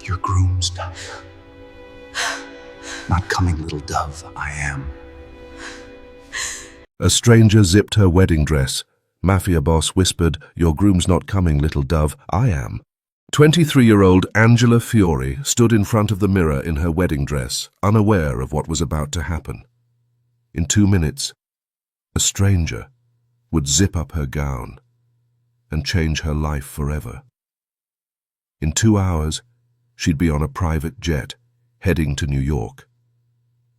Your groom's dove. Not coming, little dove, I am. A stranger zipped her wedding dress. Mafia Boss whispered, "Your groom's not coming, little dove, I am." 23-year-old Angela Fiori stood in front of the mirror in her wedding dress, unaware of what was about to happen. In 2 minutes, a stranger would zip up her gown and change her life forever. In 2 hours, she'd be on a private jet, heading to New York.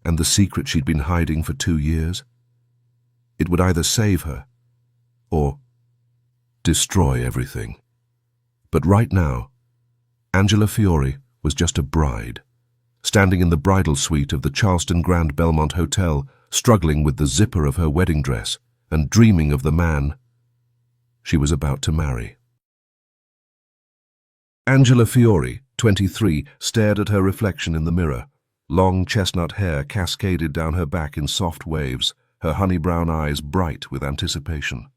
And the secret she'd been hiding for 2 years? It would either save her or destroy everything. But right now, Angela Fiori was just a bride, standing in the bridal suite of the Charleston Grand Belmont Hotel, struggling with the zipper of her wedding dress and dreaming of the man she was about to marry. Angela Fiori, 23, stared at her reflection in the mirror. Long chestnut hair cascaded down her back in soft waves, her honey-brown eyes bright with anticipation.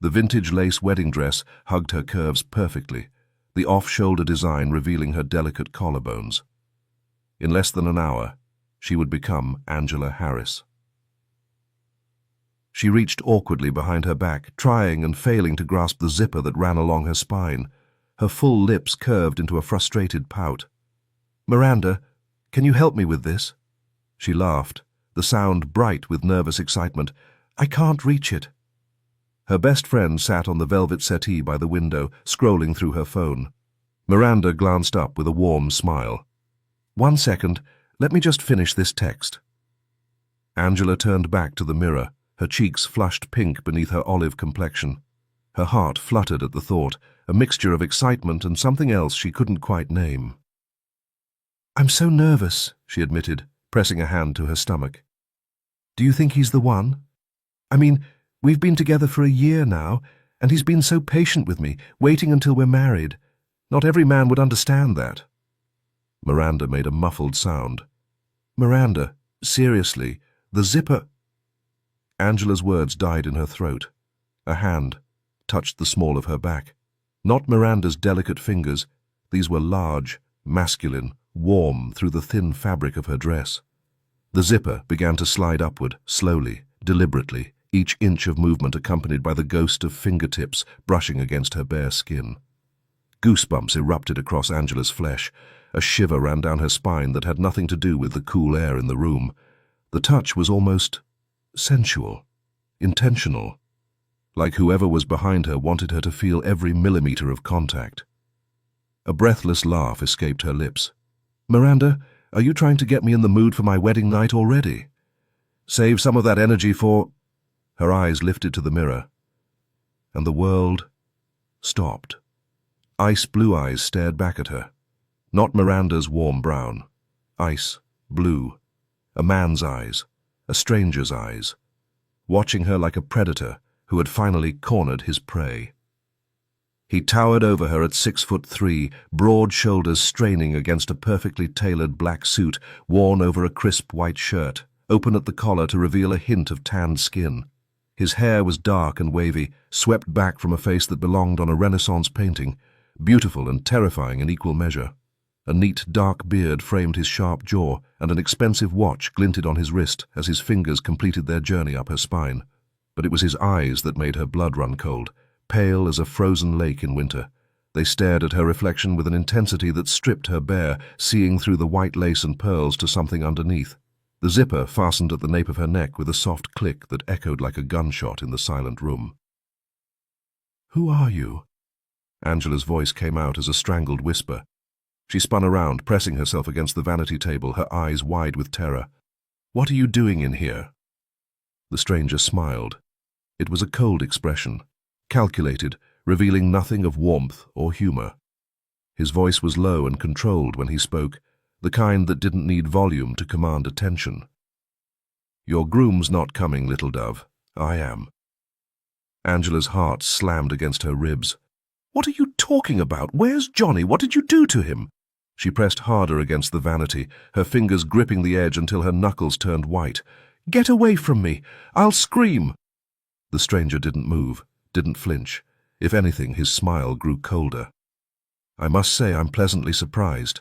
The vintage lace wedding dress hugged her curves perfectly, the off-shoulder design revealing her delicate collarbones. In less than an hour, she would become Angela Harris. She reached awkwardly behind her back, trying and failing to grasp the zipper that ran along her spine. Her full lips curved into a frustrated pout. "Miranda, can you help me with this?" She laughed, the sound bright with nervous excitement. "I can't reach it." Her best friend sat on the velvet settee by the window, scrolling through her phone. Miranda glanced up with a warm smile. "1 second, let me just finish this text." Angela turned back to the mirror, her cheeks flushed pink beneath her olive complexion. Her heart fluttered at the thought, a mixture of excitement and something else she couldn't quite name. "I'm so nervous," she admitted, pressing a hand to her stomach. "Do you think he's the one? I mean, we've been together for a year now, and he's been so patient with me, waiting until we're married. Not every man would understand that." Miranda made a muffled sound. "Miranda, seriously, the zipper—" Angela's words died in her throat. A hand touched the small of her back. Not Miranda's delicate fingers. These were large, masculine, warm through the thin fabric of her dress. The zipper began to slide upward, slowly, deliberately, each inch of movement accompanied by the ghost of fingertips brushing against her bare skin. Goosebumps erupted across Angela's flesh. A shiver ran down her spine that had nothing to do with the cool air in the room. The touch was almost sensual, intentional, like whoever was behind her wanted her to feel every millimeter of contact. A breathless laugh escaped her lips. "Miranda, are you trying to get me in the mood for my wedding night already? Save some of that energy for—" Her eyes lifted to the mirror, and the world stopped. Ice blue eyes stared back at her. Not Miranda's warm brown. Ice blue. A man's eyes. A stranger's eyes. Watching her like a predator who had finally cornered his prey. He towered over her at 6'3", broad shoulders straining against a perfectly tailored black suit worn over a crisp white shirt, open at the collar to reveal a hint of tanned skin. His hair was dark and wavy, swept back from a face that belonged on a Renaissance painting, beautiful and terrifying in equal measure. A neat dark beard framed his sharp jaw, and an expensive watch glinted on his wrist as his fingers completed their journey up her spine. But it was his eyes that made her blood run cold, pale as a frozen lake in winter. They stared at her reflection with an intensity that stripped her bare, seeing through the white lace and pearls to something underneath. The zipper fastened at the nape of her neck with a soft click that echoed like a gunshot in the silent room. "Who are you?" Angela's voice came out as a strangled whisper. She spun around, pressing herself against the vanity table, her eyes wide with terror. "What are you doing in here?" The stranger smiled. It was a cold expression, calculated, revealing nothing of warmth or humor. His voice was low and controlled when he spoke, the kind that didn't need volume to command attention. "Your groom's not coming, little dove. I am." Angela's heart slammed against her ribs. "What are you talking about? Where's Johnny? What did you do to him?" She pressed harder against the vanity, her fingers gripping the edge until her knuckles turned white. "Get away from me! I'll scream!" The stranger didn't move, didn't flinch. If anything, his smile grew colder. I must say I'm pleasantly surprised.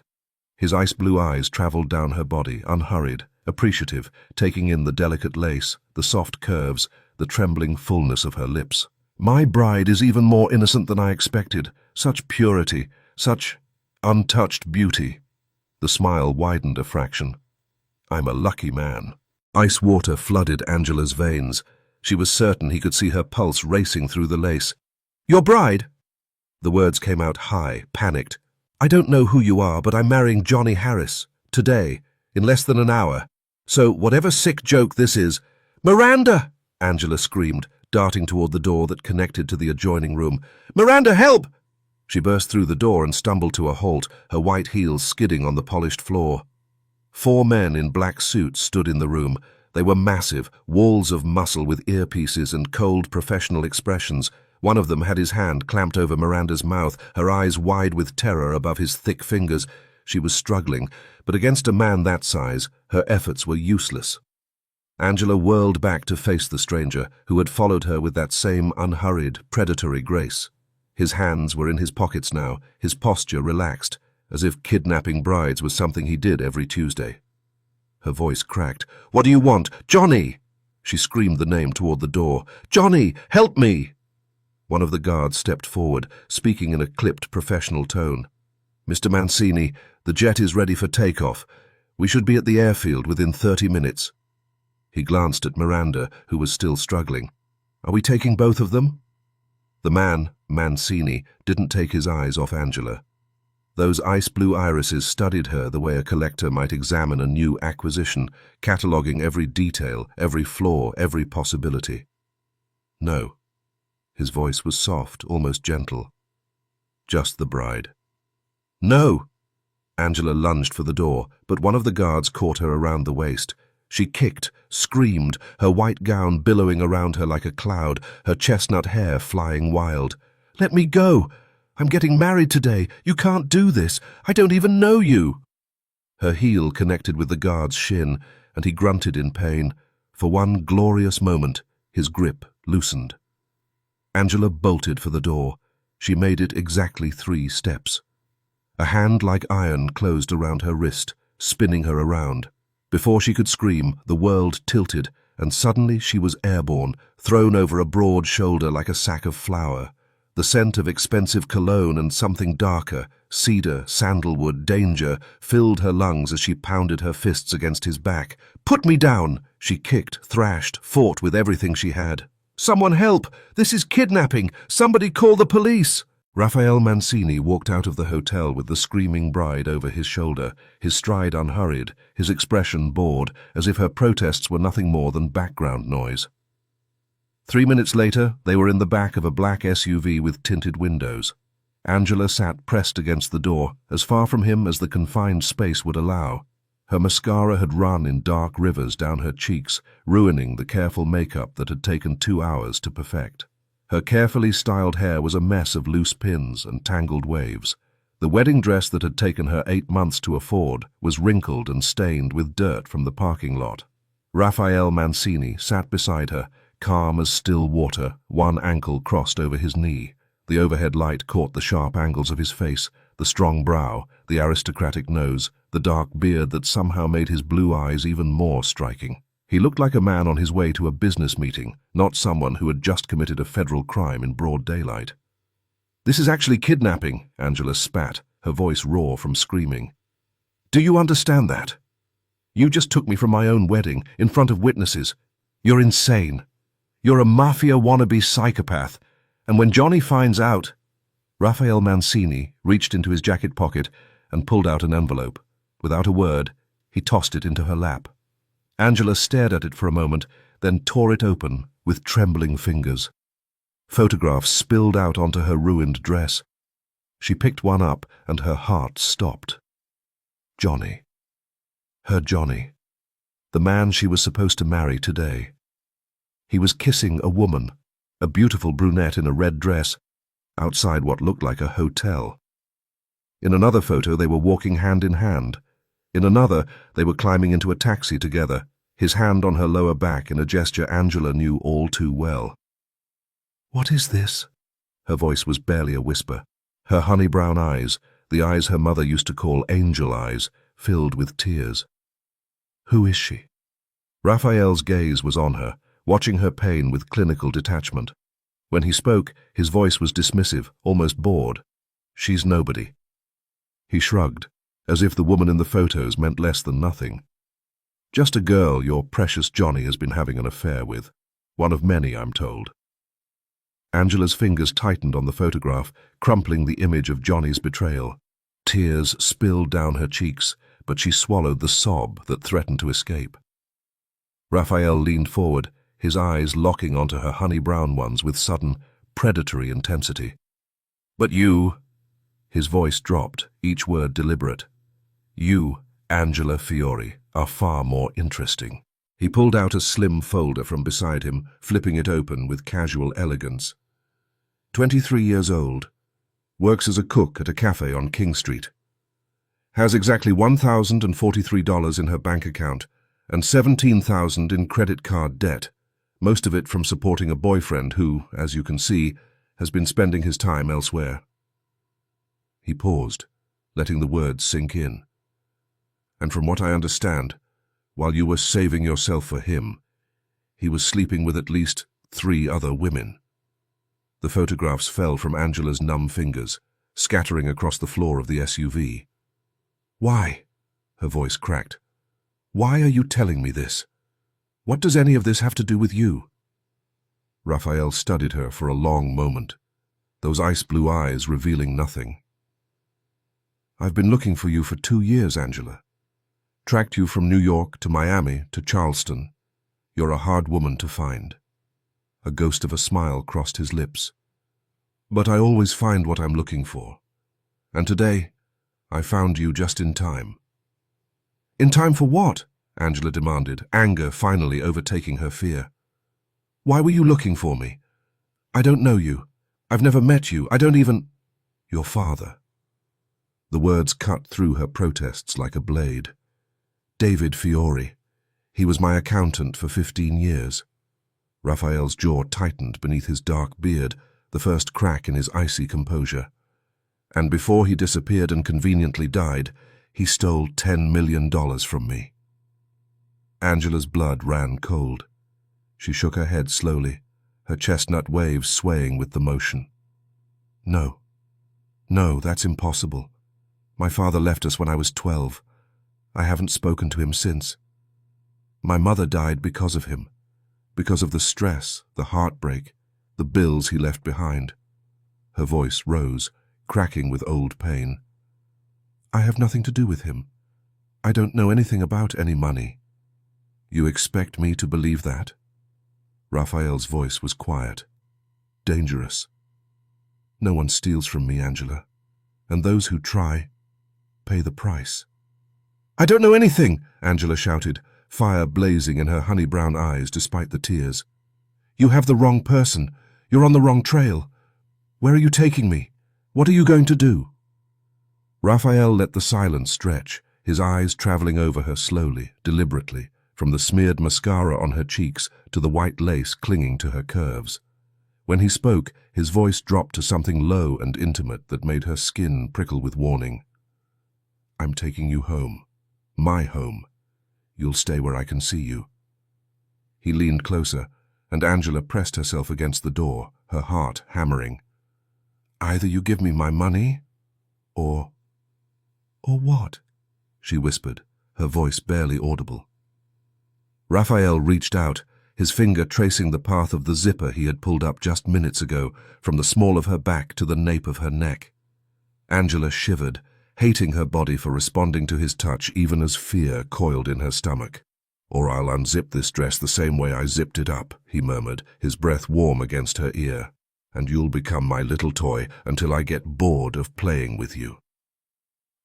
His ice-blue eyes traveled down her body, unhurried, appreciative, taking in the delicate lace, the soft curves, the trembling fullness of her lips. My bride is even more innocent than I expected. Such purity, such untouched beauty. The smile widened a fraction. I'm a lucky man. Ice water flooded Angela's veins. She was certain he could see her pulse racing through the lace. Your bride? The words came out high, panicked. I don't know who you are, but I'm marrying Johnny Harris. Today, in less than an hour. So whatever sick joke this is— Miranda! Angela screamed, darting toward the door that connected to the adjoining room. Miranda, help! She burst through the door and stumbled to a halt, her white heels skidding on the polished floor. 4 men in black suits stood in the room. They were massive, walls of muscle with earpieces and cold professional expressions. One of them had his hand clamped over Miranda's mouth, her eyes wide with terror above his thick fingers. She was struggling, but against a man that size, her efforts were useless. Angela whirled back to face the stranger, who had followed her with that same unhurried, predatory grace. His hands were in his pockets now, his posture relaxed, as if kidnapping brides was something he did every Tuesday. Her voice cracked. What do you want? Johnny! She screamed the name toward the door. Johnny, help me! One of the guards stepped forward, speaking in a clipped professional tone. Mr. Mancini, the jet is ready for takeoff. We should be at the airfield within 30 minutes. He glanced at Miranda, who was still struggling. Are we taking both of them? The man, Mancini, didn't take his eyes off Angela. Those ice-blue irises studied her the way a collector might examine a new acquisition, cataloguing every detail, every flaw, every possibility. No. His voice was soft, almost gentle. Just the bride. No! Angela lunged for the door, but one of the guards caught her around the waist. She kicked, screamed, her white gown billowing around her like a cloud, her chestnut hair flying wild. Let me go! I'm getting married today. You can't do this. I don't even know you. Her heel connected with the guard's shin, and he grunted in pain. For one glorious moment, his grip loosened. Angela bolted for the door. She made it exactly 3 steps. A hand like iron closed around her wrist, spinning her around. Before she could scream, the world tilted, and suddenly she was airborne, thrown over a broad shoulder like a sack of flour. The scent of expensive cologne and something darker, cedar, sandalwood, danger, filled her lungs as she pounded her fists against his back. Put me down! She kicked, thrashed, fought with everything she had. Someone help! This is kidnapping! Somebody call the police! Raphael Mancini walked out of the hotel with the screaming bride over his shoulder, his stride unhurried, his expression bored, as if her protests were nothing more than background noise. 3 minutes later, they were in the back of a black SUV with tinted windows. Angela sat pressed against the door, as far from him as the confined space would allow. Her mascara had run in dark rivers down her cheeks, ruining the careful makeup that had taken 2 hours to perfect. Her carefully styled hair was a mess of loose pins and tangled waves. The wedding dress that had taken her 8 months to afford was wrinkled and stained with dirt from the parking lot. Raphael Mancini sat beside her, calm as still water, one ankle crossed over his knee. The overhead light caught the sharp angles of his face, the strong brow, the aristocratic nose, the dark beard that somehow made his blue eyes even more striking. He looked like a man on his way to a business meeting, not someone who had just committed a federal crime in broad daylight. This is actually kidnapping, Angela spat, her voice raw from screaming. Do you understand that? You just took me from my own wedding, in front of witnesses. You're insane. You're a mafia wannabe psychopath, and when Johnny finds out— Raphael Mancini reached into his jacket pocket and pulled out an envelope. Without a word, he tossed it into her lap. Angela stared at it for a moment, then tore it open with trembling fingers. Photographs spilled out onto her ruined dress. She picked one up and her heart stopped. Johnny. Her Johnny. The man she was supposed to marry today. He was kissing a woman, a beautiful brunette in a red dress, outside what looked like a hotel. In another photo, they were walking hand in hand. In another, they were climbing into a taxi together, his hand on her lower back in a gesture Angela knew all too well. What is this? Her voice was barely a whisper. Her honey-brown eyes, the eyes her mother used to call angel eyes, filled with tears. Who is she? Raphael's gaze was on her, watching her pain with clinical detachment. When he spoke, his voice was dismissive, almost bored. She's nobody. He shrugged, as if the woman in the photos meant less than nothing. Just a girl your precious Johnny has been having an affair with. One of many, I'm told. Angela's fingers tightened on the photograph, crumpling the image of Johnny's betrayal. Tears spilled down her cheeks, but she swallowed the sob that threatened to escape. Raphael leaned forward, his eyes locking onto her honey-brown ones with sudden, predatory intensity. But you, his voice dropped, each word deliberate. You, Angela Fiori, are far more interesting. He pulled out a slim folder from beside him, flipping it open with casual elegance. 23 years old. Works as a cook at a cafe on King Street. Has exactly $1,043 in her bank account and $17,000 in credit card debt, most of it from supporting a boyfriend who, as you can see, has been spending his time elsewhere. He paused, letting the words sink in. And from what I understand, while you were saving yourself for him, he was sleeping with at least 3 other women. The photographs fell from Angela's numb fingers, scattering across the floor of the SUV. Why? Her voice cracked. Why are you telling me this? What does any of this have to do with you? Raphael studied her for a long moment, those ice-blue eyes revealing nothing. I've been looking for you for 2 years, Angela. Tracked you from New York to Miami to Charleston. You're a hard woman to find. A ghost of a smile crossed his lips. But I always find what I'm looking for. And today, I found you just in time. In time for what? Angela demanded, anger finally overtaking her fear. Why were you looking for me? I don't know you. I've never met you. I don't even... Your father. The words cut through her protests like a blade. David Fiori. He was my accountant for 15 years. Raphael's jaw tightened beneath his dark beard, the first crack in his icy composure. And before he disappeared and conveniently died, he stole $10 million from me. Angela's blood ran cold. She shook her head slowly, her chestnut waves swaying with the motion. No. No, that's impossible. My father left us when I was 12. I haven't spoken to him since. My mother died because of him, because of the stress, the heartbreak, the bills he left behind. Her voice rose, cracking with old pain. I have nothing to do with him. I don't know anything about any money. You expect me to believe that? Raphael's voice was quiet, dangerous. No one steals from me, Angela, and those who try pay the price. I don't know anything, Angela shouted, fire blazing in her honey-brown eyes despite the tears. You have the wrong person. You're on the wrong trail. Where are you taking me? What are you going to do? Raphael let the silence stretch, his eyes traveling over her slowly, deliberately, from the smeared mascara on her cheeks to the white lace clinging to her curves. When he spoke, his voice dropped to something low and intimate that made her skin prickle with warning. I'm taking you home. My home. You'll stay where I can see you. He leaned closer, and Angela pressed herself against the door, her heart hammering. Either you give me my money, or what? She whispered, her voice barely audible. Raphael reached out, his finger tracing the path of the zipper he had pulled up just minutes ago, from the small of her back to the nape of her neck. Angela shivered, hating her body for responding to his touch even as fear coiled in her stomach. Or I'll unzip this dress the same way I zipped it up, he murmured, his breath warm against her ear. And you'll become my little toy until I get bored of playing with you.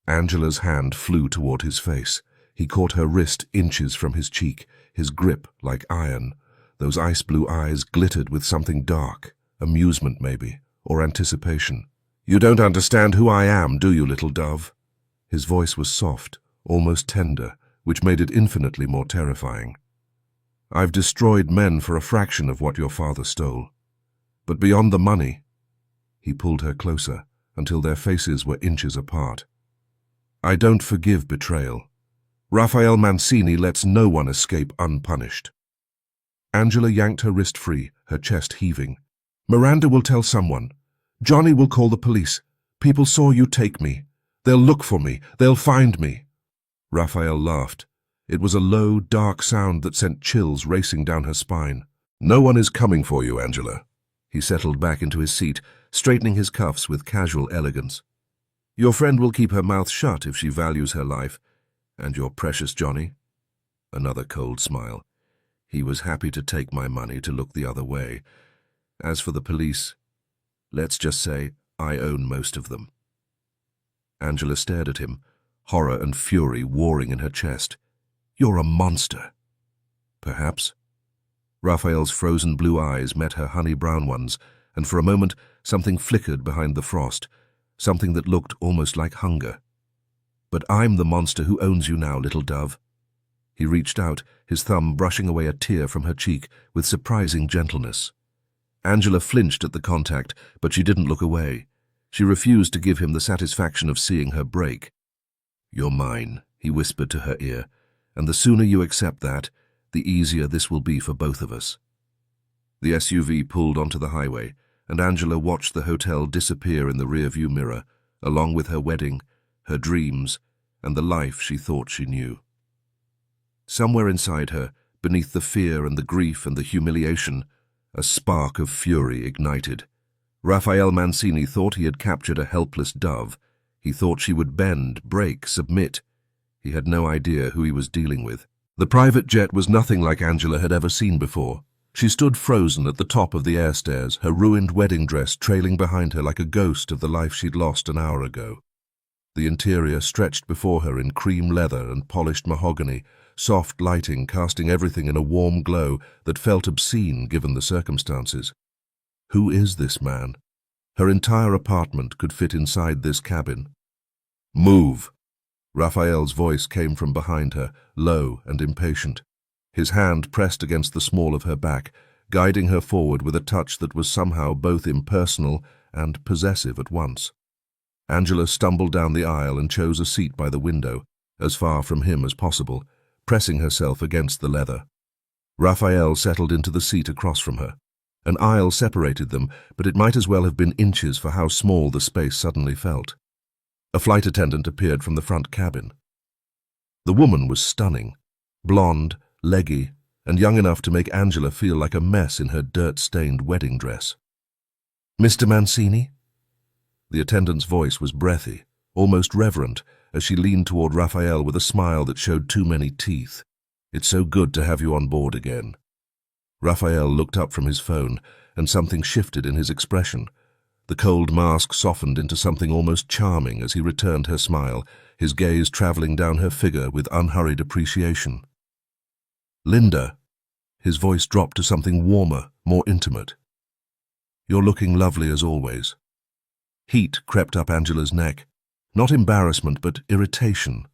Angela's hand flew toward his face. He caught her wrist inches from his cheek, his grip like iron. Those ice-blue eyes glittered with something dark, amusement maybe, or anticipation. You don't understand who I am, do you, little dove? His voice was soft, almost tender, which made it infinitely more terrifying. I've destroyed men for a fraction of what your father stole. But beyond the money, he pulled her closer, until their faces were inches apart. I don't forgive betrayal. Raphael Mancini lets no one escape unpunished. Angela yanked her wrist free, her chest heaving. Miranda will tell someone. Johnny will call the police. People saw you take me. They'll look for me. They'll find me. Raphael laughed. It was a low, dark sound that sent chills racing down her spine. No one is coming for you, Angela. He settled back into his seat, straightening his cuffs with casual elegance. Your friend will keep her mouth shut if she values her life. And your precious Johnny? Another cold smile. He was happy to take my money to look the other way. As for the police, let's just say I own most of them. Angela stared at him, horror and fury warring in her chest. You're a monster. Perhaps. Raphael's frozen blue eyes met her honey-brown ones, and for a moment something flickered behind the frost, something that looked almost like hunger. But I'm the monster who owns you now, little dove. He reached out, his thumb brushing away a tear from her cheek with surprising gentleness. Angela flinched at the contact, but she didn't look away. She refused to give him the satisfaction of seeing her break. You're mine, he whispered to her ear, and the sooner you accept that, the easier this will be for both of us. The SUV pulled onto the highway, and Angela watched the hotel disappear in the rearview mirror, along with her wedding, her dreams, and the life she thought she knew. Somewhere inside her, beneath the fear and the grief and the humiliation, a spark of fury ignited. Raphael Mancini thought he had captured a helpless dove. He thought she would bend, break, submit. He had no idea who he was dealing with. The private jet was nothing like Angela had ever seen before. She stood frozen at the top of the air stairs, her ruined wedding dress trailing behind her like a ghost of the life she'd lost an hour ago. The interior stretched before her in cream leather and polished mahogany, soft lighting casting everything in a warm glow that felt obscene given the circumstances. Who is this man? Her entire apartment could fit inside this cabin. Move! Raphael's voice came from behind her, low and impatient. His hand pressed against the small of her back, guiding her forward with a touch that was somehow both impersonal and possessive at once. Angela stumbled down the aisle and chose a seat by the window, as far from him as possible, pressing herself against the leather. Raphael settled into the seat across from her. An aisle separated them, but it might as well have been inches for how small the space suddenly felt. A flight attendant appeared from the front cabin. The woman was stunning, blonde, leggy, and young enough to make Angela feel like a mess in her dirt-stained wedding dress. Mr. Mancini? The attendant's voice was breathy, almost reverent, as she leaned toward Raphael with a smile that showed too many teeth. It's so good to have you on board again. Raphael looked up from his phone, and something shifted in his expression. The cold mask softened into something almost charming as he returned her smile, his gaze traveling down her figure with unhurried appreciation. Linda. His voice dropped to something warmer, more intimate. You're looking lovely as always. Heat crept up Angela's neck. Not embarrassment, but irritation.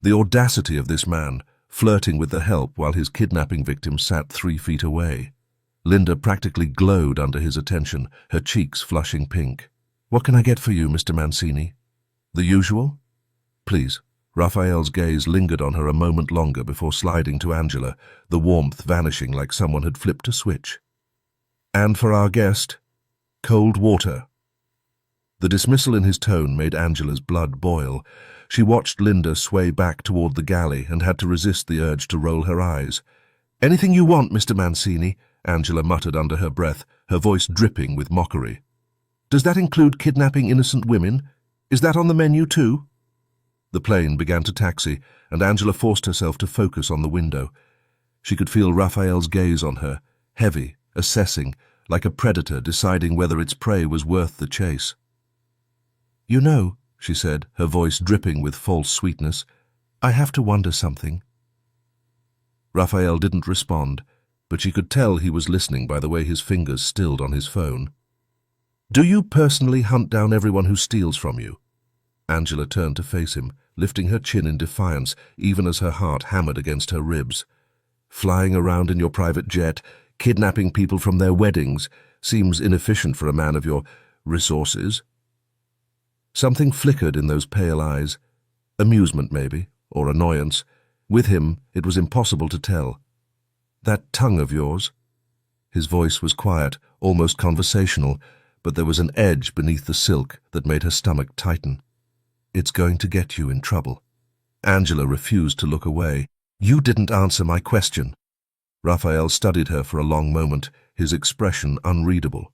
The audacity of this man, flirting with the help while his kidnapping victim sat 3 feet away. Linda practically glowed under his attention, her cheeks flushing pink. What can I get for you, Mr. Mancini? The usual? Please. Raphael's gaze lingered on her a moment longer before sliding to Angela, the warmth vanishing like someone had flipped a switch. And for our guest, cold water. The dismissal in his tone made Angela's blood boil. She watched Linda sway back toward the galley and had to resist the urge to roll her eyes. Anything you want, Mr. Mancini, Angela muttered under her breath, her voice dripping with mockery. Does that include kidnapping innocent women? Is that on the menu too? The plane began to taxi, and Angela forced herself to focus on the window. She could feel Raphael's gaze on her, heavy, assessing, like a predator deciding whether its prey was worth the chase. You know, she said, her voice dripping with false sweetness, I have to wonder something. Raphael didn't respond, but she could tell he was listening by the way his fingers stilled on his phone. Do you personally hunt down everyone who steals from you? Angela turned to face him, lifting her chin in defiance, even as her heart hammered against her ribs. Flying around in your private jet, kidnapping people from their weddings, seems inefficient for a man of your resources. Something flickered in those pale eyes. Amusement, maybe, or annoyance. With him, it was impossible to tell. "That tongue of yours?" His voice was quiet, almost conversational, but there was an edge beneath the silk that made her stomach tighten. "It's going to get you in trouble." Angela refused to look away. "You didn't answer my question." Raphael studied her for a long moment, his expression unreadable.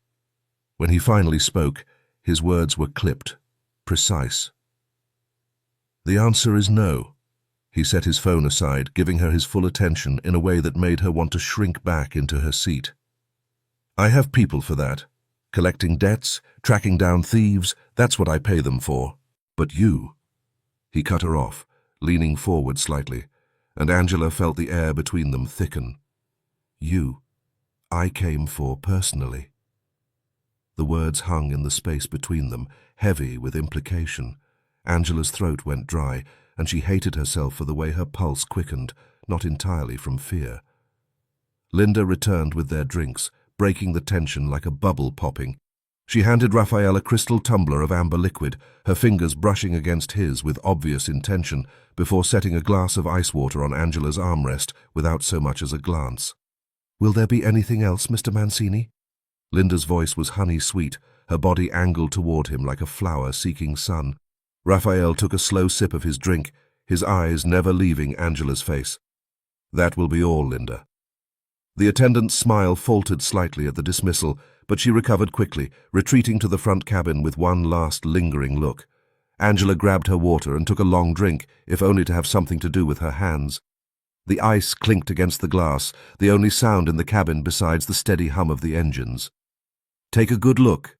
When he finally spoke, his words were clipped, precise. "The answer is no." He set his phone aside, giving her his full attention in a way that made her want to shrink back into her seat. "I have people for that. Collecting debts, tracking down thieves, that's what I pay them for. But you—" He cut her off, leaning forward slightly, and Angela felt the air between them thicken. "You, I came for personally." The words hung in the space between them, heavy with implication. Angela's throat went dry, and she hated herself for the way her pulse quickened, not entirely from fear. Linda returned with their drinks, breaking the tension like a bubble popping. She handed Raphael a crystal tumbler of amber liquid, her fingers brushing against his with obvious intention, before setting a glass of ice water on Angela's armrest without so much as a glance. "Will there be anything else, Mr. Mancini?" Linda's voice was honey-sweet, her body angled toward him like a flower seeking sun. Raphael took a slow sip of his drink, his eyes never leaving Angela's face. "That will be all, Linda." The attendant's smile faltered slightly at the dismissal, but she recovered quickly, retreating to the front cabin with one last lingering look. Angela grabbed her water and took a long drink, if only to have something to do with her hands. The ice clinked against the glass, the only sound in the cabin besides the steady hum of the engines. "Take a good look."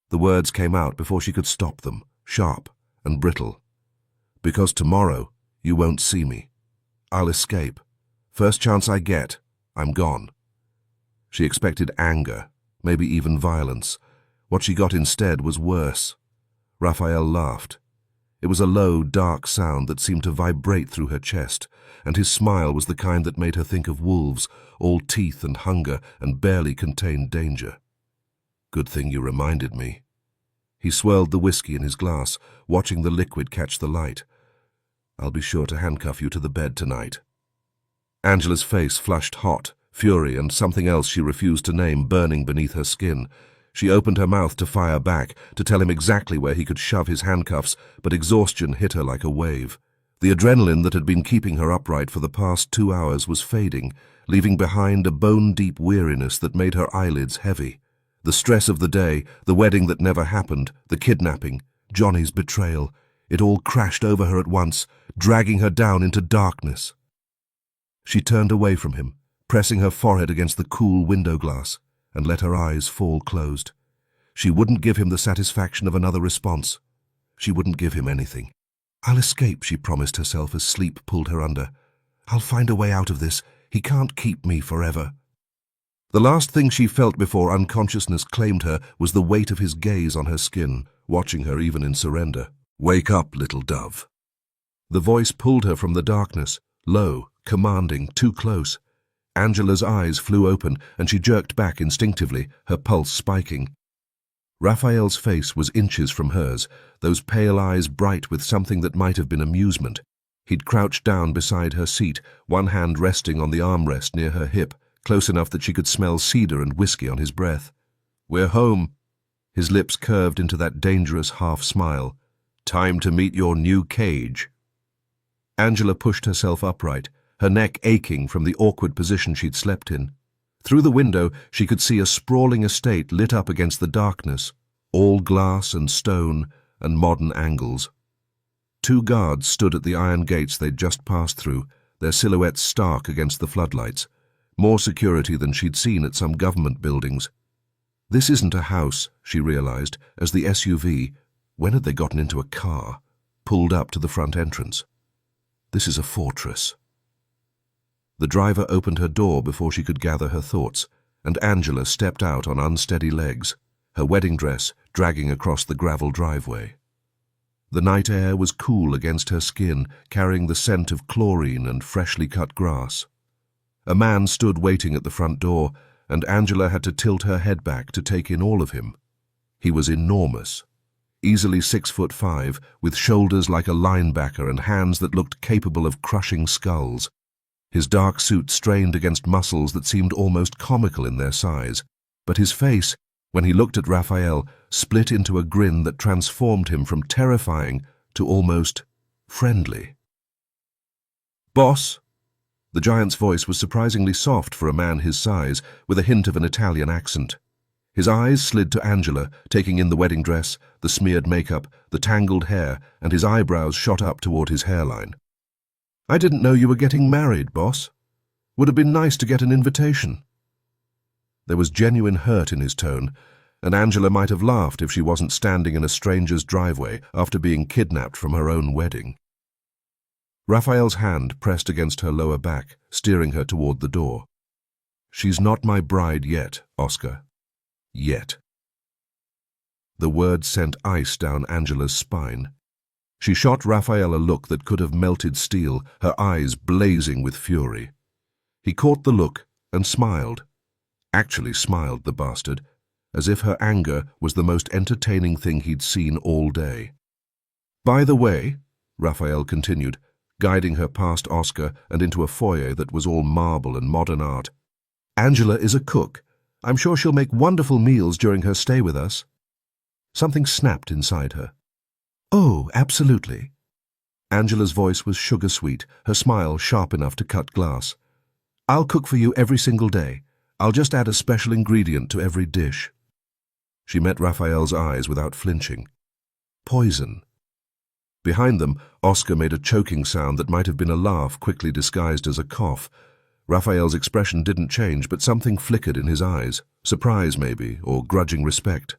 The words came out before she could stop them, sharp and brittle. "Because tomorrow you won't see me. I'll escape. First chance I get, I'm gone." She expected anger, maybe even violence. What she got instead was worse. Raphael laughed. It was a low, dark sound that seemed to vibrate through her chest, and his smile was the kind that made her think of wolves, all teeth and hunger, and barely contained danger. "Good thing you reminded me." He swirled the whiskey in his glass, watching the liquid catch the light. "I'll be sure to handcuff you to the bed tonight." Angela's face flushed hot, fury and something else she refused to name burning beneath her skin. She opened her mouth to fire back, to tell him exactly where he could shove his handcuffs, but exhaustion hit her like a wave. The adrenaline that had been keeping her upright for the past 2 hours was fading, leaving behind a bone-deep weariness that made her eyelids heavy. The stress of the day, the wedding that never happened, the kidnapping, Johnny's betrayal, it all crashed over her at once, dragging her down into darkness. She turned away from him, pressing her forehead against the cool window glass, and let her eyes fall closed. She wouldn't give him the satisfaction of another response. She wouldn't give him anything. "I'll escape," she promised herself as sleep pulled her under. "I'll find a way out of this. He can't keep me forever." The last thing she felt before unconsciousness claimed her was the weight of his gaze on her skin, watching her even in surrender. "Wake up, little dove." The voice pulled her from the darkness, low, commanding, too close. Angela's eyes flew open, and she jerked back instinctively, her pulse spiking. Raphael's face was inches from hers, those pale eyes bright with something that might have been amusement. He'd crouched down beside her seat, one hand resting on the armrest near her hip, close enough that she could smell cedar and whiskey on his breath. "We're home." His lips curved into that dangerous half-smile. "Time to meet your new cage." Angela pushed herself upright, her neck aching from the awkward position she'd slept in. Through the window, she could see a sprawling estate lit up against the darkness, all glass and stone and modern angles. 2 guards stood at the iron gates they'd just passed through, their silhouettes stark against the floodlights. More security than she'd seen at some government buildings. This isn't a house, she realized, as the SUV, when had they gotten into a car, pulled up to the front entrance. This is a fortress. The driver opened her door before she could gather her thoughts, and Angela stepped out on unsteady legs, her wedding dress dragging across the gravel driveway. The night air was cool against her skin, carrying the scent of chlorine and freshly cut grass. A man stood waiting at the front door, and Angela had to tilt her head back to take in all of him. He was enormous, easily 6'5", with shoulders like a linebacker and hands that looked capable of crushing skulls. His dark suit strained against muscles that seemed almost comical in their size, but his face, when he looked at Raphael, split into a grin that transformed him from terrifying to almost friendly. "Boss?" The giant's voice was surprisingly soft for a man his size, with a hint of an Italian accent. His eyes slid to Angela, taking in the wedding dress, the smeared makeup, the tangled hair, and his eyebrows shot up toward his hairline. "I didn't know you were getting married, boss. Would have been nice to get an invitation." There was genuine hurt in his tone, and Angela might have laughed if she wasn't standing in a stranger's driveway after being kidnapped from her own wedding. Raphael's hand pressed against her lower back, steering her toward the door. "She's not my bride yet, Oscar. Yet." The word sent ice down Angela's spine. She shot Raphael a look that could have melted steel, her eyes blazing with fury. He caught the look and smiled. Actually smiled, the bastard, as if her anger was the most entertaining thing he'd seen all day. "By the way," Raphael continued, guiding her past Oscar and into a foyer that was all marble and modern art, "Angela is a cook. I'm sure she'll make wonderful meals during her stay with us." Something snapped inside her. "Oh, absolutely." Angela's voice was sugar-sweet, her smile sharp enough to cut glass. "I'll cook for you every single day. I'll just add a special ingredient to every dish." She met Raphael's eyes without flinching. Poison. Behind them, Oscar made a choking sound that might have been a laugh quickly disguised as a cough. Raphael's expression didn't change, but something flickered in his eyes. Surprise, maybe, or grudging respect.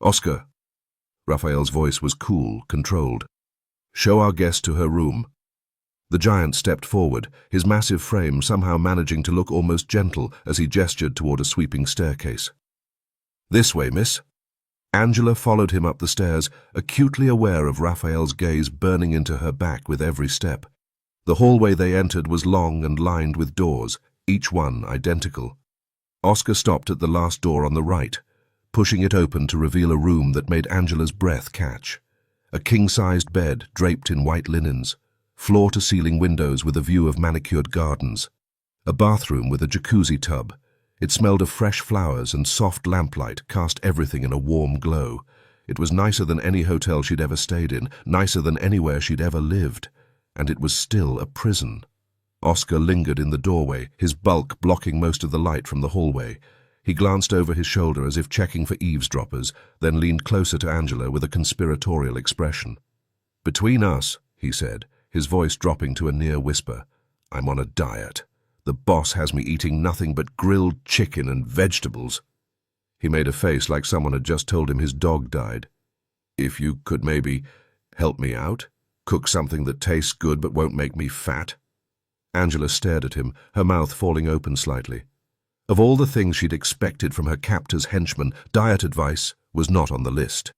"Oscar." Raphael's voice was cool, controlled. "Show our guest to her room." The giant stepped forward, his massive frame somehow managing to look almost gentle as he gestured toward a sweeping staircase. "This way, miss." Angela followed him up the stairs, acutely aware of Raphael's gaze burning into her back with every step. The hallway they entered was long and lined with doors, each one identical. Oscar stopped at the last door on the right, pushing it open to reveal a room that made Angela's breath catch. A king-sized bed draped in white linens, floor-to-ceiling windows with a view of manicured gardens, a bathroom with a jacuzzi tub. It smelled of fresh flowers, and soft lamplight cast everything in a warm glow. It was nicer than any hotel she'd ever stayed in, nicer than anywhere she'd ever lived. And it was still a prison. Oscar lingered in the doorway, his bulk blocking most of the light from the hallway. He glanced over his shoulder as if checking for eavesdroppers, then leaned closer to Angela with a conspiratorial expression. "Between us," he said, his voice dropping to a near whisper, "I'm on a diet. The boss has me eating nothing but grilled chicken and vegetables." He made a face like someone had just told him his dog died. "If you could maybe help me out? Cook something that tastes good but won't make me fat?" Angela stared at him, her mouth falling open slightly. Of all the things she'd expected from her captor's henchman, diet advice was not on the list.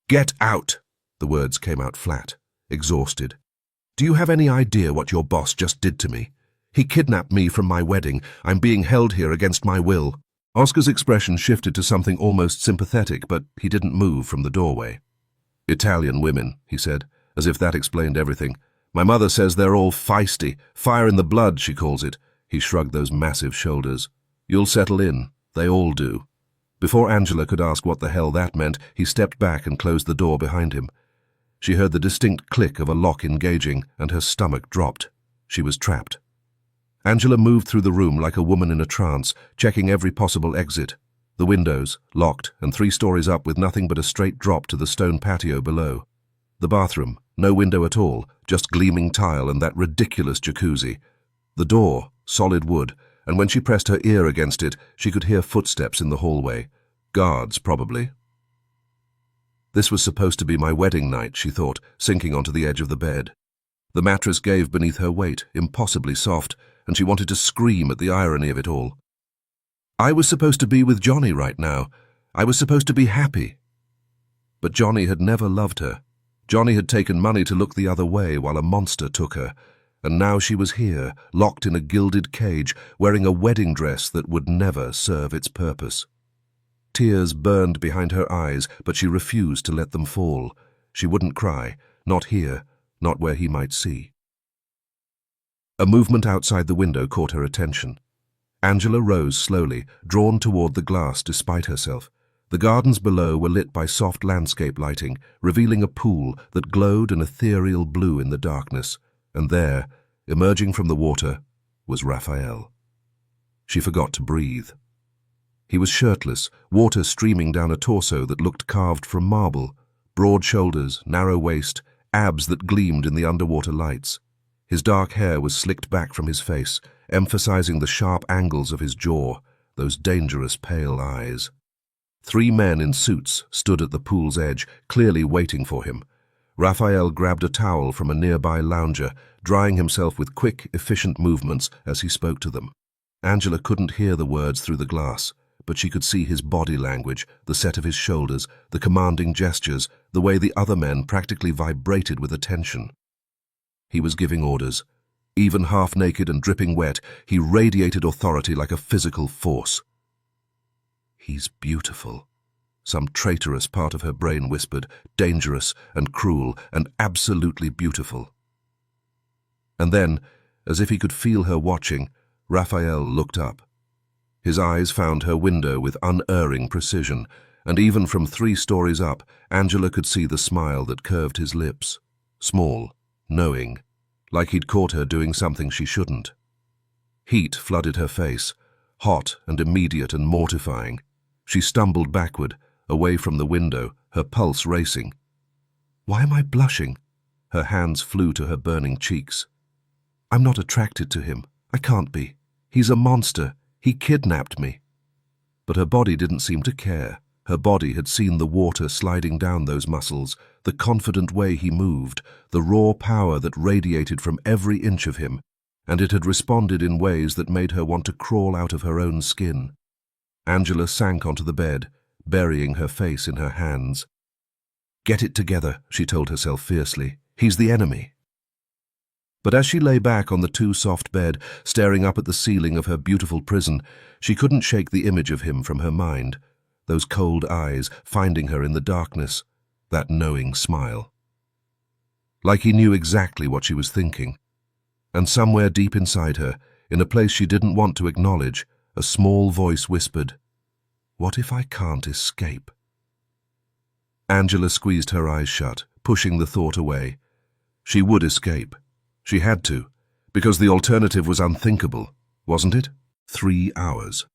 "Get out!" The words came out flat, exhausted. "Do you have any idea what your boss just did to me? He kidnapped me from my wedding. I'm being held here against my will." Oscar's expression shifted to something almost sympathetic, but he didn't move from the doorway. "Italian women," he said, as if that explained everything. "My mother says they're all feisty. Fire in the blood, she calls it." He shrugged those massive shoulders. "You'll settle in. They all do." Before Angela could ask what the hell that meant, he stepped back and closed the door behind him. She heard the distinct click of a lock engaging, and her stomach dropped. She was trapped. Angela moved through the room like a woman in a trance, checking every possible exit. The windows, locked, and 3 stories up with nothing but a straight drop to the stone patio below. The bathroom, no window at all, just gleaming tile and that ridiculous jacuzzi. The door, solid wood, and when she pressed her ear against it, she could hear footsteps in the hallway. Guards, probably. This was supposed to be my wedding night, she thought, sinking onto the edge of the bed. The mattress gave beneath her weight, impossibly soft, and she wanted to scream at the irony of it all. I was supposed to be with Johnny right now. I was supposed to be happy. But Johnny had never loved her. Johnny had taken money to look the other way while a monster took her, and now she was here, locked in a gilded cage, wearing a wedding dress that would never serve its purpose. Tears burned behind her eyes, but she refused to let them fall. She wouldn't cry, not here, not where he might see. A movement outside the window caught her attention. Angela rose slowly, drawn toward the glass despite herself. The gardens below were lit by soft landscape lighting, revealing a pool that glowed an ethereal blue in the darkness, and there, emerging from the water, was Raphael. She forgot to breathe. He was shirtless, water streaming down a torso that looked carved from marble, broad shoulders, narrow waist, abs that gleamed in the underwater lights. His dark hair was slicked back from his face, emphasizing the sharp angles of his jaw, those dangerous pale eyes. 3 men in suits stood at the pool's edge, clearly waiting for him. Raphael grabbed a towel from a nearby lounger, drying himself with quick, efficient movements as he spoke to them. Angela couldn't hear the words through the glass, but she could see his body language, the set of his shoulders, the commanding gestures, the way the other men practically vibrated with attention. He was giving orders. Even half-naked and dripping wet, he radiated authority like a physical force. "He's beautiful," some traitorous part of her brain whispered, dangerous and cruel and absolutely beautiful. And then, as if he could feel her watching, Raphael looked up. His eyes found her window with unerring precision, and even from 3 stories up, Angela could see the smile that curved his lips. Small, knowing, like he'd caught her doing something she shouldn't. Heat flooded her face, hot and immediate and mortifying. She stumbled backward, away from the window, her pulse racing. "Why am I blushing?" Her hands flew to her burning cheeks. "I'm not attracted to him. I can't be. He's a monster. He kidnapped me." But her body didn't seem to care. Her body had seen the water sliding down those muscles, the confident way he moved, the raw power that radiated from every inch of him, and it had responded in ways that made her want to crawl out of her own skin. Angela sank onto the bed, burying her face in her hands. "Get it together," she told herself fiercely. "He's the enemy." But as she lay back on the too-soft bed, staring up at the ceiling of her beautiful prison, she couldn't shake the image of him from her mind. Those cold eyes finding her in the darkness, that knowing smile. Like he knew exactly what she was thinking. And somewhere deep inside her, in a place she didn't want to acknowledge, a small voice whispered, "What if I can't escape?" Angela squeezed her eyes shut, pushing the thought away. She would escape. She had to, because the alternative was unthinkable, wasn't it? 3 hours.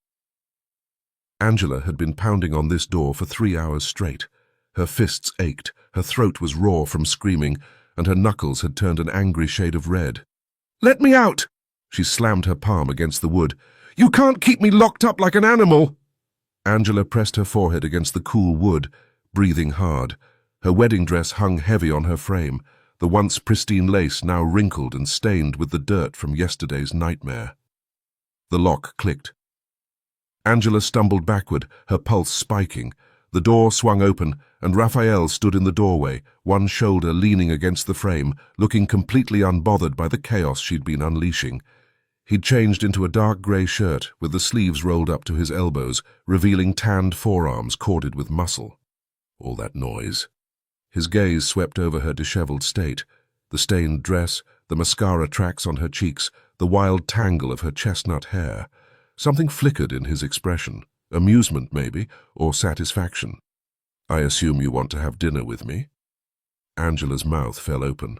Angela had been pounding on this door for 3 hours straight. Her fists ached, her throat was raw from screaming, and her knuckles had turned an angry shade of red. "Let me out!" She slammed her palm against the wood. "You can't keep me locked up like an animal!" Angela pressed her forehead against the cool wood, breathing hard. Her wedding dress hung heavy on her frame, the once pristine lace now wrinkled and stained with the dirt from yesterday's nightmare. The lock clicked. Angela stumbled backward, her pulse spiking. The door swung open, and Raphael stood in the doorway, one shoulder leaning against the frame, looking completely unbothered by the chaos she'd been unleashing. He'd changed into a dark grey shirt, with the sleeves rolled up to his elbows, revealing tanned forearms corded with muscle. All that noise. His gaze swept over her disheveled state, the stained dress, the mascara tracks on her cheeks, the wild tangle of her chestnut hair. Something flickered in his expression, amusement maybe, or satisfaction. "I assume you want to have dinner with me?" Angela's mouth fell open.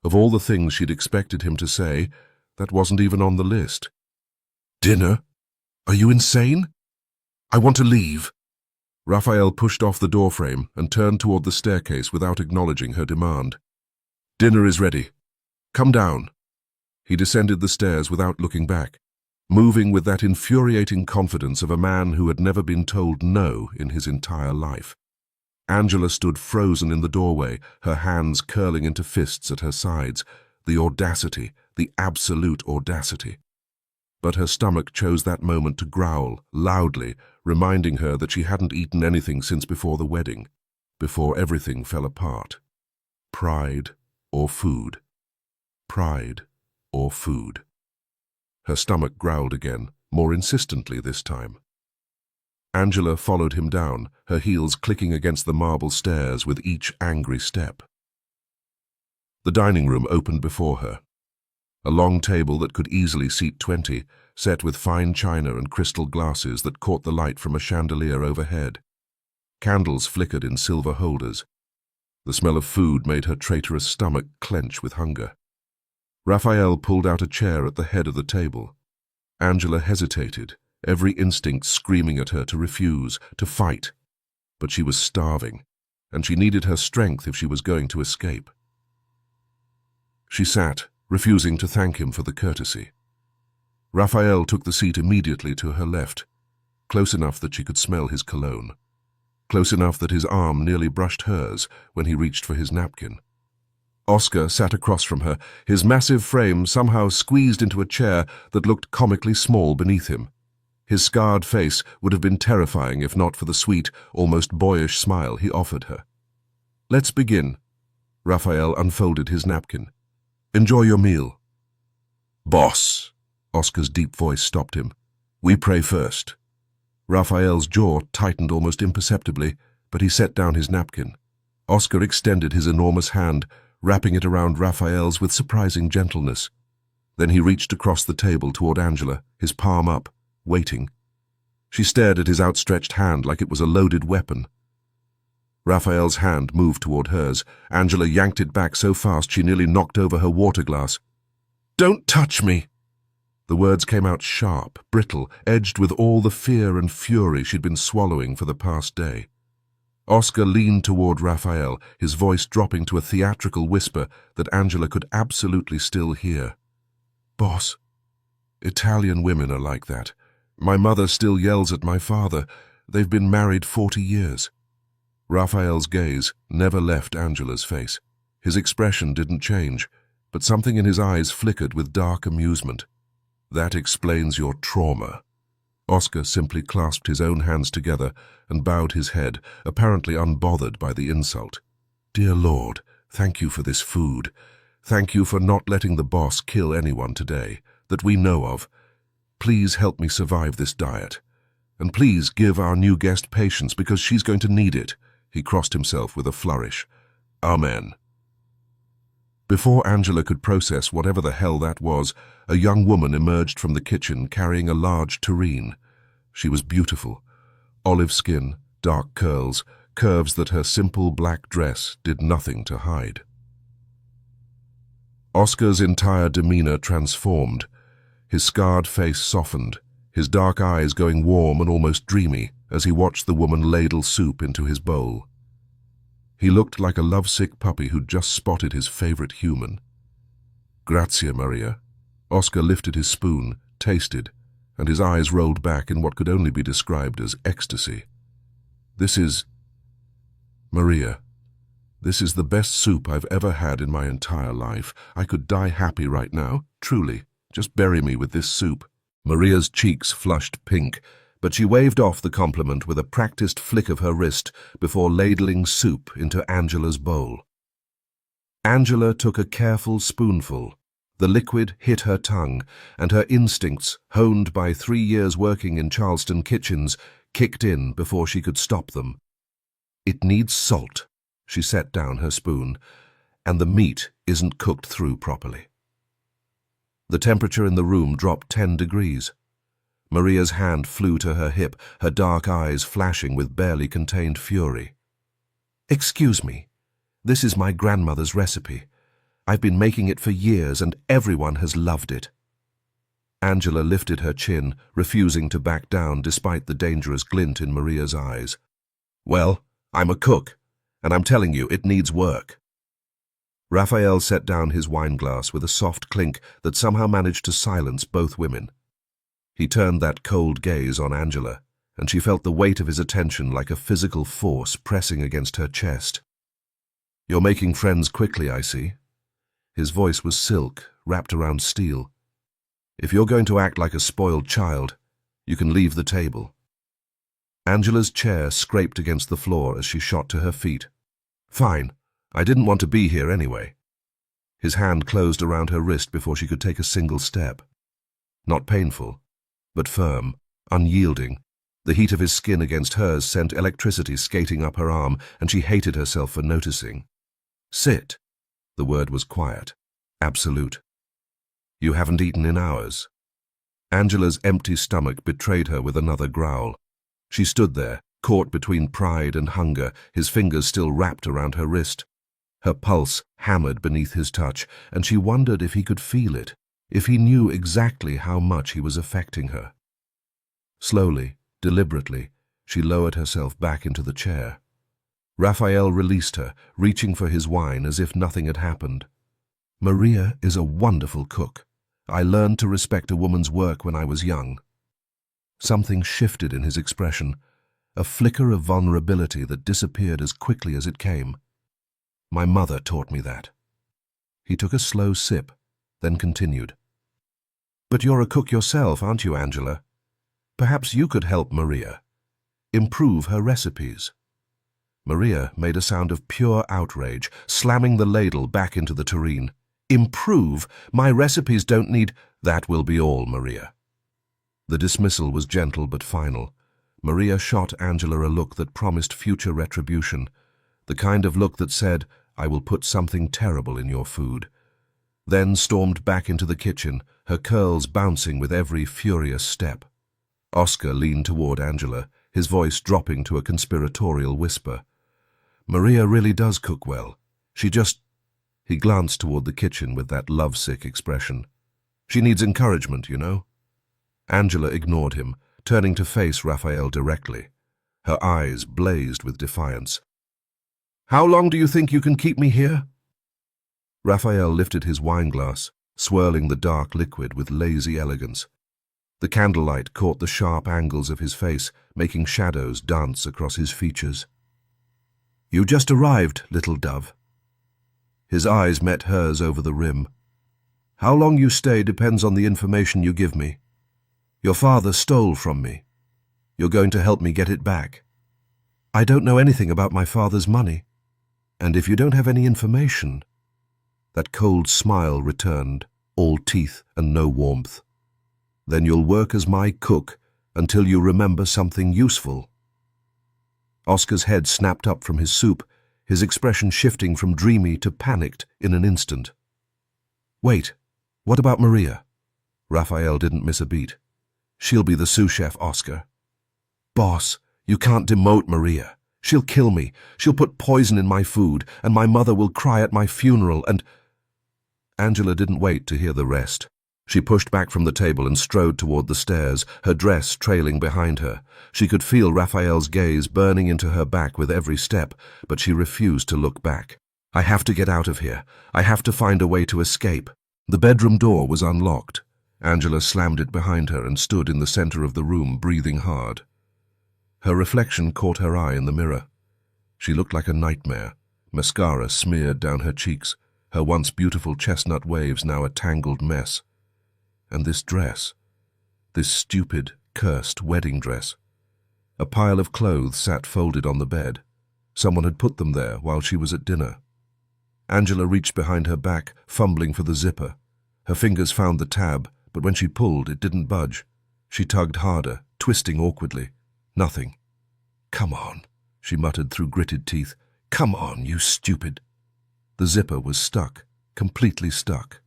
Of all the things she'd expected him to say, that wasn't even on the list. "Dinner? Are you insane? I want to leave." Raphael pushed off the doorframe and turned toward the staircase without acknowledging her demand. "Dinner is ready. Come down." He descended the stairs without looking back, moving with that infuriating confidence of a man who had never been told no in his entire life. Angela stood frozen in the doorway, her hands curling into fists at her sides. The audacity, the absolute audacity. But her stomach chose that moment to growl, loudly, reminding her that she hadn't eaten anything since before the wedding, before everything fell apart. Pride or food. Pride or food. Her stomach growled again, more insistently this time. Angela followed him down, her heels clicking against the marble stairs with each angry step. The dining room opened before her. A long table that could easily seat 20, set with fine china and crystal glasses that caught the light from a chandelier overhead. Candles flickered in silver holders. The smell of food made her traitorous stomach clench with hunger. Raphael pulled out a chair at the head of the table. Angela hesitated, every instinct screaming at her to refuse, to fight. But she was starving, and she needed her strength if she was going to escape. She sat, refusing to thank him for the courtesy. Raphael took the seat immediately to her left, close enough that she could smell his cologne, close enough that his arm nearly brushed hers when he reached for his napkin. Oscar sat across from her, his massive frame somehow squeezed into a chair that looked comically small beneath him. His scarred face would have been terrifying if not for the sweet, almost boyish smile he offered her. "Let's begin." Raphael unfolded his napkin. "Enjoy your meal." "Boss," Oscar's deep voice stopped him. "We pray first." Raphael's jaw tightened almost imperceptibly, but he set down his napkin. Oscar extended his enormous hand, wrapping it around Raphael's with surprising gentleness. Then he reached across the table toward Angela, his palm up, waiting. She stared at his outstretched hand like it was a loaded weapon. Raphael's hand moved toward hers. Angela yanked it back so fast she nearly knocked over her water glass. "Don't touch me!" The words came out sharp, brittle, edged with all the fear and fury she'd been swallowing for the past day. Oscar leaned toward Raphael, his voice dropping to a theatrical whisper that Angela could absolutely still hear. "Boss, Italian women are like that. My mother still yells at my father. They've been married 40 years. Raphael's gaze never left Angela's face. His expression didn't change, but something in his eyes flickered with dark amusement. "That explains your trauma." Oscar simply clasped his own hands together and bowed his head, apparently unbothered by the insult. "Dear Lord, thank you for this food. Thank you for not letting the boss kill anyone today, that we know of. Please help me survive this diet. And please give our new guest patience because she's going to need it." He crossed himself with a flourish. "Amen." Before Angela could process whatever the hell that was, a young woman emerged from the kitchen carrying a large tureen. She was beautiful. Olive skin, dark curls, curves that her simple black dress did nothing to hide. Oscar's entire demeanor transformed. His scarred face softened, his dark eyes going warm and almost dreamy as he watched the woman ladle soup into his bowl. He looked like a lovesick puppy who'd just spotted his favorite human. "Grazie, Maria." Oscar lifted his spoon, tasted, and his eyes rolled back in what could only be described as ecstasy. "This is... Maria, this is the best soup I've ever had in my entire life. I could die happy right now, truly. Just bury me with this soup." Maria's cheeks flushed pink, but she waved off the compliment with a practiced flick of her wrist before ladling soup into Angela's bowl. Angela took a careful spoonful. The liquid hit her tongue, and her instincts, honed by 3 years working in Charleston kitchens, kicked in before she could stop them. "It needs salt," she set down her spoon, "and the meat isn't cooked through properly." The temperature in the room dropped 10 degrees. Maria's hand flew to her hip, her dark eyes flashing with barely contained fury. "Excuse me, this is my grandmother's recipe. I've been making it for years and everyone has loved it." Angela lifted her chin, refusing to back down despite the dangerous glint in Maria's eyes. "Well, I'm a cook, and I'm telling you it needs work." Raphael set down his wineglass with a soft clink that somehow managed to silence both women. He turned that cold gaze on Angela, and she felt the weight of his attention like a physical force pressing against her chest. "You're making friends quickly, I see." His voice was silk, wrapped around steel. "If you're going to act like a spoiled child, you can leave the table." Angela's chair scraped against the floor as she shot to her feet. "Fine. I didn't want to be here anyway." His hand closed around her wrist before she could take a single step. Not painful, but firm, unyielding, The heat of his skin against hers sent electricity skating up her arm, and she hated herself for noticing. "Sit." The word was quiet, absolute. "You haven't eaten in hours." Angela's empty stomach betrayed her with another growl. She stood there, caught between pride and hunger, his fingers still wrapped around her wrist. Her pulse hammered beneath his touch, and she wondered if he could feel it, if he knew exactly how much he was affecting her. Slowly, deliberately, she lowered herself back into the chair. Raphael released her, reaching for his wine as if nothing had happened. "Maria is a wonderful cook. I learned to respect a woman's work when I was young." Something shifted in his expression, a flicker of vulnerability that disappeared as quickly as it came. "My mother taught me that." He took a slow sip, then continued. "But you're a cook yourself, aren't you, Angela? Perhaps you could help Maria. Improve her recipes." Maria made a sound of pure outrage, slamming the ladle back into the tureen. "Improve? My recipes don't need—" "That will be all, Maria." The dismissal was gentle but final. Maria shot Angela a look that promised future retribution, the kind of look that said, "I will put something terrible in your food," then stormed back into the kitchen, her curls bouncing with every furious step. Oscar leaned toward Angela, his voice dropping to a conspiratorial whisper. "Maria really does cook well. She just—" He glanced toward the kitchen with that lovesick expression. "She needs encouragement, you know." Angela ignored him, turning to face Raphael directly. Her eyes blazed with defiance. "How long do you think you can keep me here?" Raphael lifted his wineglass, swirling the dark liquid with lazy elegance. The candlelight caught the sharp angles of his face, making shadows dance across his features. "You just arrived, little dove." His eyes met hers over the rim. "How long you stay depends on the information you give me. Your father stole from me. You're going to help me get it back." "I don't know anything about my father's money. And if you don't have any information—" That cold smile returned, all teeth and no warmth. "Then you'll work as my cook until you remember something useful." Oscar's head snapped up from his soup, his expression shifting from dreamy to panicked in an instant. "Wait, what about Maria?" Raphael didn't miss a beat. "She'll be the sous chef, Oscar." "Boss, you can't demote Maria. She'll kill me. She'll put poison in my food, and my mother will cry at my funeral, and—" Angela didn't wait to hear the rest. She pushed back from the table and strode toward the stairs, her dress trailing behind her. She could feel Raphael's gaze burning into her back with every step, but she refused to look back. "I have to get out of here. I have to find a way to escape." The bedroom door was unlocked. Angela slammed it behind her and stood in the center of the room, breathing hard. Her reflection caught her eye in the mirror. She looked like a nightmare, mascara smeared down her cheeks, her once beautiful chestnut waves now a tangled mess. And this dress, this stupid, cursed wedding dress. A pile of clothes sat folded on the bed. Someone had put them there while she was at dinner. Angela reached behind her back, fumbling for the zipper. Her fingers found the tab, but when she pulled, it didn't budge. She tugged harder, twisting awkwardly. Nothing. "Come on," she muttered through gritted teeth. "Come on, you stupid—" The zipper was stuck, completely stuck.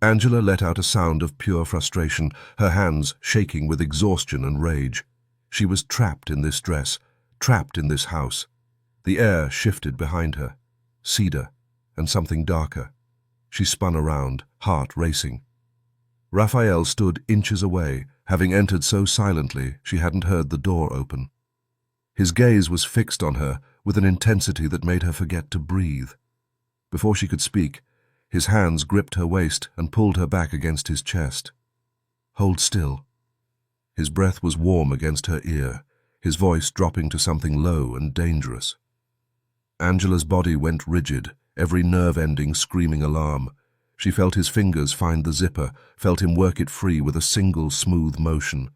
Angela let out a sound of pure frustration, her hands shaking with exhaustion and rage. She was trapped in this dress, trapped in this house. The air shifted behind her. Cedar, and something darker. She spun around, heart racing. Raphael stood inches away, having entered so silently she hadn't heard the door open. His gaze was fixed on her with an intensity that made her forget to breathe. Before she could speak, his hands gripped her waist and pulled her back against his chest. "Hold still." His breath was warm against her ear, his voice dropping to something low and dangerous. Angela's body went rigid, every nerve ending screaming alarm. She felt his fingers find the zipper, felt him work it free with a single smooth motion.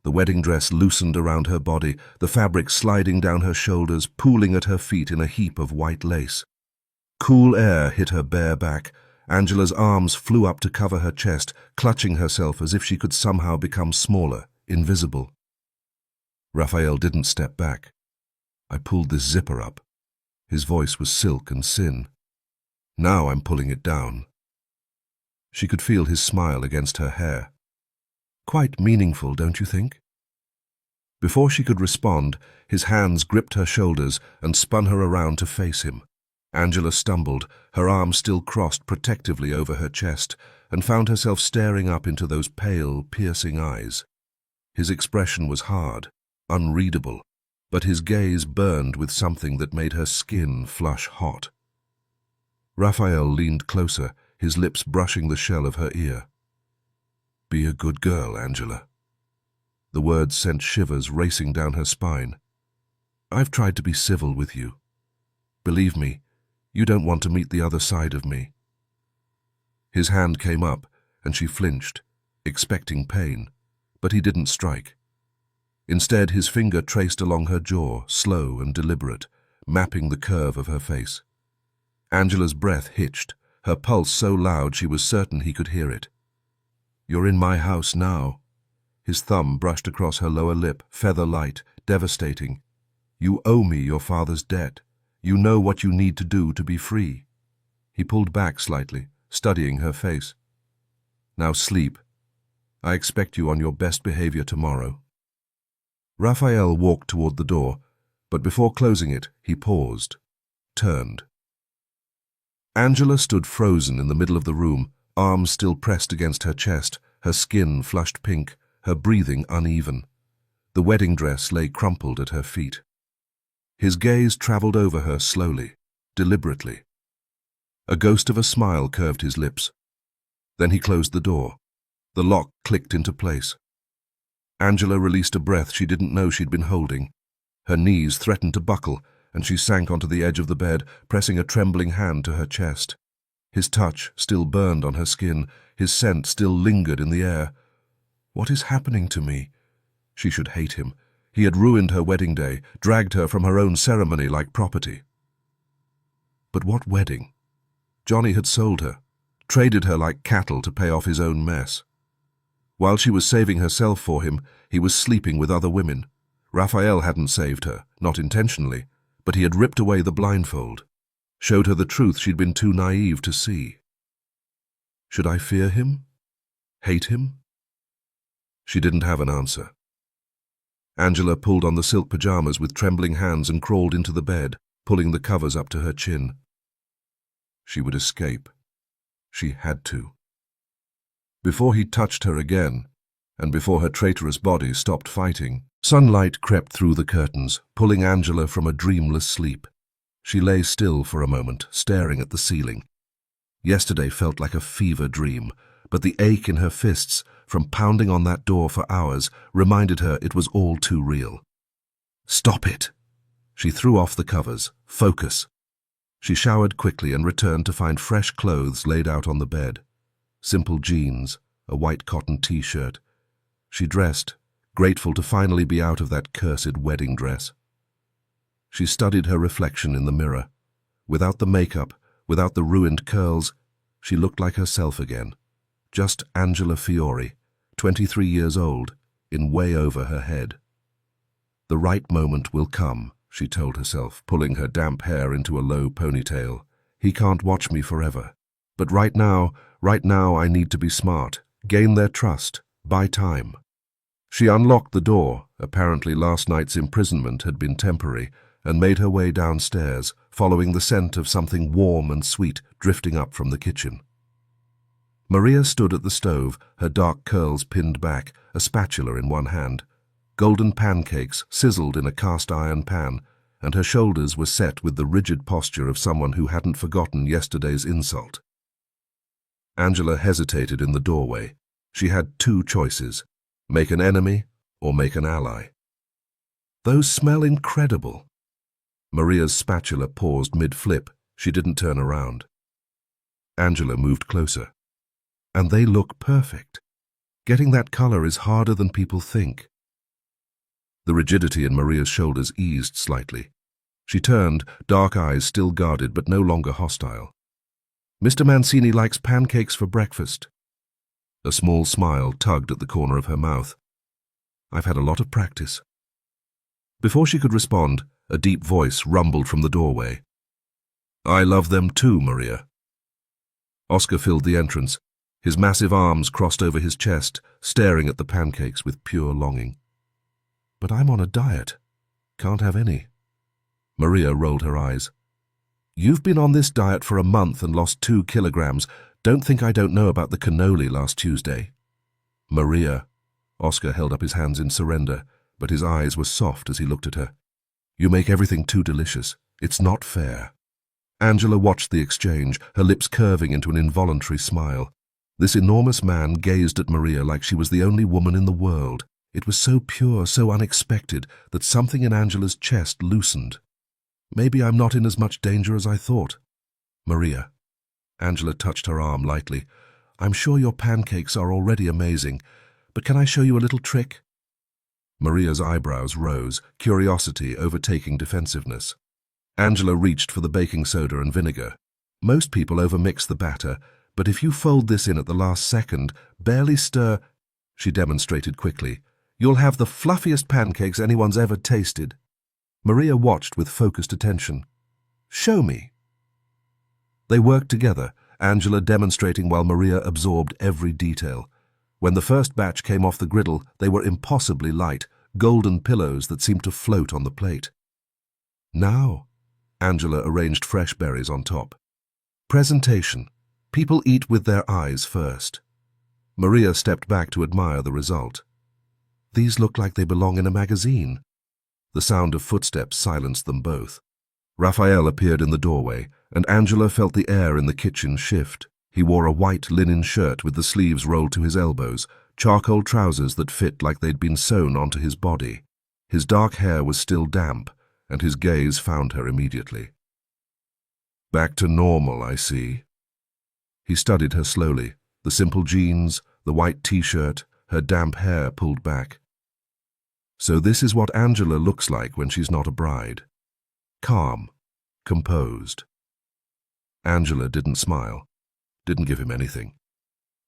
The wedding dress loosened around her body, the fabric sliding down her shoulders, pooling at her feet in a heap of white lace. Cool air hit her bare back. Angela's arms flew up to cover her chest, clutching herself as if she could somehow become smaller, invisible. Raphael didn't step back. I pulled this zipper up. His voice was silk and sin. Now I'm pulling it down. She could feel his smile against her hair. Quite meaningful, don't you think? Before she could respond, his hands gripped her shoulders and spun her around to face him. Angela stumbled, her arms still crossed protectively over her chest, and found herself staring up into those pale, piercing eyes. His expression was hard, unreadable, but his gaze burned with something that made her skin flush hot. Raphael leaned closer, his lips brushing the shell of her ear. "Be a good girl, Angela." The words sent shivers racing down her spine. "I've tried to be civil with you. Believe me, you don't want to meet the other side of me." His hand came up, and she flinched, expecting pain, but he didn't strike. Instead, his finger traced along her jaw, slow and deliberate, mapping the curve of her face. Angela's breath hitched, her pulse so loud she was certain he could hear it. "You're in my house now." His thumb brushed across her lower lip, feather-light, devastating. "You owe me your father's debt. You know what you need to do to be free." He pulled back slightly, studying her face. "Now sleep. I expect you on your best behavior tomorrow." Raphael walked toward the door, but before closing it, he paused, turned. Angela stood frozen in the middle of the room, arms still pressed against her chest, her skin flushed pink, her breathing uneven. The wedding dress lay crumpled at her feet. His gaze traveled over her slowly, deliberately. A ghost of a smile curved his lips. Then he closed the door. The lock clicked into place. Angela released a breath she didn't know she'd been holding. Her knees threatened to buckle, and she sank onto the edge of the bed, pressing a trembling hand to her chest. His touch still burned on her skin, his scent still lingered in the air. What is happening to me? She should hate him. He had ruined her wedding day, dragged her from her own ceremony like property. But what wedding? Johnny had sold her, traded her like cattle to pay off his own mess. While she was saving herself for him, he was sleeping with other women. Raphael hadn't saved her, not intentionally, but he had ripped away the blindfold, showed her the truth she'd been too naive to see. Should I fear him? Hate him? She didn't have an answer. Angela pulled on the silk pajamas with trembling hands and crawled into the bed, pulling the covers up to her chin. She would escape. She had to. Before he touched her again, and before her traitorous body stopped fighting, sunlight crept through the curtains, pulling Angela from a dreamless sleep. She lay still for a moment, staring at the ceiling. Yesterday felt like a fever dream, but the ache in her fists, from pounding on that door for hours, reminded her it was all too real. "Stop it!" She threw off the covers. Focus. She showered quickly and returned to find fresh clothes laid out on the bed. Simple jeans, a white cotton t-shirt. She dressed, grateful to finally be out of that cursed wedding dress. She studied her reflection in the mirror. Without the makeup, without the ruined curls, she looked like herself again. Just Angela Fiori, 23 years old, in way over her head. The right moment will come, she told herself, pulling her damp hair into a low ponytail. He can't watch me forever. But right now I need to be smart, gain their trust, buy time. She unlocked the door, apparently last night's imprisonment had been temporary, and made her way downstairs, following the scent of something warm and sweet drifting up from the kitchen. Maria stood at the stove, her dark curls pinned back, a spatula in one hand. Golden pancakes sizzled in a cast-iron pan, and her shoulders were set with the rigid posture of someone who hadn't forgotten yesterday's insult. Angela hesitated in the doorway. She had two choices: make an enemy or make an ally. "Those smell incredible." Maria's spatula paused mid-flip. She didn't turn around. Angela moved closer. "And they look perfect. Getting that color is harder than people think." The rigidity in Maria's shoulders eased slightly. She turned, dark eyes still guarded but no longer hostile. "Mr. Mancini likes pancakes for breakfast." A small smile tugged at the corner of her mouth. "I've had a lot of practice." Before she could respond, a deep voice rumbled from the doorway. "I love them too, Maria." Oscar filled the entrance, his massive arms crossed over his chest, staring at the pancakes with pure longing. "But I'm on a diet. Can't have any." Maria rolled her eyes. "You've been on this diet for a month and lost 2 kilograms. Don't think I don't know about the cannoli last Tuesday." "Maria." Oscar held up his hands in surrender, but his eyes were soft as he looked at her. "You make everything too delicious. It's not fair." Angela watched the exchange, her lips curving into an involuntary smile. This enormous man gazed at Maria like she was the only woman in the world. It was so pure, so unexpected, that something in Angela's chest loosened. "Maybe I'm not in as much danger as I thought." "Maria." Angela touched her arm lightly. "I'm sure your pancakes are already amazing, but can I show you a little trick?" Maria's eyebrows rose, curiosity overtaking defensiveness. Angela reached for the baking soda and vinegar. "Most people overmix the batter, but if you fold this in at the last second, barely stir—" She demonstrated quickly. "You'll have the fluffiest pancakes anyone's ever tasted." Maria watched with focused attention. "Show me." They worked together, Angela demonstrating while Maria absorbed every detail. When the first batch came off the griddle, they were impossibly light, golden pillows that seemed to float on the plate. "Now," Angela arranged fresh berries on top. "Presentation. People eat with their eyes first." Maria stepped back to admire the result. "These look like they belong in a magazine." The sound of footsteps silenced them both. Raphael appeared in the doorway, and Angela felt the air in the kitchen shift. He wore a white linen shirt with the sleeves rolled to his elbows, charcoal trousers that fit like they'd been sewn onto his body. His dark hair was still damp, and his gaze found her immediately. "Back to normal, I see." He studied her slowly, the simple jeans, the white t-shirt, her damp hair pulled back. "So this is what Angela looks like when she's not a bride. Calm, composed." Angela didn't smile, didn't give him anything.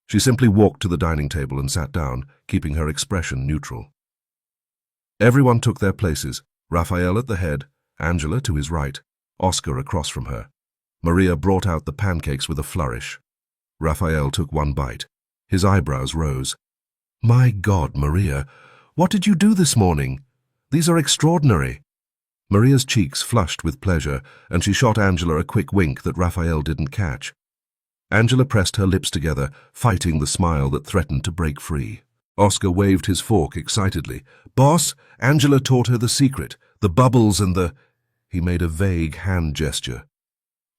She simply walked to the dining table and sat down, keeping her expression neutral. Everyone took their places, Raphael at the head, Angela to his right, Oscar across from her. Maria brought out the pancakes with a flourish. Raphael took one bite. His eyebrows rose. "My God, Maria, what did you do this morning? These are extraordinary." Maria's cheeks flushed with pleasure, and she shot Angela a quick wink that Raphael didn't catch. Angela pressed her lips together, fighting the smile that threatened to break free. Oscar waved his fork excitedly. "Boss, Angela taught her the secret, the bubbles and the—" He made a vague hand gesture.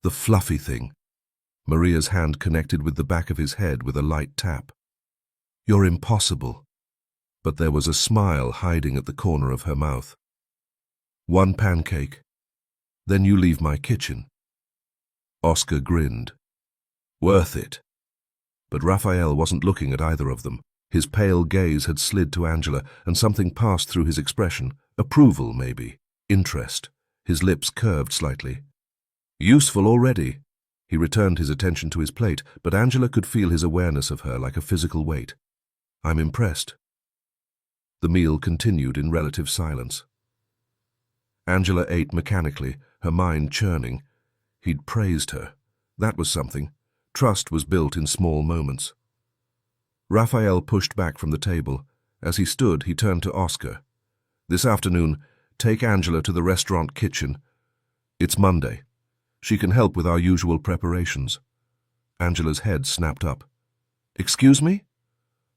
"The fluffy thing." Maria's hand connected with the back of his head with a light tap. "You're impossible." But there was a smile hiding at the corner of her mouth. "One pancake. Then you leave my kitchen." Oscar grinned. "Worth it." But Raphael wasn't looking at either of them. His pale gaze had slid to Angela, and something passed through his expression. Approval, maybe. Interest. His lips curved slightly. "Useful already." He returned his attention to his plate, but Angela could feel his awareness of her like a physical weight. "I'm impressed." The meal continued in relative silence. Angela ate mechanically, her mind churning. He'd praised her. That was something. Trust was built in small moments. Raphael pushed back from the table. As he stood, he turned to Oscar. "This afternoon, take Angela to the restaurant kitchen. It's Monday. She can help with our usual preparations." Angela's head snapped up. "Excuse me?"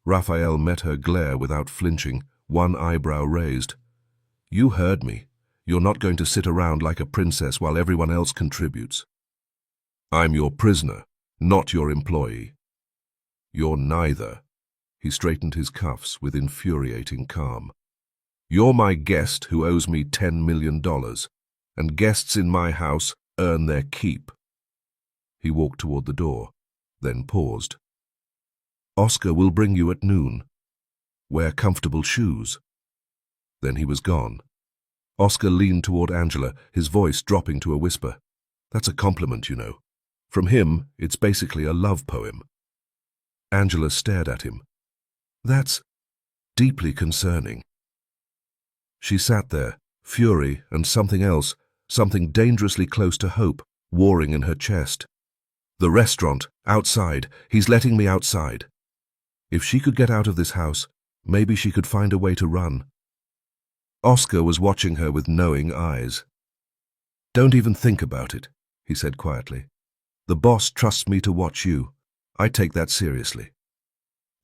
Raphael met her glare without flinching, one eyebrow raised. "You heard me. You're not going to sit around like a princess while everyone else contributes." "I'm your prisoner, not your employee." "You're neither." He straightened his cuffs with infuriating calm. "You're my guest who owes me $10 million, and guests in my house earn their keep." He walked toward the door, then paused. "Oscar will bring you at noon. Wear comfortable shoes." Then he was gone. Oscar leaned toward Angela, his voice dropping to a whisper. "That's a compliment, you know. From him, it's basically a love poem." Angela stared at him. "That's deeply concerning." She sat there, Fury and something else, something dangerously close to hope, warring in her chest. The restaurant, outside. He's letting me outside. If she could get out of this house, maybe she could find a way to run. Oscar was watching her with knowing eyes. "Don't even think about it," he said quietly. "The boss trusts me to watch you. I take that seriously."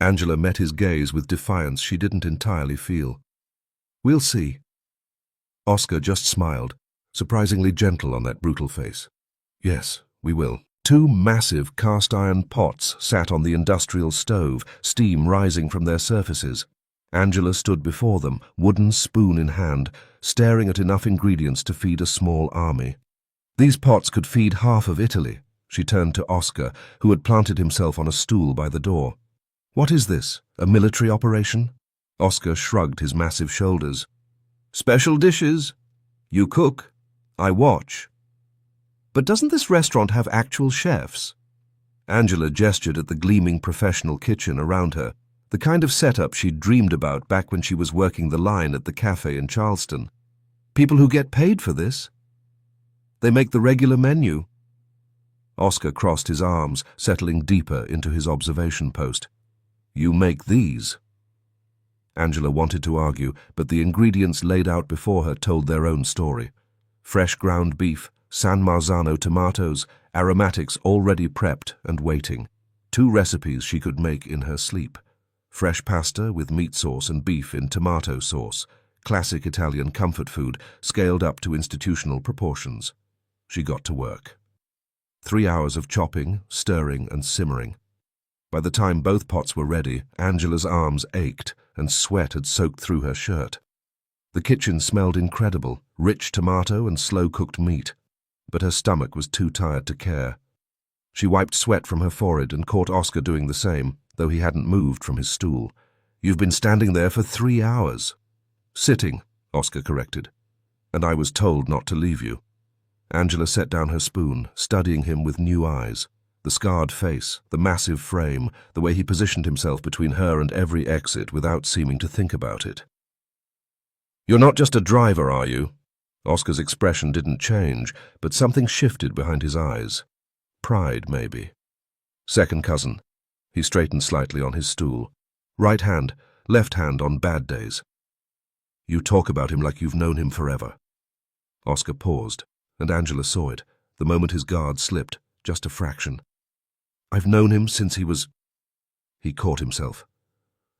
Angela met his gaze with defiance she didn't entirely feel. "We'll see." Oscar just smiled, surprisingly gentle on that brutal face. "Yes, we will." Two massive cast-iron pots sat on the industrial stove, steam rising from their surfaces. Angela stood before them, wooden spoon in hand, staring at enough ingredients to feed a small army. These pots could feed half of Italy. She turned to Oscar, who had planted himself on a stool by the door. "What is this? A military operation?" Oscar shrugged his massive shoulders. "Special dishes. You cook. I watch." "But doesn't this restaurant have actual chefs?" Angela gestured at the gleaming professional kitchen around her, the kind of setup she'd dreamed about back when she was working the line at the cafe in Charleston. "People who get paid for this? They make the regular menu." Oscar crossed his arms, settling deeper into his observation post. "You make these?" Angela wanted to argue, but the ingredients laid out before her told their own story. Fresh ground beef, San Marzano tomatoes, aromatics already prepped and waiting. 2 recipes she could make in her sleep. Fresh pasta with meat sauce and beef in tomato sauce. Classic Italian comfort food, scaled up to institutional proportions. She got to work. 3 hours of chopping, stirring, and simmering. By the time both pots were ready, Angela's arms ached, and sweat had soaked through her shirt. The kitchen smelled incredible, rich tomato and slow-cooked meat, but her stomach was too tired to care. She wiped sweat from her forehead and caught Oscar doing the same, though he hadn't moved from his stool. "You've been standing there for 3 hours." "Sitting," Oscar corrected. "And I was told not to leave you." Angela set down her spoon, studying him with new eyes. The scarred face, the massive frame, the way he positioned himself between her and every exit without seeming to think about it. "You're not just a driver, are you?" Oscar's expression didn't change, but something shifted behind his eyes. Pride, maybe. "Second cousin." He straightened slightly on his stool. "Right hand, left hand on bad days." "You talk about him like you've known him forever." Oscar paused, and Angela saw it, the moment his guard slipped, just a fraction. "I've known him since he was—" He caught himself.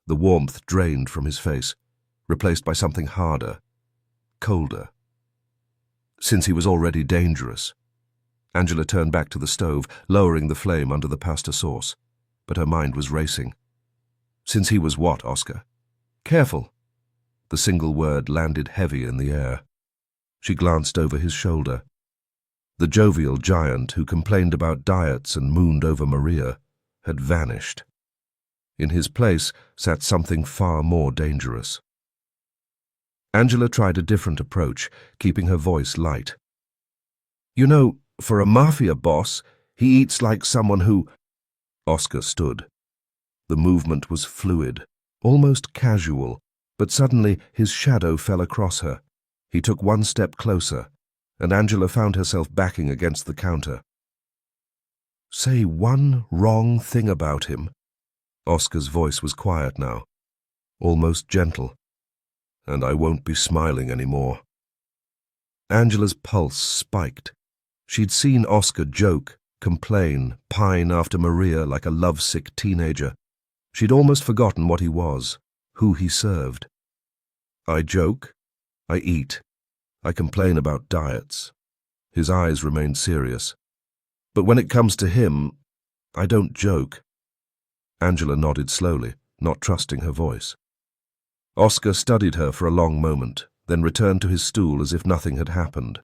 The warmth drained from his face, replaced by something harder, colder. "Since he was already dangerous." Angela turned back to the stove, lowering the flame under the pasta sauce, but her mind was racing. "Since he was what, Oscar?" "Careful." The single word landed heavy in the air. She glanced over his shoulder. The jovial giant who complained about diets and mooned over Maria had vanished. In his place sat something far more dangerous. Angela tried a different approach, keeping her voice light. "You know, for a mafia boss, he eats like someone who—" Oscar stood. The movement was fluid, almost casual, but suddenly his shadow fell across her. He took one step closer, and Angela found herself backing against the counter. "Say one wrong thing about him." Oscar's voice was quiet now, almost gentle. "And I won't be smiling anymore." Angela's pulse spiked. She'd seen Oscar joke, complain, pine after Maria like a lovesick teenager. She'd almost forgotten what he was, who he served. "I joke. I eat. I complain about diets." His eyes remained serious. "But when it comes to him, I don't joke." Angela nodded slowly, not trusting her voice. Oscar studied her for a long moment, then returned to his stool as if nothing had happened.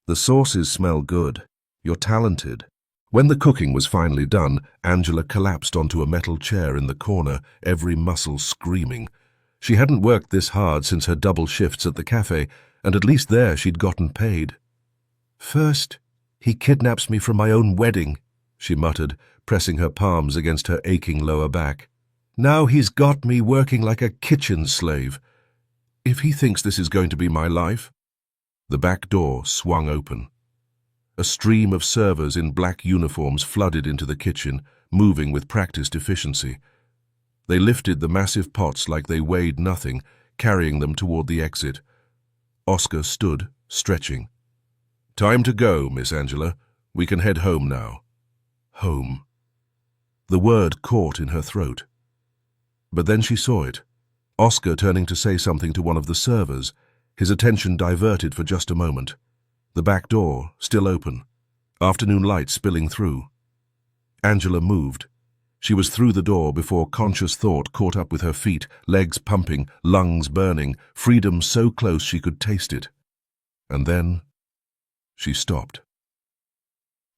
"The sauces smell good. You're talented." When the cooking was finally done, Angela collapsed onto a metal chair in the corner, every muscle screaming. She hadn't worked this hard since her double shifts at the cafe, and at least there she'd gotten paid. "First, he kidnaps me from my own wedding," she muttered, pressing her palms against her aching lower back. "Now he's got me working like a kitchen slave. If he thinks this is going to be my life? The back door swung open. A stream of servers in black uniforms flooded into the kitchen, moving with practiced efficiency. They lifted the massive pots like they weighed nothing, carrying them toward the exit. Oscar stood, stretching. "Time to go, Miss Angela. We can head home now." Home. The word caught in her throat. But then she saw it. Oscar turning to say something to one of the servers, his attention diverted for just a moment. The back door, still open. Afternoon light spilling through. Angela moved. She was through the door before conscious thought caught up with her feet, legs pumping, lungs burning, freedom so close she could taste it. And then she stopped.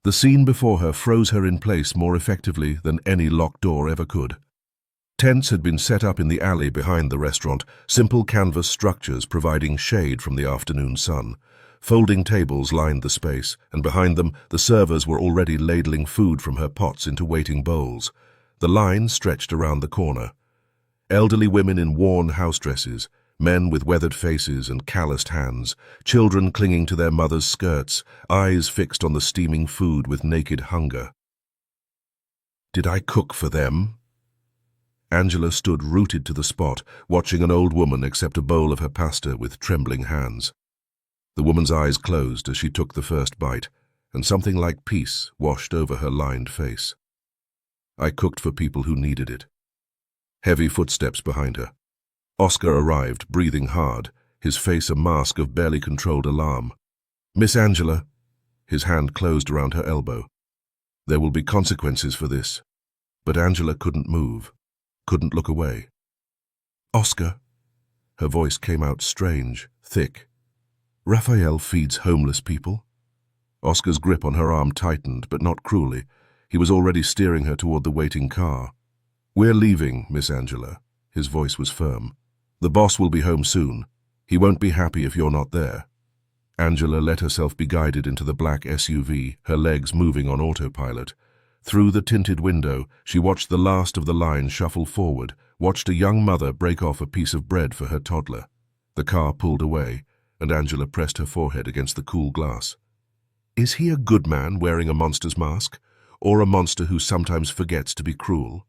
The scene before her froze her in place more effectively than any locked door ever could. Tents had been set up in the alley behind the restaurant, simple canvas structures providing shade from the afternoon sun. Folding tables lined the space, and behind them the servers were already ladling food from her pots into waiting bowls. The line stretched around the corner. Elderly women in worn house dresses, men with weathered faces and calloused hands, children clinging to their mothers' skirts, eyes fixed on the steaming food with naked hunger. Did I cook for them? Angela stood rooted to the spot, watching an old woman accept a bowl of her pasta with trembling hands. The woman's eyes closed as she took the first bite, and something like peace washed over her lined face. I cooked for people who needed it. Heavy footsteps behind her. Oscar arrived, breathing hard, his face a mask of barely controlled alarm. "Miss Angela." His hand closed around her elbow. "There will be consequences for this." But Angela couldn't move, couldn't look away. "Oscar." Her voice came out strange, thick. "Raphael feeds homeless people?" Oscar's grip on her arm tightened, but not cruelly. He was already steering her toward the waiting car. "We're leaving, Miss Angela." His voice was firm. "The boss will be home soon. He won't be happy if you're not there." Angela let herself be guided into the black SUV, her legs moving on autopilot. Through the tinted window, she watched the last of the line shuffle forward, watched a young mother break off a piece of bread for her toddler. The car pulled away, and Angela pressed her forehead against the cool glass. Is he a good man wearing a monster's mask, or a monster who sometimes forgets to be cruel?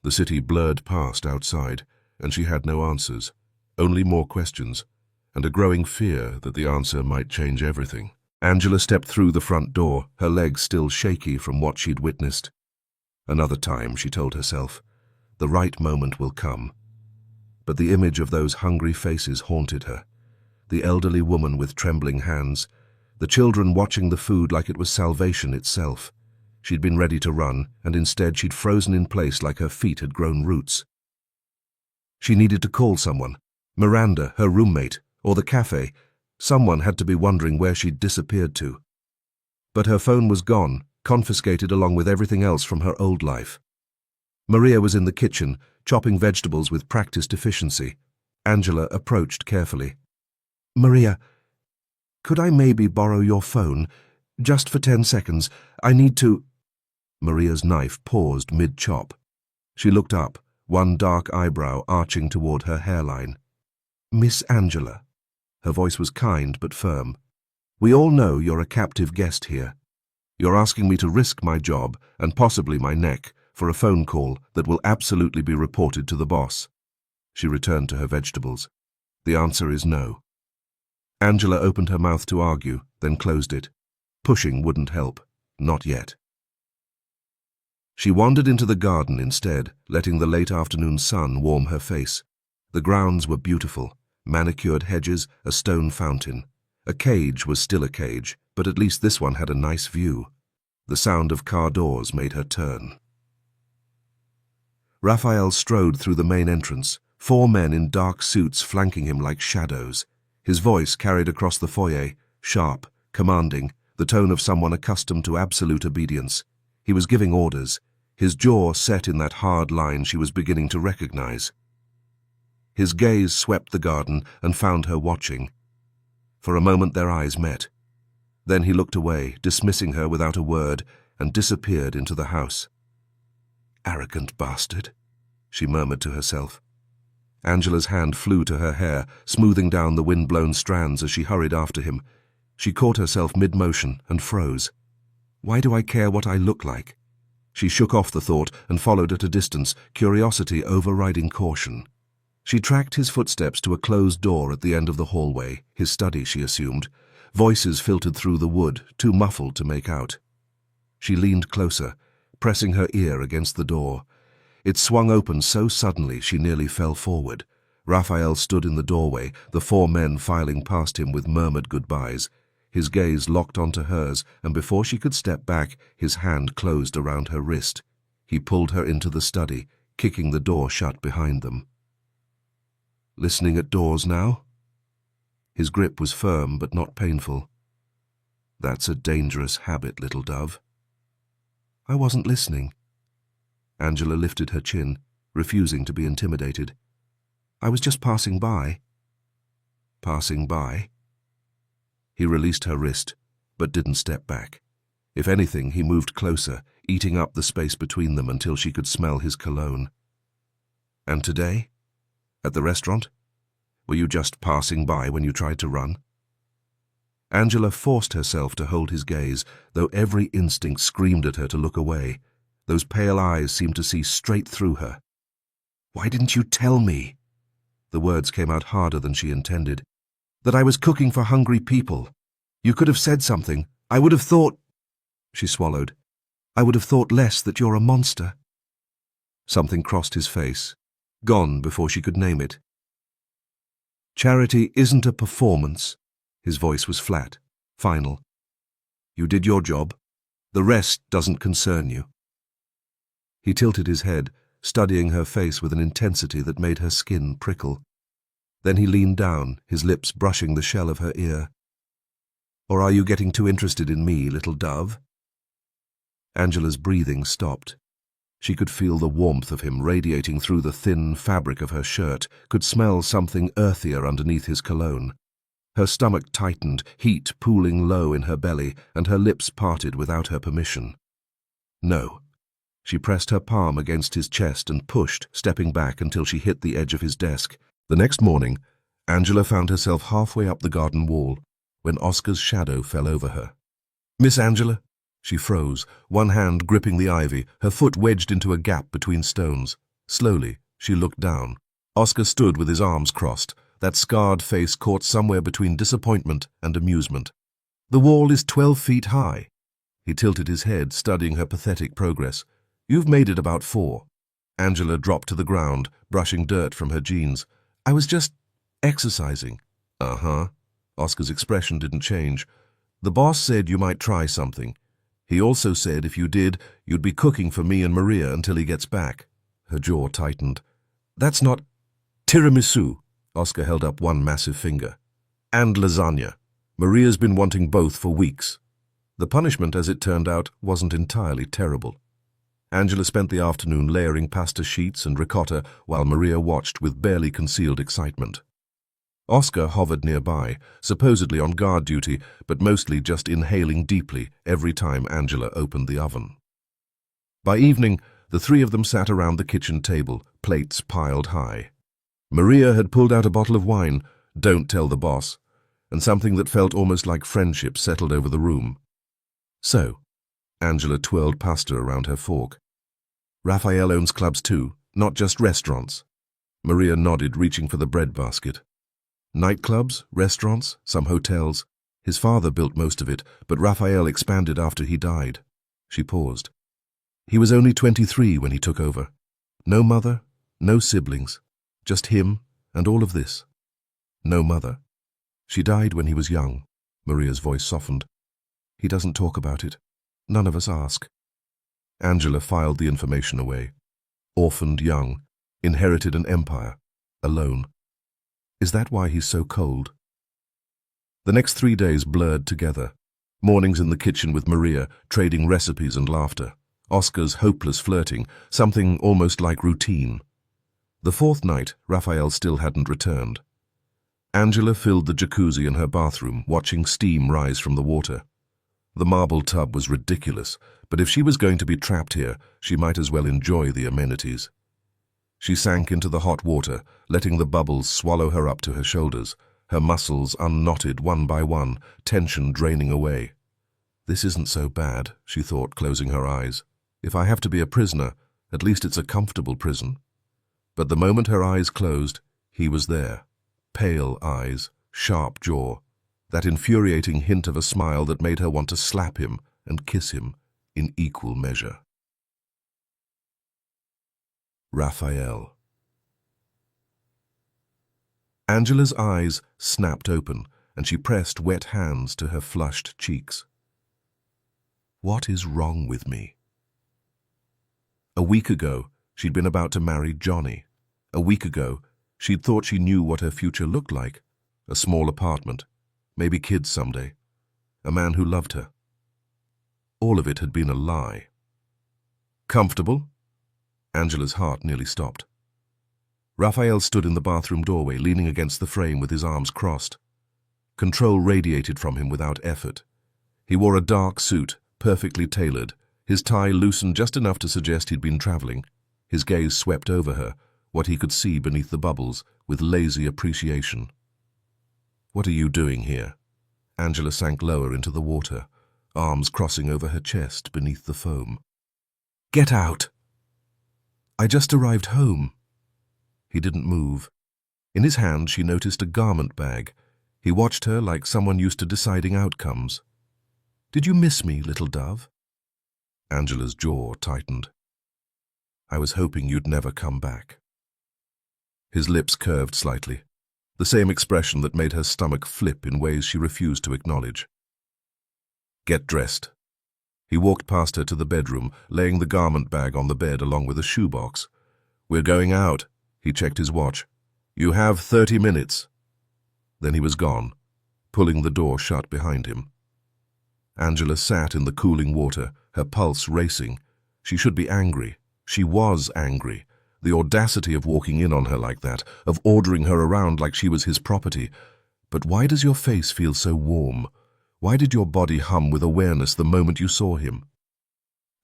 The city blurred past outside, and she had no answers, only more questions, and a growing fear that the answer might change everything. Angela stepped through the front door, her legs still shaky from what she'd witnessed. Another time, she told herself, the right moment will come. But the image of those hungry faces haunted her. The elderly woman with trembling hands, the children watching the food like it was salvation itself. She'd been ready to run, and instead she'd frozen in place like her feet had grown roots. She needed to call someone. Miranda, her roommate, or the cafe. Someone had to be wondering where she'd disappeared to. But her phone was gone, confiscated along with everything else from her old life. Maria was in the kitchen, chopping vegetables with practiced efficiency. Angela approached carefully. "Maria, could I maybe borrow your phone? Just for 10 seconds. I need to—" Maria's knife paused mid-chop. She looked up, one dark eyebrow arching toward her hairline. "Miss Angela." Her voice was kind but firm. "We all know you're a captive guest here. You're asking me to risk my job, and possibly my neck, for a phone call that will absolutely be reported to the boss." She returned to her vegetables. "The answer is no." Angela opened her mouth to argue, then closed it. Pushing wouldn't help. Not yet. She wandered into the garden instead, letting the late afternoon sun warm her face. The grounds were beautiful. Manicured hedges, a stone fountain. A cage was still a cage, but at least this one had a nice view. The sound of car doors made her turn. Raphael strode through the main entrance, 4 men in dark suits flanking him like shadows. His voice carried across the foyer, sharp, commanding, the tone of someone accustomed to absolute obedience. He was giving orders, his jaw set in that hard line she was beginning to recognize. His gaze swept the garden and found her watching. For a moment their eyes met. Then he looked away, dismissing her without a word, and disappeared into the house. "Arrogant bastard," she murmured to herself. Angela's hand flew to her hair, smoothing down the wind-blown strands as she hurried after him. She caught herself mid-motion and froze. Why do I care what I look like? She shook off the thought and followed at a distance, curiosity overriding caution. She tracked his footsteps to a closed door at the end of the hallway, his study, she assumed. Voices filtered through the wood, too muffled to make out. She leaned closer, pressing her ear against the door. It swung open so suddenly she nearly fell forward. Raphael stood in the doorway, the 4 men filing past him with murmured goodbyes. His gaze locked onto hers, and before she could step back, his hand closed around her wrist. He pulled her into the study, kicking the door shut behind them. Listening at doors now? His grip was firm but not painful. That's a dangerous habit, little dove. I wasn't listening. Angela lifted her chin, refusing to be intimidated. I was just passing by. Passing by? He released her wrist, but didn't step back. If anything, he moved closer, eating up the space between them until she could smell his cologne. And today? At the restaurant? Were you just passing by when you tried to run? Angela forced herself to hold his gaze, though every instinct screamed at her to look away. Those pale eyes seemed to see straight through her. Why didn't you tell me? The words came out harder than she intended. That I was cooking for hungry people. You could have said something. I would have thought... She swallowed. I would have thought less that you're a monster. Something crossed his face, gone before she could name it. Charity isn't a performance. His voice was flat, final. You did your job. The rest doesn't concern you. He tilted his head, studying her face with an intensity that made her skin prickle. Then he leaned down, his lips brushing the shell of her ear. Or are you getting too interested in me, little dove? Angela's breathing stopped. She could feel the warmth of him radiating through the thin fabric of her shirt, could smell something earthier underneath his cologne. Her stomach tightened, heat pooling low in her belly, and her lips parted without her permission. No. She pressed her palm against his chest and pushed, stepping back until she hit the edge of his desk. The next morning, Angela found herself halfway up the garden wall when Oscar's shadow fell over her. Miss Angela? She froze, one hand gripping the ivy, her foot wedged into a gap between stones. Slowly, she looked down. Oscar stood with his arms crossed, that scarred face caught somewhere between disappointment and amusement. The wall is 12 feet high. He tilted his head, studying her pathetic progress. You've made it about 4. Angela dropped to the ground, brushing dirt from her jeans. I was just exercising. Uh-huh. Oscar's expression didn't change. The boss said you might try something. He also said if you did, you'd be cooking for me and Maria until he gets back. Her jaw tightened. That's not... Tiramisu. Oscar held up one massive finger. And lasagna. Maria's been wanting both for weeks. The punishment, as it turned out, wasn't entirely terrible. Angela spent the afternoon layering pasta sheets and ricotta while Maria watched with barely concealed excitement. Oscar hovered nearby, supposedly on guard duty, but mostly just inhaling deeply every time Angela opened the oven. By evening, the 3 of them sat around the kitchen table, plates piled high. Maria had pulled out a bottle of wine, don't tell the boss, and something that felt almost like friendship settled over the room. So, Angela twirled pasta around her fork. Raphael owns clubs too, not just restaurants. Maria nodded, reaching for the bread basket. Nightclubs, restaurants, some hotels. His father built most of it, but Raphael expanded after he died. She paused. He was only 23 when he took over. No mother, no siblings, just him and all of this. No mother. She died when he was young. Maria's voice softened. He doesn't talk about it. None of us ask. Angela filed the information away. Orphaned young, inherited an empire, alone. Is that why he's so cold? The next 3 days blurred together. Mornings in the kitchen with Maria, trading recipes and laughter. Oscar's hopeless flirting, something almost like routine. The 4th night, Raphael still hadn't returned. Angela filled the jacuzzi in her bathroom, watching steam rise from the water. The marble tub was ridiculous, but if she was going to be trapped here, she might as well enjoy the amenities. She sank into the hot water, letting the bubbles swallow her up to her shoulders, her muscles unknotted one by one, tension draining away. This isn't so bad, she thought, closing her eyes. If I have to be a prisoner, at least it's a comfortable prison. But the moment her eyes closed, he was there. Pale eyes, sharp jaw, that infuriating hint of a smile that made her want to slap him and kiss him in equal measure. Raphael. Angela's eyes snapped open, and she pressed wet hands to her flushed cheeks. What is wrong with me? A week ago, she'd been about to marry Johnny. A week ago, she'd thought she knew what her future looked like. A small apartment, maybe kids someday, a man who loved her. All of it had been a lie. Comfortable? Angela's heart nearly stopped. Raphael stood in the bathroom doorway, leaning against the frame with his arms crossed. Control radiated from him without effort. He wore a dark suit, perfectly tailored, his tie loosened just enough to suggest he'd been traveling. His gaze swept over her, what he could see beneath the bubbles, with lazy appreciation. What are you doing here? Angela sank lower into the water, arms crossing over her chest beneath the foam. Get out! I just arrived home. He didn't move. In his hand she noticed a garment bag. He watched her like someone used to deciding outcomes. Did you miss me, little dove? Angela's jaw tightened. I was hoping you'd never come back. His lips curved slightly, the same expression that made her stomach flip in ways she refused to acknowledge. Get dressed. He walked past her to the bedroom, laying the garment bag on the bed along with a shoebox. We're going out. He checked his watch. You have 30 minutes. Then he was gone, pulling the door shut behind him. Angela sat in the cooling water, her pulse racing. She should be angry. She was angry. The audacity of walking in on her like that, of ordering her around like she was his property. But why does your face feel so warm? Why did your body hum with awareness the moment you saw him?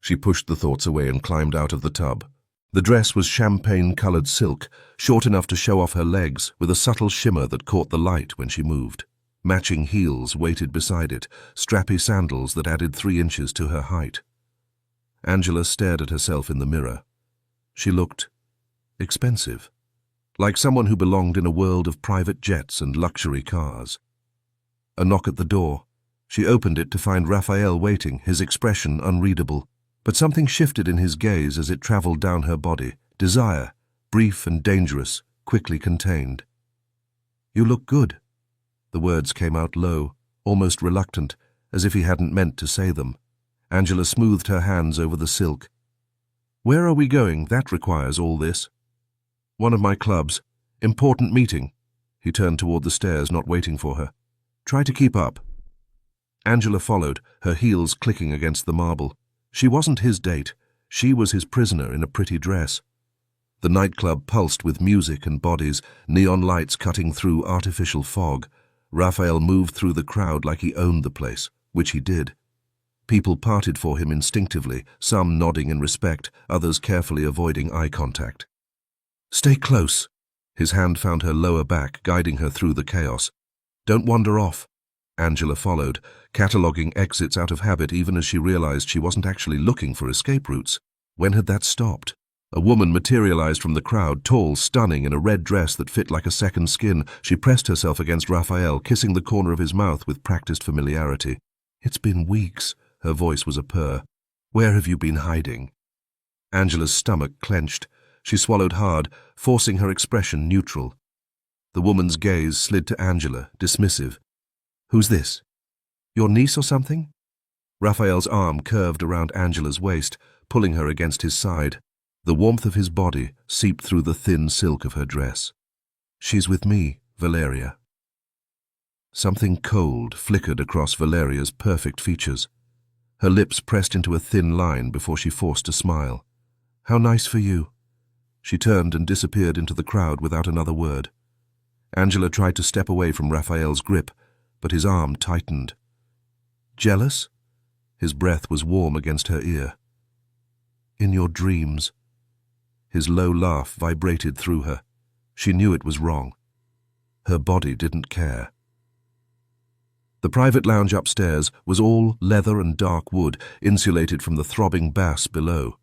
She pushed the thoughts away and climbed out of the tub. The dress was champagne-colored silk, short enough to show off her legs, with a subtle shimmer that caught the light when she moved. Matching heels waited beside it, strappy sandals that added 3 inches to her height. Angela stared at herself in the mirror. She looked expensive, like someone who belonged in a world of private jets and luxury cars. A knock at the door. She opened it to find Raphael waiting, his expression unreadable. But something shifted in his gaze as it traveled down her body. Desire, brief and dangerous, quickly contained. You look good. The words came out low, almost reluctant, as if he hadn't meant to say them. Angela smoothed her hands over the silk. Where are we going? That requires all this. One of my clubs. Important meeting. He turned toward the stairs, not waiting for her. Try to keep up. Angela followed, her heels clicking against the marble. She wasn't his date. She was his prisoner in a pretty dress. The nightclub pulsed with music and bodies, neon lights cutting through artificial fog. Raphael moved through the crowd like he owned the place, which he did. People parted for him instinctively, some nodding in respect, others carefully avoiding eye contact. Stay close. His hand found her lower back, guiding her through the chaos. Don't wander off. Angela followed, cataloguing exits out of habit even as she realized she wasn't actually looking for escape routes. When had that stopped? A woman materialized from the crowd, tall, stunning, in a red dress that fit like a second skin. She pressed herself against Raphael, kissing the corner of his mouth with practiced familiarity. It's been weeks. Her voice was a purr. Where have you been hiding? Angela's stomach clenched. She swallowed hard, forcing her expression neutral. The woman's gaze slid to Angela, dismissive. Who's this? Your niece or something? Raphael's arm curved around Angela's waist, pulling her against his side. The warmth of his body seeped through the thin silk of her dress. She's with me, Valeria. Something cold flickered across Valeria's perfect features. Her lips pressed into a thin line before she forced a smile. How nice for you. She turned and disappeared into the crowd without another word. Angela tried to step away from Raphael's grip, but his arm tightened. Jealous? His breath was warm against her ear. In your dreams. His low laugh vibrated through her. She knew it was wrong. Her body didn't care. The private lounge upstairs was all leather and dark wood, insulated from the throbbing bass below.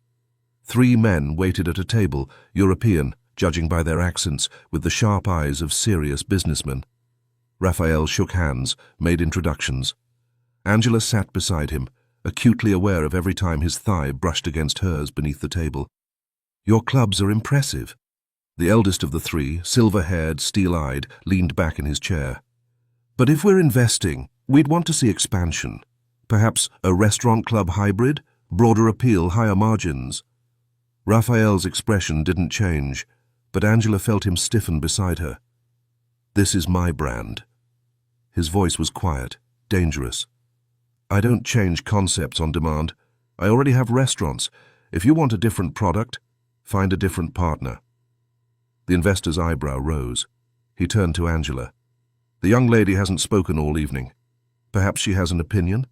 3 men waited at a table, European, judging by their accents, with the sharp eyes of serious businessmen. Raphael shook hands, made introductions. Angela sat beside him, acutely aware of every time his thigh brushed against hers beneath the table. "Your clubs are impressive." The eldest of the 3, silver-haired, steel-eyed, leaned back in his chair. "But if we're investing, we'd want to see expansion. Perhaps a restaurant club hybrid, broader appeal, higher margins." Raphael's expression didn't change, but Angela felt him stiffen beside her. "This is my brand." His voice was quiet, dangerous. "I don't change concepts on demand. I already have restaurants. If you want a different product, find a different partner." The investor's eyebrow rose. He turned to Angela. "The young lady hasn't spoken all evening. Perhaps she has an opinion?"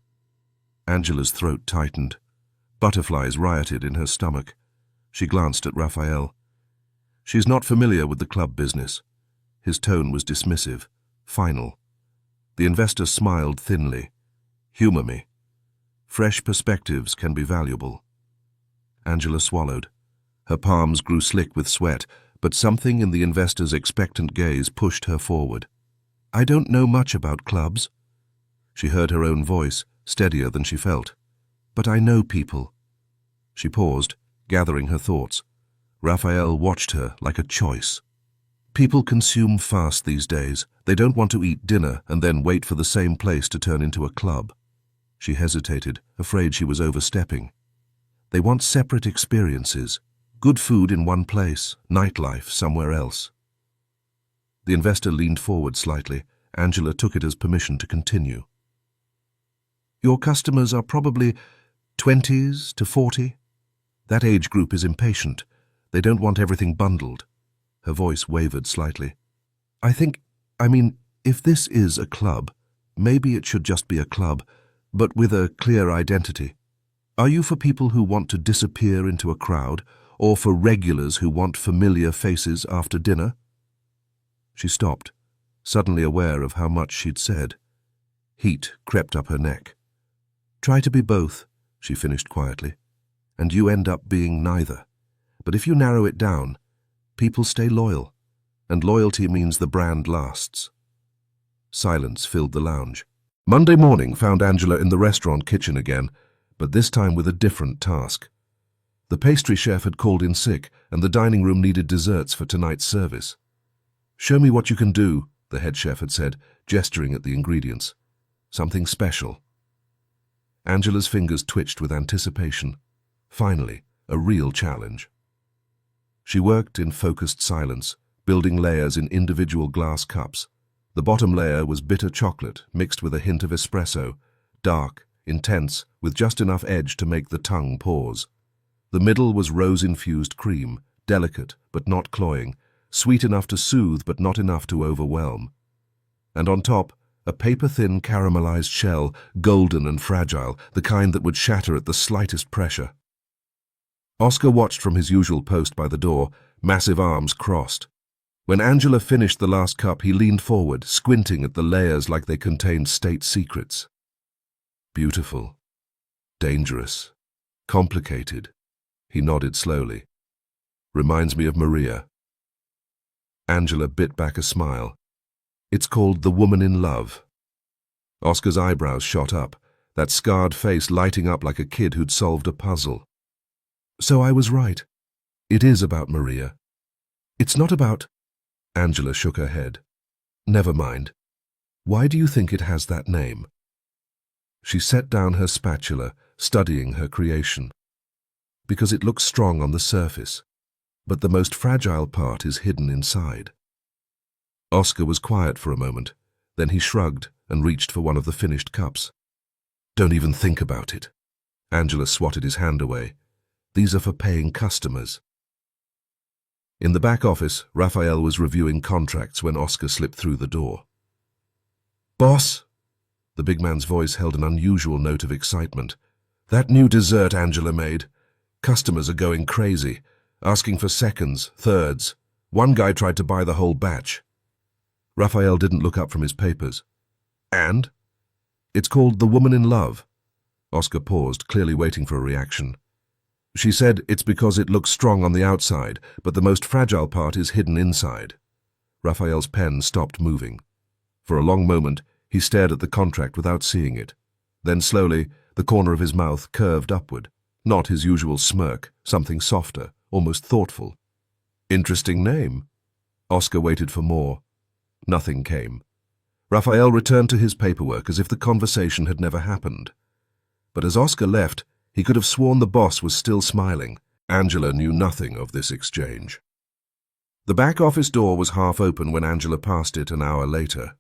Angela's throat tightened. Butterflies rioted in her stomach. She glanced at Raphael. "She's not familiar with the club business." His tone was dismissive, final. The investor smiled thinly. "Humor me. Fresh perspectives can be valuable." Angela swallowed. Her palms grew slick with sweat, but something in the investor's expectant gaze pushed her forward. "I don't know much about clubs." She heard her own voice, steadier than she felt. "But I know people." She paused, gathering her thoughts. Raphael watched her like a choice. "People consume fast these days. They don't want to eat dinner and then wait for the same place to turn into a club." She hesitated, afraid she was overstepping. "They want separate experiences. Good food in one place, nightlife somewhere else." The investor leaned forward slightly. Angela took it as permission to continue. "Your customers are probably 20s to 40? That age group is impatient. They don't want everything bundled." Her voice wavered slightly. I mean, if this is a club, maybe it should just be a club, but with a clear identity. Are you for people who want to disappear into a crowd, or for regulars who want familiar faces after dinner?" She stopped, suddenly aware of how much she'd said. Heat crept up her neck. "Try to be both," she finished quietly, "and you end up being neither. But if you narrow it down, people stay loyal, and loyalty means the brand lasts." Silence filled the lounge. Monday morning found Angela in the restaurant kitchen again, but this time with a different task. The pastry chef had called in sick, and the dining room needed desserts for tonight's service. "Show me what you can do," the head chef had said, gesturing at the ingredients. "Something special." Angela's fingers twitched with anticipation. Finally, a real challenge. She worked in focused silence, building layers in individual glass cups. The bottom layer was bitter chocolate mixed with a hint of espresso, dark, intense, with just enough edge to make the tongue pause. The middle was rose-infused cream, delicate but not cloying, sweet enough to soothe but not enough to overwhelm. And on top, a paper-thin caramelized shell, golden and fragile, the kind that would shatter at the slightest pressure. Oscar watched from his usual post by the door, massive arms crossed. When Angela finished the last cup, he leaned forward, squinting at the layers like they contained state secrets. "Beautiful. Dangerous. Complicated." He nodded slowly. "Reminds me of Maria." Angela bit back a smile. "It's called The Woman in Love." Oscar's eyebrows shot up, that scarred face lighting up like a kid who'd solved a puzzle. "So I was right. It is about Maria. It's not about—" Angela shook her head. "Never mind. Why do you think it has that name?" She set down her spatula, studying her creation. "Because it looks strong on the surface, but the most fragile part is hidden inside." Oscar was quiet for a moment, then he shrugged and reached for one of the finished cups. "Don't even think about it." Angela swatted his hand away. "These are for paying customers." In the back office, Raphael was reviewing contracts when Oscar slipped through the door. "Boss?" The big man's voice held an unusual note of excitement. "That new dessert Angela made. Customers are going crazy. asking for seconds, thirds. One guy tried to buy the whole batch. Raphael didn't look up from his papers. And? It's called The Woman in Love. Oscar paused, clearly waiting for a reaction. She said it's because it looks strong on the outside, but the most fragile part is hidden inside. Raphael's pen stopped moving. For a long moment, he stared at the contract without seeing it. Then slowly, the corner of his mouth curved upward. Not his usual smirk, something softer, almost thoughtful. Interesting name. Oscar waited for more. Nothing came. Raphael returned to his paperwork as if the conversation had never happened. But as Oscar left, he could have sworn the boss was still smiling. Angela knew nothing of this exchange. The back office door was half open when Angela passed it an hour later.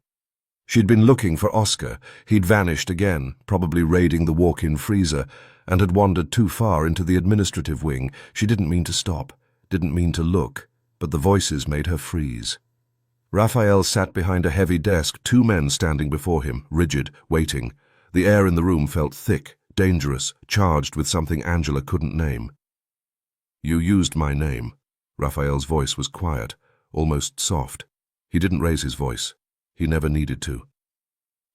She'd been looking for Oscar. He'd vanished again, probably raiding the walk-in freezer, and had wandered too far into the administrative wing. She didn't mean to stop, didn't mean to look, but the voices made her freeze. Raphael sat behind a heavy desk, two men standing before him, rigid, waiting. The air in the room felt thick, dangerous, charged with something Angela couldn't name. You used my name. Raphael's voice was quiet, almost soft. He didn't raise his voice. He never needed to.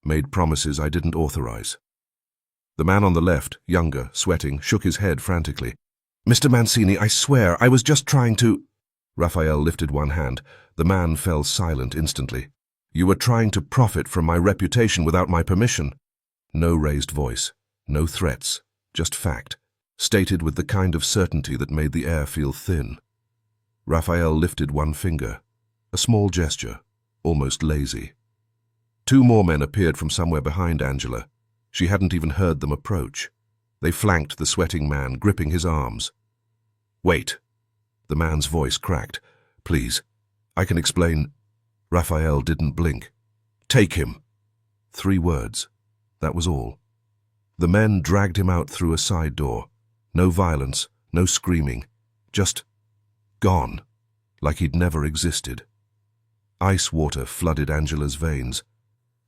Made promises I didn't authorize. The man on the left, younger, sweating, shook his head frantically. Mr. Mancini, I swear, I was just trying to... Raphael lifted one hand. The man fell silent instantly. You were trying to profit from my reputation without my permission. No raised voice. No threats, just fact, stated with the kind of certainty that made the air feel thin. Raphael lifted one finger, a small gesture, almost lazy. Two more men appeared from somewhere behind Angela. She hadn't even heard them approach. They flanked the sweating man, gripping his arms. Wait. The man's voice cracked. Please, I can explain. Raphael didn't blink. Take him. 3 words. That was all. The men dragged him out through a side door. No violence, no screaming. Just gone, like he'd never existed. Ice water flooded Angela's veins.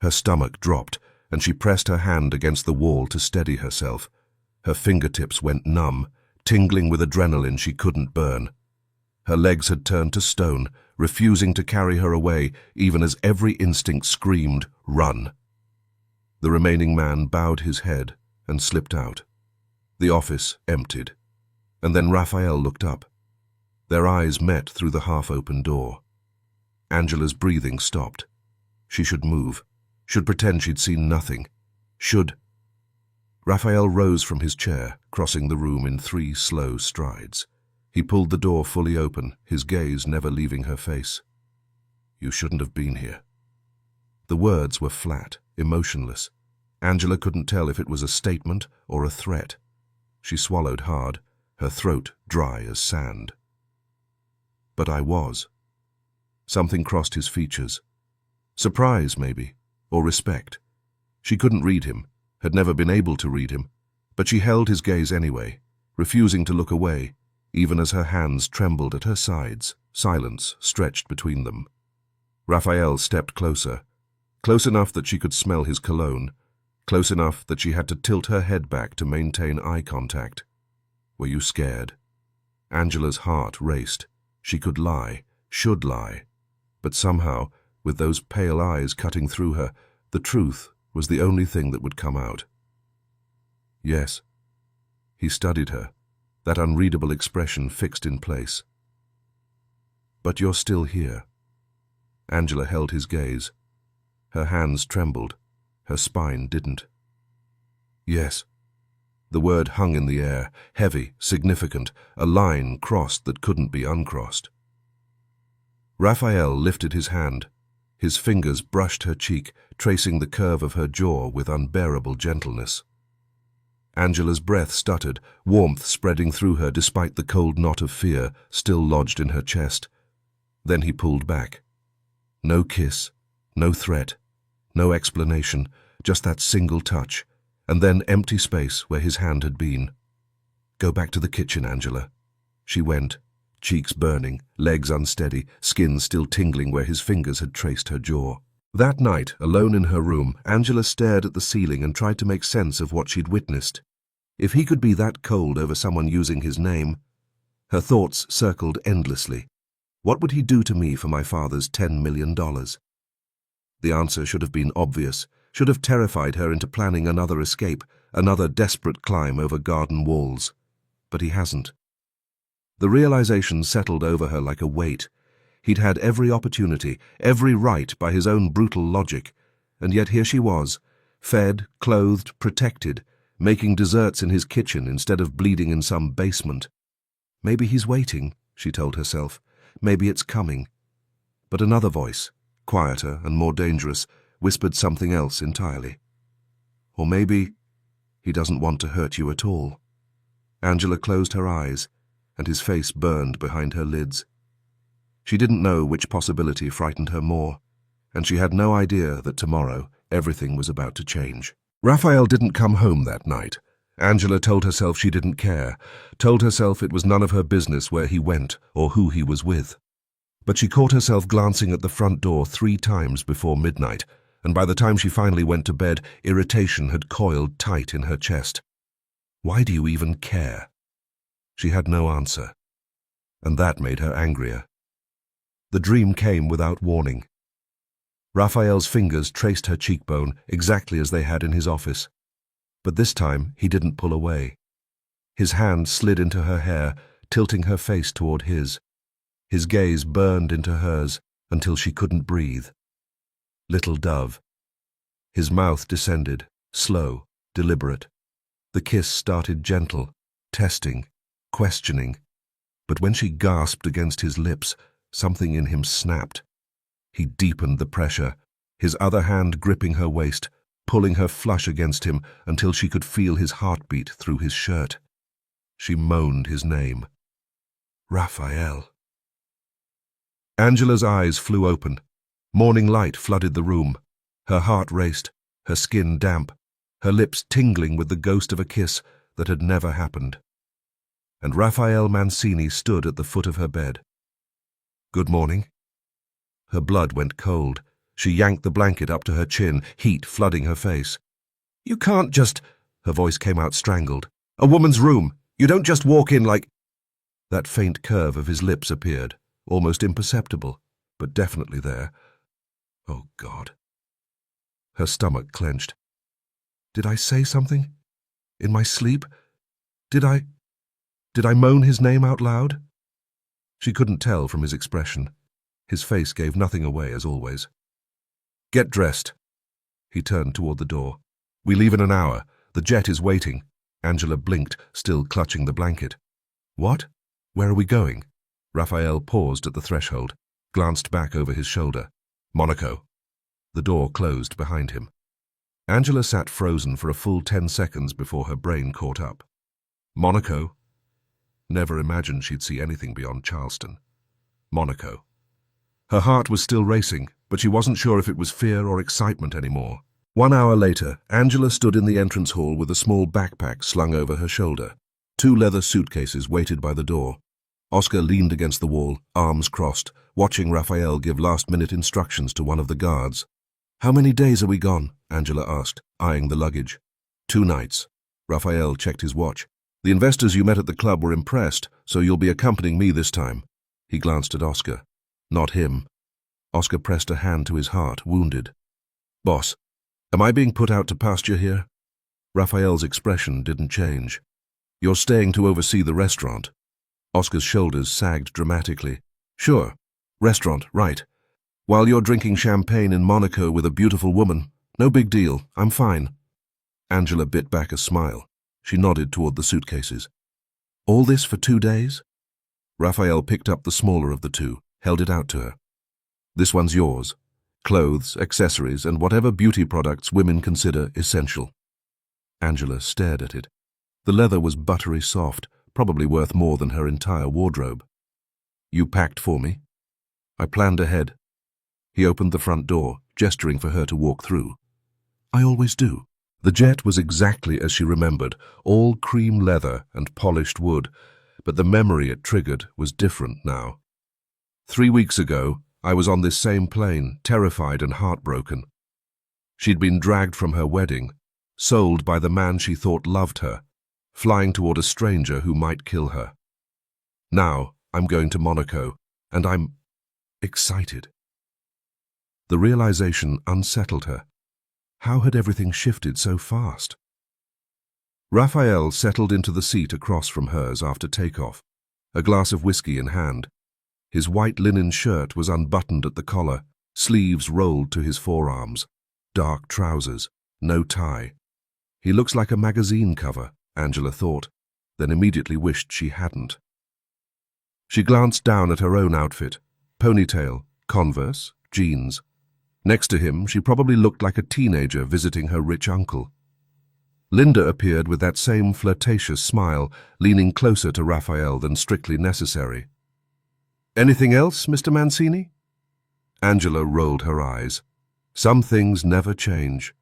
Her stomach dropped, and she pressed her hand against the wall to steady herself. Her fingertips went numb, tingling with adrenaline she couldn't burn. Her legs had turned to stone, refusing to carry her away, even as every instinct screamed, run. The remaining man bowed his head and slipped out. The office emptied. And then Raphael looked up. Their eyes met through the half-open door. Angela's breathing stopped. She should move, should pretend she'd seen nothing, should... Raphael rose from his chair, crossing the room in 3 slow strides. He pulled the door fully open, his gaze never leaving her face. You shouldn't have been here. The words were flat, emotionless. Angela couldn't tell if it was a statement or a threat. She swallowed hard, her throat dry as sand. But I was. Something crossed his features. Surprise, maybe, or respect. She couldn't read him, had never been able to read him, but she held his gaze anyway, refusing to look away, even as her hands trembled at her sides, silence stretched between them. Raphael stepped closer, close enough that she could smell his cologne, close enough that she had to tilt her head back to maintain eye contact. Were you scared? Angela's heart raced. She could lie, should lie. But somehow, with those pale eyes cutting through her, the truth was the only thing that would come out. Yes. He studied her, that unreadable expression fixed in place. But you're still here. Angela held his gaze. Her hands trembled. Her spine didn't. Yes. The word hung in the air, heavy, significant, a line crossed that couldn't be uncrossed. Raphael lifted his hand. His fingers brushed her cheek, tracing the curve of her jaw with unbearable gentleness. Angela's breath stuttered, warmth spreading through her despite the cold knot of fear still lodged in her chest. Then he pulled back. No kiss, no threat, no explanation, just that single touch, and then empty space where his hand had been. Go back to the kitchen, Angela. She went, cheeks burning, legs unsteady, skin still tingling where his fingers had traced her jaw. That night, alone in her room, Angela stared at the ceiling and tried to make sense of what she'd witnessed. If he could be that cold over someone using his name, Her thoughts circled endlessly. What would he do to me for my father's $10 million? The answer should have been obvious, should have terrified her into planning another escape, another desperate climb over garden walls. But he hasn't. The realization settled over her like a weight. He'd had every opportunity, every right by his own brutal logic, and yet here she was, fed, clothed, protected, making desserts in his kitchen instead of bleeding in some basement. Maybe he's waiting, she told herself. Maybe it's coming. But another voice, quieter and more dangerous, whispered something else entirely. Or maybe he doesn't want to hurt you at all. Angela closed her eyes, and his face burned behind her lids. She didn't know which possibility frightened her more, and she had no idea that tomorrow everything was about to change. Raphael didn't come home that night. Angela told herself she didn't care, told herself it was none of her business where he went or who he was with. But she caught herself glancing at the front door 3 times before midnight, and by the time she finally went to bed, irritation had coiled tight in her chest. Why do you even care? She had no answer, and that made her angrier. The dream came without warning. Raphael's fingers traced her cheekbone exactly as they had in his office. But this time he didn't pull away. His hand slid into her hair, tilting her face toward his. His gaze burned into hers until she couldn't breathe. Little dove. His mouth descended, slow, deliberate. The kiss started gentle, testing, questioning. But when she gasped against his lips, something in him snapped. He deepened the pressure, his other hand gripping her waist, pulling her flush against him until she could feel his heartbeat through his shirt. She moaned his name. Raphael. Angela's eyes flew open. Morning light flooded the room. Her heart raced, her skin damp, her lips tingling with the ghost of a kiss that had never happened. And Raphael Mancini stood at the foot of her bed. Good morning. Her blood went cold. She yanked the blanket up to her chin, heat flooding her face. You can't just... Her voice came out strangled. A woman's room. You don't just walk in like... That faint curve of his lips appeared, almost imperceptible, but definitely there. Oh, God. Her stomach clenched. Did I say something? In my sleep? Did I moan his name out loud? She couldn't tell from his expression. His face gave nothing away, as always. Get dressed. He turned toward the door. We leave in an hour. The jet is waiting. Angela blinked, still clutching the blanket. What? Where are we going? Raphael paused at the threshold, glanced back over his shoulder. Monaco. The door closed behind him. Angela sat frozen for a full 10 seconds before her brain caught up. Monaco? Never imagined she'd see anything beyond Charleston. Monaco. Her heart was still racing, but she wasn't sure if it was fear or excitement anymore. 1 hour later, Angela stood in the entrance hall with a small backpack slung over her shoulder. 2 leather suitcases waited by the door. Oscar leaned against the wall, arms crossed, watching Raphael give last-minute instructions to one of the guards. How many days are we gone? Angela asked, eyeing the luggage. 2 nights. Raphael checked his watch. The investors you met at the club were impressed, so you'll be accompanying me this time. He glanced at Oscar. Not him. Oscar pressed a hand to his heart, wounded. Boss, am I being put out to pasture here? Raphael's expression didn't change. You're staying to oversee the restaurant. Oscar's shoulders sagged dramatically. Sure. Restaurant, right. While you're drinking champagne in Monaco with a beautiful woman. No big deal. I'm fine. Angela bit back a smile. She nodded toward the suitcases. All this for 2 days? Raphael picked up the smaller of the 2, held it out to her. This one's yours. Clothes, accessories, and whatever beauty products women consider essential. Angela stared at it. The leather was buttery soft, probably worth more than her entire wardrobe. You packed for me? I planned ahead. He opened the front door, gesturing for her to walk through. I always do. The jet was exactly as she remembered, all cream leather and polished wood, but the memory it triggered was different now. 3 weeks ago, I was on this same plane, terrified and heartbroken. She'd been dragged from her wedding, sold by the man she thought loved her, flying toward a stranger who might kill her. Now, I'm going to Monaco, and I'm excited. The realization unsettled her. How had everything shifted so fast? Raphael settled into the seat across from hers after takeoff, a glass of whiskey in hand. His white linen shirt was unbuttoned at the collar, sleeves rolled to his forearms, dark trousers, no tie. He looks like a magazine cover, Angela thought, then immediately wished she hadn't. She glanced down at her own outfit, ponytail, Converse, jeans. Next to him, she probably looked like a teenager visiting her rich uncle. Linda appeared with that same flirtatious smile, leaning closer to Raphael than strictly necessary. "Anything else, Mr. Mancini?" Angela rolled her eyes. Some things never change.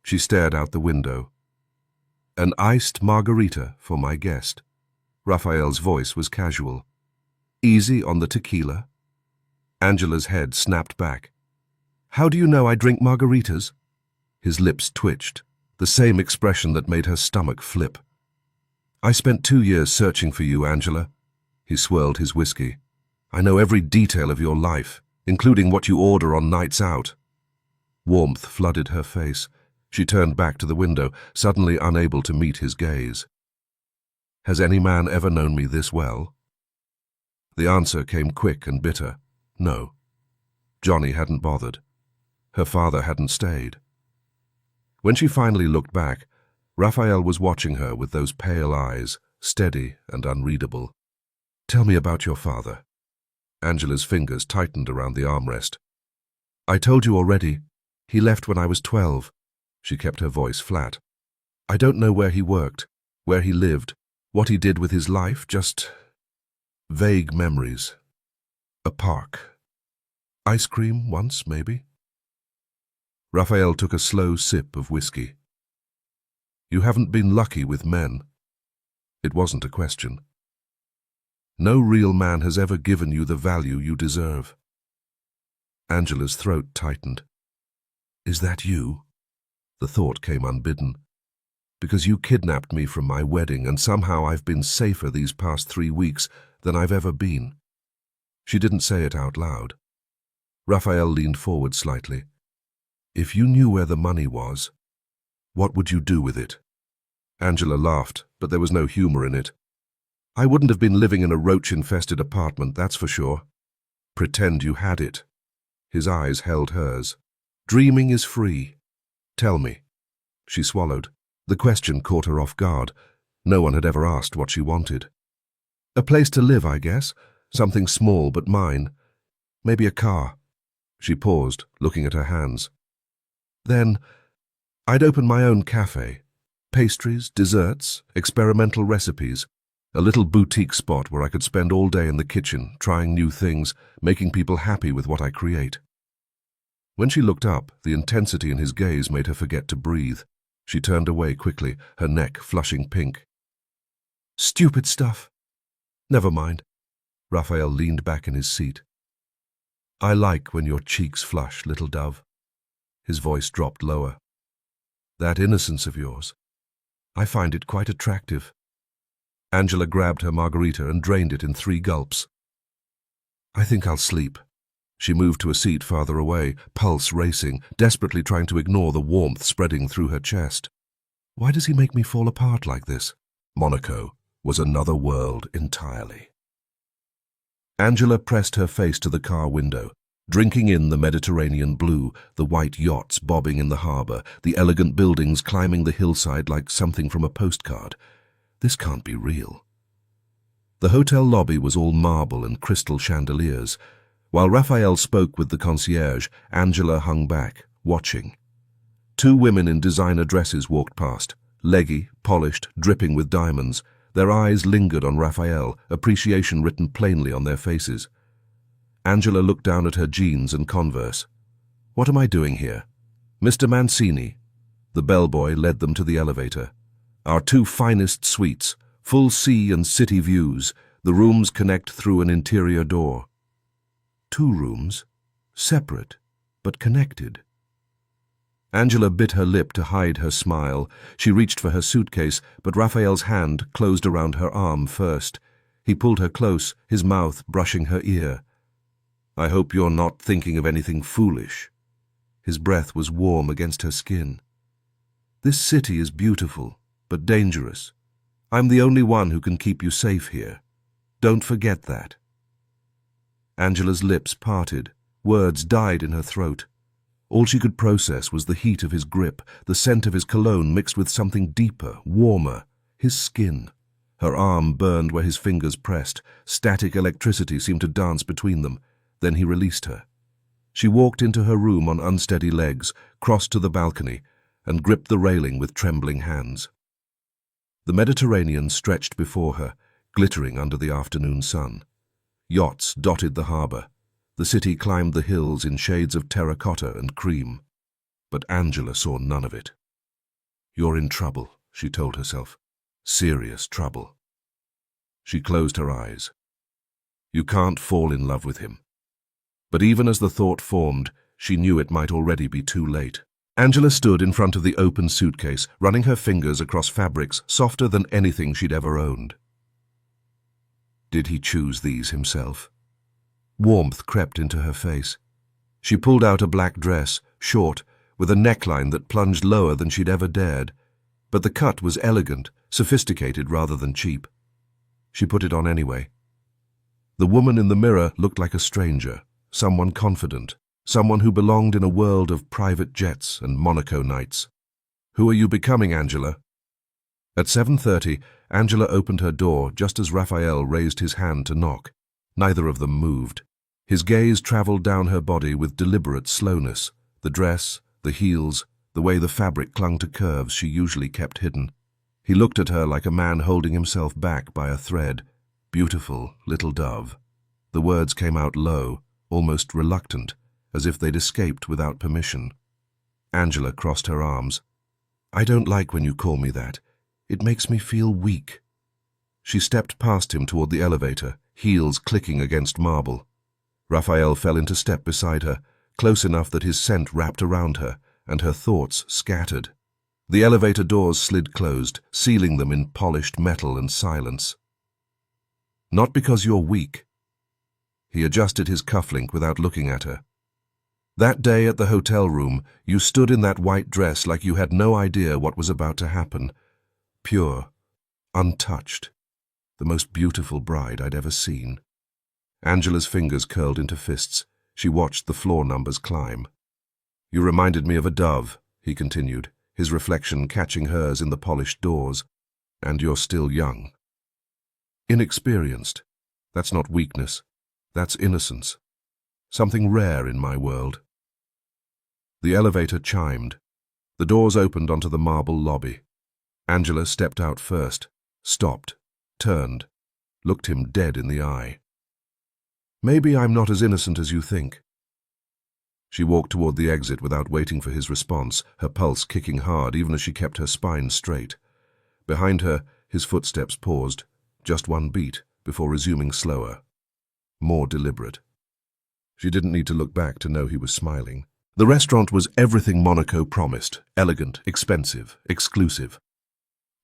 She stared out the window. "An iced margarita for my guest." Raphael's voice was casual. "Easy on the tequila." Angela's head snapped back. "How do you know I drink margaritas?" His lips twitched, the same expression that made her stomach flip. "I spent 2 years searching for you, Angela." He swirled his whiskey. "I know every detail of your life, including what you order on nights out." Warmth flooded her face. She turned back to the window, suddenly unable to meet his gaze. "Has any man ever known me this well?" The answer came quick and bitter. No. Johnny hadn't bothered. Her father hadn't stayed. When she finally looked back, Raphael was watching her with those pale eyes, steady and unreadable. "Tell me about your father." Angela's fingers tightened around the armrest. "I told you already. He left when I was 12. She kept her voice flat. "I don't know where he worked, where he lived, what he did with his life, just vague memories. A park. Ice cream once, maybe." Raphael took a slow sip of whiskey. "You haven't been lucky with men." It wasn't a question. "No real man has ever given you the value you deserve." Angela's throat tightened. "Is that you?" The thought came unbidden. "Because you kidnapped me from my wedding, and somehow I've been safer these past 3 weeks than I've ever been." She didn't say it out loud. Raphael leaned forward slightly. "If you knew where the money was, what would you do with it?" Angela laughed, but there was no humor in it. "I wouldn't have been living in a roach-infested apartment, that's for sure." "Pretend you had it." His eyes held hers. "Dreaming is free. Tell me." She swallowed. The question caught her off guard. No one had ever asked what she wanted. "A place to live, I guess. Something small but mine. Maybe a car." She paused, looking at her hands. "Then, I'd open my own cafe. Pastries, desserts, experimental recipes. A little boutique spot where I could spend all day in the kitchen, trying new things, making people happy with what I create." When she looked up, the intensity in his gaze made her forget to breathe. She turned away quickly, her neck flushing pink. "Stupid stuff." "Never mind." Raphael leaned back in his seat. "I like when your cheeks flush, little dove." His voice dropped lower. "That innocence of yours. I find it quite attractive." Angela grabbed her margarita and drained it in 3 gulps. "I think I'll sleep." She moved to a seat farther away, pulse racing, desperately trying to ignore the warmth spreading through her chest. Why does he make me fall apart like this? Monaco was another world entirely. Angela pressed her face to the car window, drinking in the Mediterranean blue, the white yachts bobbing in the harbour, the elegant buildings climbing the hillside like something from a postcard. This can't be real. The hotel lobby was all marble and crystal chandeliers. While Raphael spoke with the concierge, Angela hung back, watching. 2 women in designer dresses walked past, leggy, polished, dripping with diamonds. Their eyes lingered on Raphael, appreciation written plainly on their faces. Angela looked down at her jeans and Converse. "What am I doing here?" "Mr. Mancini." The bellboy led them to the elevator. "Our 2 finest suites, full sea and city views. The rooms connect through an interior door." 2 rooms, separate but connected. Angela bit her lip to hide her smile. She reached for her suitcase, but Raphael's hand closed around her arm first. He pulled her close, his mouth brushing her ear. "I hope you're not thinking of anything foolish." His breath was warm against her skin. "This city is beautiful, but dangerous. I'm the only one who can keep you safe here. Don't forget that." Angela's lips parted. Words died in her throat. All she could process was the heat of his grip, the scent of his cologne mixed with something deeper, warmer, his skin. Her arm burned where his fingers pressed. Static electricity seemed to dance between them. Then he released her. She walked into her room on unsteady legs, crossed to the balcony, and gripped the railing with trembling hands. The Mediterranean stretched before her, glittering under the afternoon sun. Yachts dotted the harbour. The city climbed the hills in shades of terracotta and cream. But Angela saw none of it. "You're in trouble," she told herself. "Serious trouble." She closed her eyes. You can't fall in love with him. But even as the thought formed, she knew it might already be too late. Angela stood in front of the open suitcase, running her fingers across fabrics softer than anything she'd ever owned. Did he choose these himself? Warmth crept into her face. She pulled out a black dress, short, with a neckline that plunged lower than she'd ever dared. But the cut was elegant, sophisticated rather than cheap. She put it on anyway. The woman in the mirror looked like a stranger, someone confident, someone who belonged in a world of private jets and Monaco nights. "Who are you becoming, Angela?" At 7:30, Angela opened her door just as Raphael raised his hand to knock. Neither of them moved. His gaze traveled down her body with deliberate slowness, the dress, the heels, the way the fabric clung to curves she usually kept hidden. He looked at her like a man holding himself back by a thread. "Beautiful little dove." The words came out low, almost reluctant, as if they'd escaped without permission. Angela crossed her arms. "I don't like when you call me that. It makes me feel weak." She stepped past him toward the elevator, heels clicking against marble. Raphael fell into step beside her, close enough that his scent wrapped around her, and her thoughts scattered. The elevator doors slid closed, sealing them in polished metal and silence. "Not because you're weak." He adjusted his cufflink without looking at her. "That day at the hotel room, you stood in that white dress like you had no idea what was about to happen. Pure, untouched, the most beautiful bride I'd ever seen." Angela's fingers curled into fists. She watched the floor numbers climb. "You reminded me of a dove," he continued, his reflection catching hers in the polished doors. "And you're still young. Inexperienced. That's not weakness. That's innocence. Something rare in my world." The elevator chimed. The doors opened onto the marble lobby. Angela stepped out first, stopped, turned, looked him dead in the eye. "Maybe I'm not as innocent as you think." She walked toward the exit without waiting for his response, her pulse kicking hard even as she kept her spine straight. Behind her, his footsteps paused, just one beat, before resuming slower, more deliberate. She didn't need to look back to know he was smiling. The restaurant was everything Monaco promised: elegant, expensive, exclusive.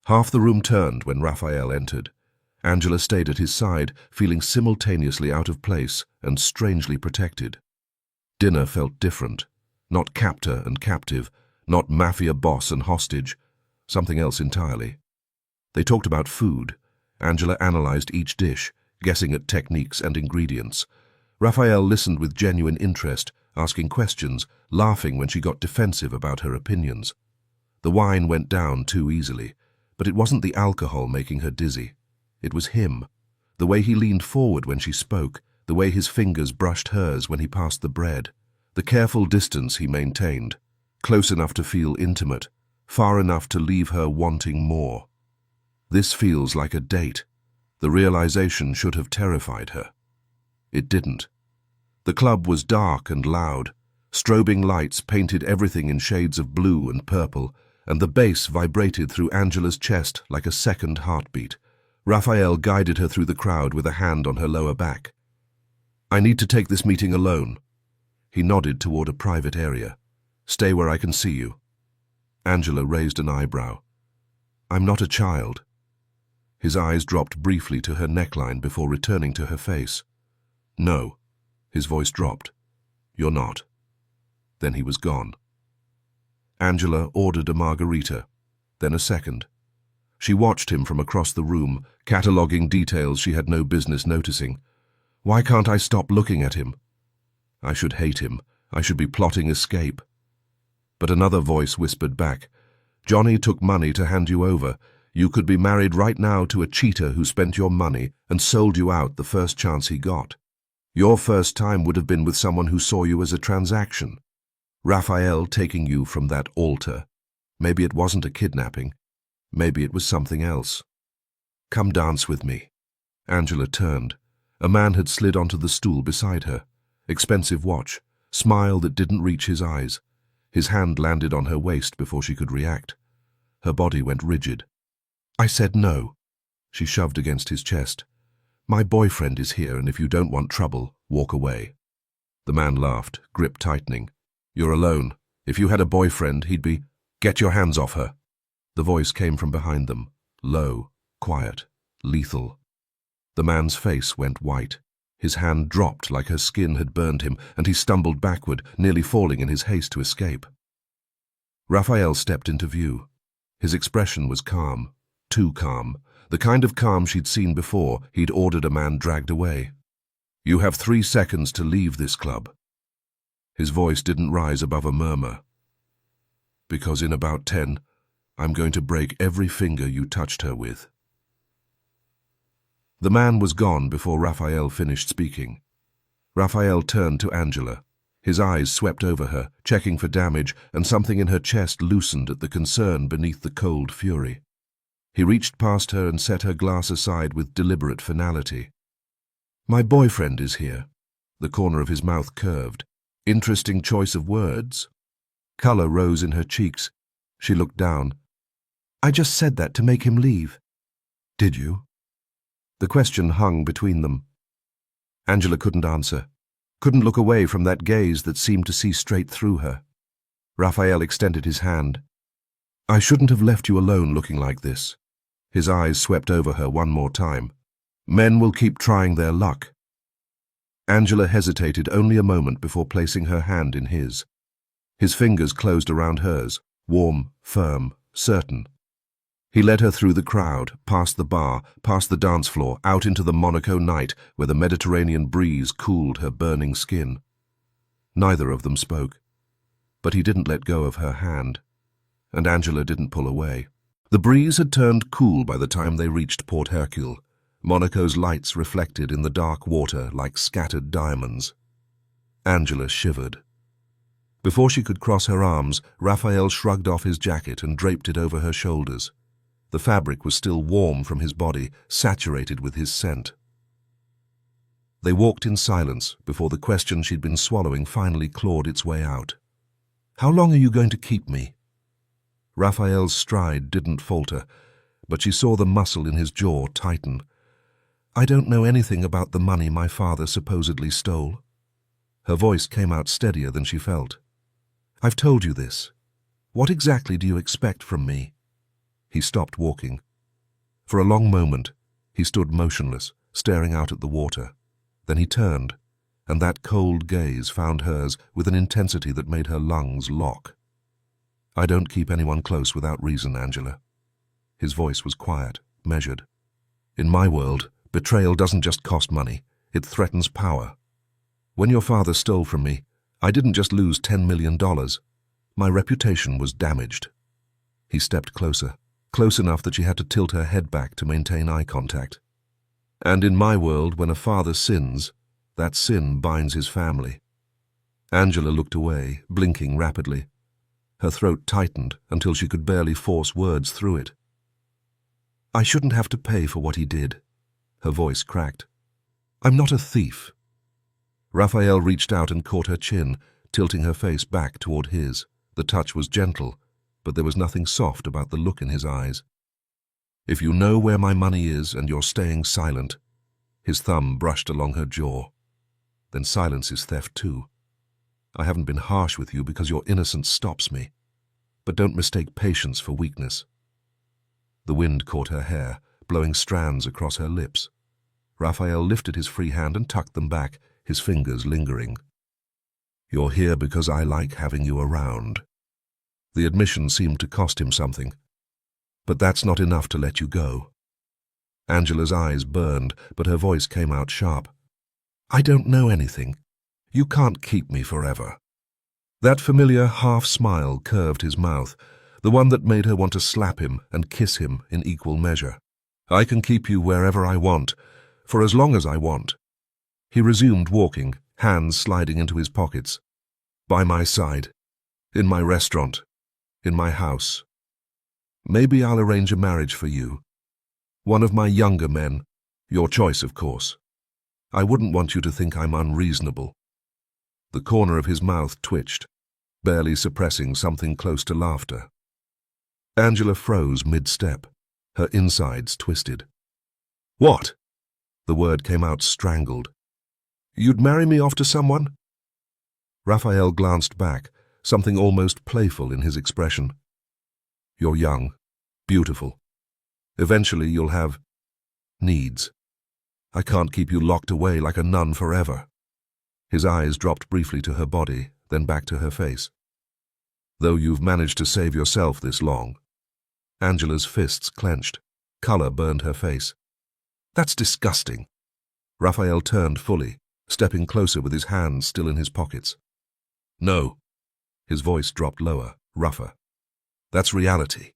Half the room turned when Raphael entered. Angela stayed at his side, feeling simultaneously out of place and strangely protected. Dinner felt different. Not captor and captive, not mafia boss and hostage. Something else entirely. They talked about food. Angela analyzed each dish, guessing at techniques and ingredients. Raphael listened with genuine interest, asking questions, laughing when she got defensive about her opinions. The wine went down too easily, but it wasn't the alcohol making her dizzy. It was him. The way he leaned forward when she spoke, the way his fingers brushed hers when he passed the bread, the careful distance he maintained, close enough to feel intimate, far enough to leave her wanting more. This feels like a date. The realization should have terrified her. It didn't. The club was dark and loud. Strobing lights painted everything in shades of blue and purple, and the bass vibrated through Angela's chest like a second heartbeat. Raphael guided her through the crowd with a hand on her lower back. "I need to take this meeting alone." He nodded toward a private area. "Stay where I can see you." Angela raised an eyebrow. "I'm not a child." His eyes dropped briefly to her neckline before returning to her face. "No." His voice dropped. "You're not." Then he was gone. Angela ordered a margarita, then a second. She watched him from across the room, cataloguing details she had no business noticing. Why can't I stop looking at him? I should hate him. I should be plotting escape. But another voice whispered back, "Johnny took money to hand you over. You could be married right now to a cheater who spent your money and sold you out the first chance he got. Your first time would have been with someone who saw you as a transaction. Raphael taking you from that altar. Maybe it wasn't a kidnapping. Maybe it was something else. Come dance with me." Angela turned. A man had slid onto the stool beside her. Expensive watch, smile that didn't reach his eyes. His hand landed on her waist before she could react. Her body went rigid. "I said no." She shoved against his chest. "My boyfriend is here, and if you don't want trouble, walk away." The man laughed, grip tightening. "You're alone. If you had a boyfriend, he'd be—" "Get your hands off her." The voice came from behind them, low, quiet, lethal. The man's face went white. His hand dropped like her skin had burned him, and he stumbled backward, nearly falling in his haste to escape. Raphael stepped into view. His expression was calm, too calm, the kind of calm she'd seen before he'd ordered a man dragged away. "You have 3 seconds to leave this club." His voice didn't rise above a murmur. "Because in about 10, I'm going to break every finger you touched her with." The man was gone before Raphael finished speaking. Raphael turned to Angela. His eyes swept over her, checking for damage, and something in her chest loosened at the concern beneath the cold fury. He reached past her and set her glass aside with deliberate finality. "My boyfriend is here." The corner of his mouth curved. Interesting choice of words. Color rose in her cheeks. She looked down. "I just said that to make him leave." "Did you?" The question hung between them. Angela couldn't answer, couldn't look away from that gaze that seemed to see straight through her. Raphael extended his hand. "I shouldn't have left you alone looking like this." His eyes swept over her one more time. "Men will keep trying their luck." Angela hesitated only a moment before placing her hand in his. His fingers closed around hers, warm, firm, certain. He led her through the crowd, past the bar, past the dance floor, out into the Monaco night where the Mediterranean breeze cooled her burning skin. Neither of them spoke, but he didn't let go of her hand, and Angela didn't pull away. The breeze had turned cool by the time they reached Port Hercule, Monaco's lights reflected in the dark water like scattered diamonds. Angela shivered. Before she could cross her arms, Raphael shrugged off his jacket and draped it over her shoulders. The fabric was still warm from his body, saturated with his scent. They walked in silence before the question she'd been swallowing finally clawed its way out. "How long are you going to keep me?" Raphael's stride didn't falter, but she saw the muscle in his jaw tighten. "I don't know anything about the money my father supposedly stole." Her voice came out steadier than she felt. "I've told you this. What exactly do you expect from me?" He stopped walking. For a long moment, he stood motionless, staring out at the water. Then he turned, and that cold gaze found hers with an intensity that made her lungs lock. "I don't keep anyone close without reason, Angela." His voice was quiet, measured. "In my world, betrayal doesn't just cost money, it threatens power. When your father stole from me, I didn't just lose $10 million. My reputation was damaged." He stepped closer, close enough that she had to tilt her head back to maintain eye contact. "And in my world, when a father sins, that sin binds his family." Angela looked away, blinking rapidly. Her throat tightened until she could barely force words through it. "I shouldn't have to pay for what he did." Her voice cracked. "I'm not a thief." Raphael reached out and caught her chin, tilting her face back toward his. The touch was gentle, but there was nothing soft about the look in his eyes. "If you know where my money is and you're staying silent," his thumb brushed along her jaw, "then silence is theft too. I haven't been harsh with you because your innocence stops me, but don't mistake patience for weakness." The wind caught her hair, blowing strands across her lips. Raphael lifted his free hand and tucked them back, his fingers lingering. "You're here because I like having you around." The admission seemed to cost him something. "But that's not enough to let you go." Angela's eyes burned, but her voice came out sharp. "I don't know anything. You can't keep me forever." That familiar half-smile curved his mouth, the one that made her want to slap him and kiss him in equal measure. "I can keep you wherever I want, for as long as I want." He resumed walking, hands sliding into his pockets. "By my side, in my restaurant, in my house. Maybe I'll arrange a marriage for you. One of my younger men, your choice, of course. I wouldn't want you to think I'm unreasonable." The corner of his mouth twitched, barely suppressing something close to laughter. Angela froze mid-step, her insides twisted. "What?" The word came out strangled. "You'd marry me off to someone?" Raphael glanced back, something almost playful in his expression. "You're young, beautiful. Eventually you'll have needs. I can't keep you locked away like a nun forever." His eyes dropped briefly to her body, then back to her face. "Though you've managed to save yourself this long." Angela's fists clenched. Color burned her face. "That's disgusting." Raphael turned fully, stepping closer with his hands still in his pockets. "No." His voice dropped lower, rougher. "That's reality."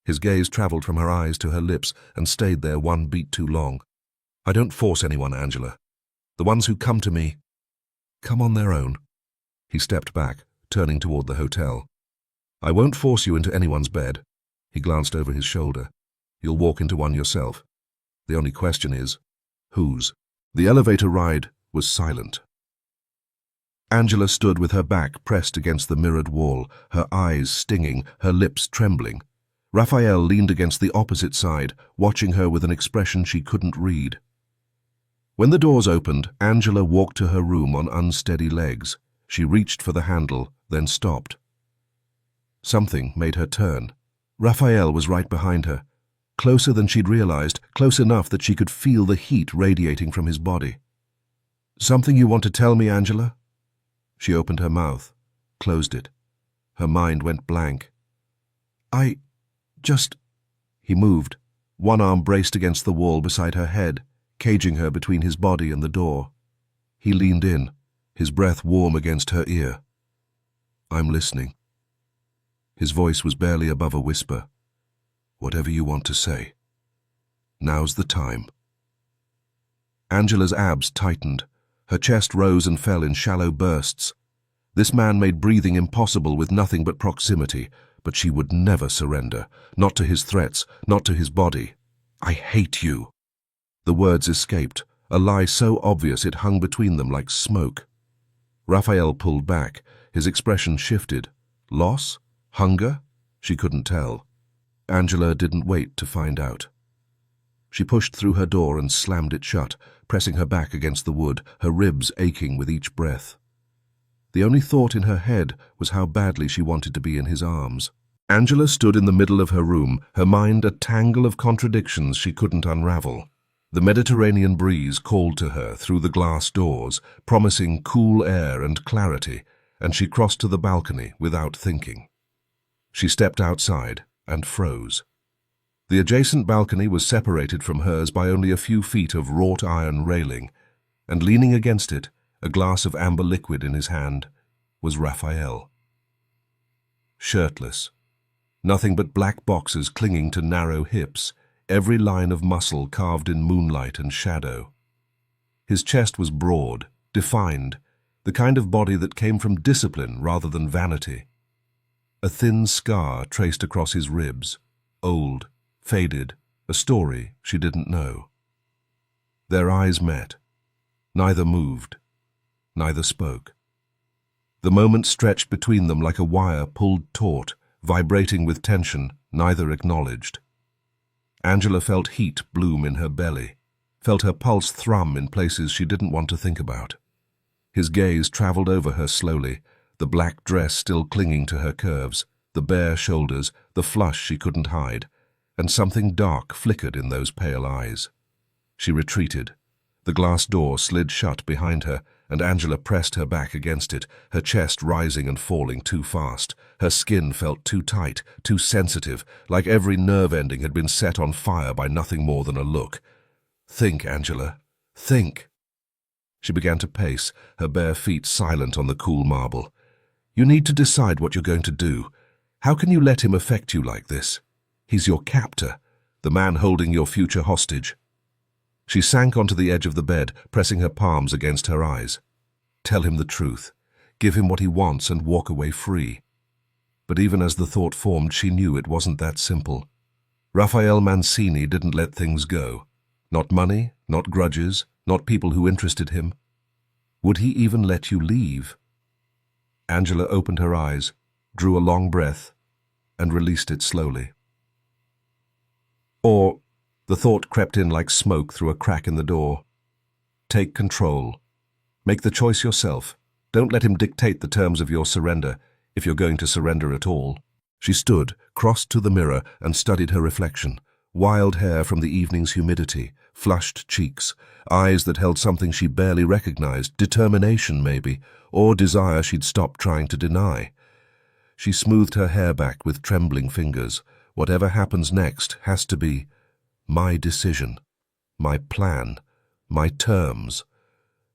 His gaze traveled from her eyes to her lips and stayed there one beat too long. "I don't force anyone, Angela. The ones who come to me come on their own." He stepped back, turning toward the hotel. "I won't force you into anyone's bed." He glanced over his shoulder. "You'll walk into one yourself. The only question is, whose?" The elevator ride was silent. Angela stood with her back pressed against the mirrored wall, her eyes stinging, her lips trembling. Raphael leaned against the opposite side, watching her with an expression she couldn't read. When the doors opened, Angela walked to her room on unsteady legs. She reached for the handle, then stopped. Something made her turn. Raphael was right behind her, closer than she'd realized, close enough that she could feel the heat radiating from his body. "Something you want to tell me, Angela?" She opened her mouth, closed it. Her mind went blank. "I just—" He moved, one arm braced against the wall beside her head, caging her between his body and the door. He leaned in, his breath warm against her ear. "I'm listening." His voice was barely above a whisper. "Whatever you want to say. Now's the time." Angela's abs tightened. Her chest rose and fell in shallow bursts. This man made breathing impossible with nothing but proximity, but she would never surrender, not to his threats, not to his body. "I hate you." The words escaped, a lie so obvious it hung between them like smoke. Raphael pulled back, his expression shifted. Loss? Hunger? She couldn't tell. Angela didn't wait to find out. She pushed through her door and slammed it shut, pressing her back against the wood, her ribs aching with each breath. The only thought in her head was how badly she wanted to be in his arms. Angela stood in the middle of her room, her mind a tangle of contradictions she couldn't unravel. The Mediterranean breeze called to her through the glass doors, promising cool air and clarity, and she crossed to the balcony without thinking. She stepped outside and froze. The adjacent balcony was separated from hers by only a few feet of wrought iron railing, and leaning against it, a glass of amber liquid in his hand, was Raphael. Shirtless, nothing but black boxes clinging to narrow hips, every line of muscle carved in moonlight and shadow. His chest was broad, defined, the kind of body that came from discipline rather than vanity. A thin scar traced across his ribs, old, faded, a story she didn't know. Their eyes met. Neither moved. Neither spoke. The moment stretched between them like a wire pulled taut, vibrating with tension, neither acknowledged. Angela felt heat bloom in her belly, felt her pulse thrum in places she didn't want to think about. His gaze traveled over her slowly, the black dress still clinging to her curves, the bare shoulders, the flush she couldn't hide, and something dark flickered in those pale eyes. She retreated. The glass door slid shut behind her, and Angela pressed her back against it, her chest rising and falling too fast. Her skin felt too tight, too sensitive, like every nerve ending had been set on fire by nothing more than a look. "Think, Angela. Think." She began to pace, her bare feet silent on the cool marble. "You need to decide what you're going to do. How can you let him affect you like this? He's your captor, the man holding your future hostage." She sank onto the edge of the bed, pressing her palms against her eyes. Tell him the truth. Give him what he wants and walk away free. But even as the thought formed, she knew it wasn't that simple. Raphael Mancini didn't let things go. Not money, not grudges, not people who interested him. Would he even let you leave? Angela opened her eyes, drew a long breath, and released it slowly. Or, the thought crept in like smoke through a crack in the door. Take control. Make the choice yourself. Don't let him dictate the terms of your surrender, if you're going to surrender at all. She stood, crossed to the mirror, and studied her reflection. Wild hair from the evening's humidity, flushed cheeks, eyes that held something she barely recognized, determination maybe, or desire she'd stopped trying to deny. She smoothed her hair back with trembling fingers. Whatever happens next has to be my decision, my plan, my terms.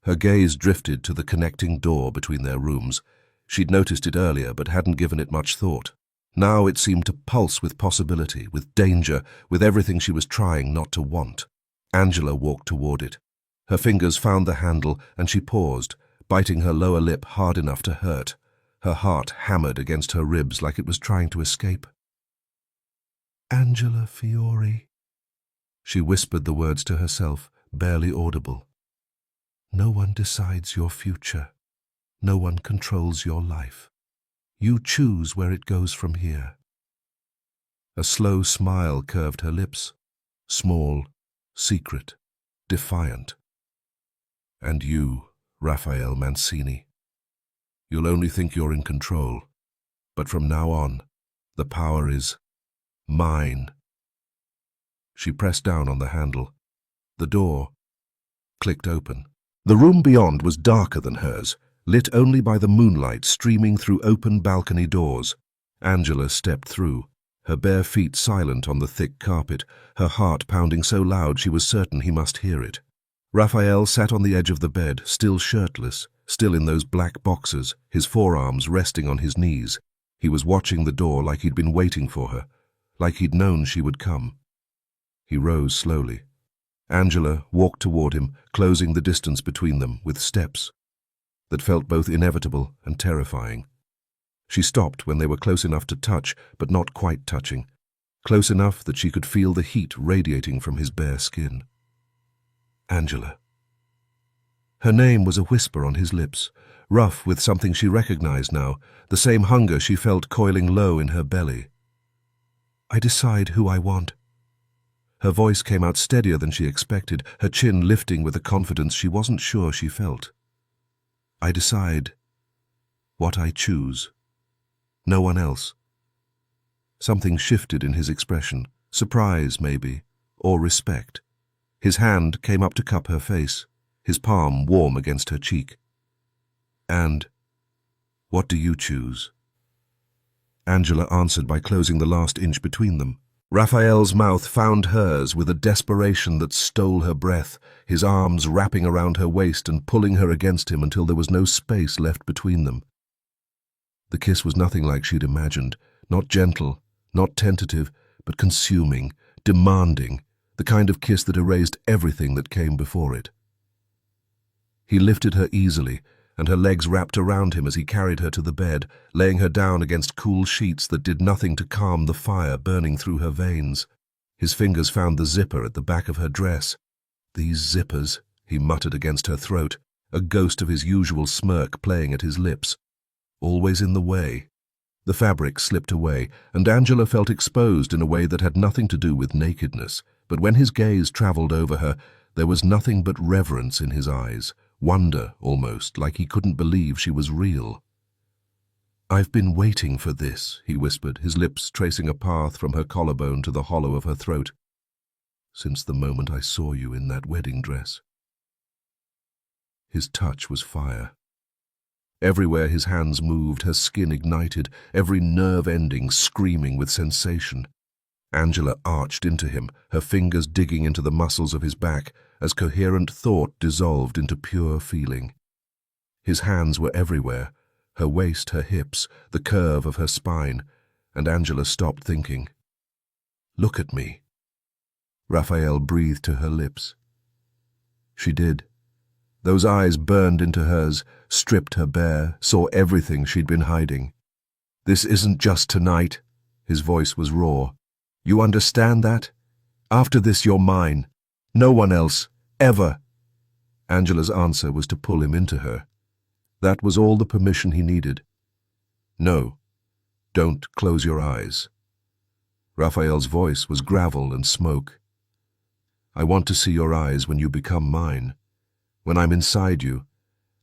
Her gaze drifted to the connecting door between their rooms. She'd noticed it earlier but hadn't given it much thought. Now it seemed to pulse with possibility, with danger, with everything she was trying not to want. Angela walked toward it. Her fingers found the handle and she paused, biting her lower lip hard enough to hurt. Her heart hammered against her ribs like it was trying to escape. "Angela Fiori." She whispered the words to herself, barely audible. "No one decides your future. No one controls your life. You choose where it goes from here." A slow smile curved her lips, small, secret, defiant. "And you, Raphael Mancini. You'll only think you're in control, but from now on, the power is mine." She pressed down on the handle. The door clicked open. The room beyond was darker than hers, lit only by the moonlight streaming through open balcony doors. Angela stepped through, her bare feet silent on the thick carpet, her heart pounding so loud she was certain he must hear it. Raphael sat on the edge of the bed, still shirtless, still in those black boxers, his forearms resting on his knees. He was watching the door like he'd been waiting for her, like he'd known she would come. He rose slowly. Angela walked toward him, closing the distance between them with steps that felt both inevitable and terrifying. She stopped when they were close enough to touch, but not quite touching, close enough that she could feel the heat radiating from his bare skin. Angela. Her name was a whisper on his lips, rough with something she recognized now, the same hunger she felt coiling low in her belly. "I decide who I want." Her voice came out steadier than she expected, her chin lifting with a confidence she wasn't sure she felt. "I decide what I choose. No one else." Something shifted in his expression, surprise maybe, or respect. His hand came up to cup her face, his palm warm against her cheek. "And what do you choose?" Angela answered by closing the last inch between them. Raphael's mouth found hers with a desperation that stole her breath, his arms wrapping around her waist and pulling her against him until there was no space left between them. The kiss was nothing like she'd imagined, not gentle, not tentative, but consuming, demanding, the kind of kiss that erased everything that came before it. He lifted her easily, and her legs wrapped around him as he carried her to the bed, laying her down against cool sheets that did nothing to calm the fire burning through her veins. His fingers found the zipper at the back of her dress. "These zippers," he muttered against her throat, a ghost of his usual smirk playing at his lips. Always in the way. The fabric slipped away, and Angela felt exposed in a way that had nothing to do with nakedness, but when his gaze traveled over her, there was nothing but reverence in his eyes. Wonder, almost, like he couldn't believe she was real. "I've been waiting for this," he whispered, his lips tracing a path from her collarbone to the hollow of her throat. "Since the moment I saw you in that wedding dress." His touch was fire. Everywhere his hands moved, her skin ignited, every nerve ending screaming with sensation. Angela arched into him, her fingers digging into the muscles of his back as coherent thought dissolved into pure feeling. His hands were everywhere, her waist, her hips, the curve of her spine, and Angela stopped thinking. "Look at me." Raphael breathed to her lips. She did. Those eyes burned into hers, stripped her bare, saw everything she'd been hiding. "This isn't just tonight," his voice was raw. "You understand that? After this you're mine. No one else, ever." Angela's answer was to pull him into her. That was all the permission he needed. "No, don't close your eyes." Raphael's voice was gravel and smoke. "I want to see your eyes when you become mine. When I'm inside you,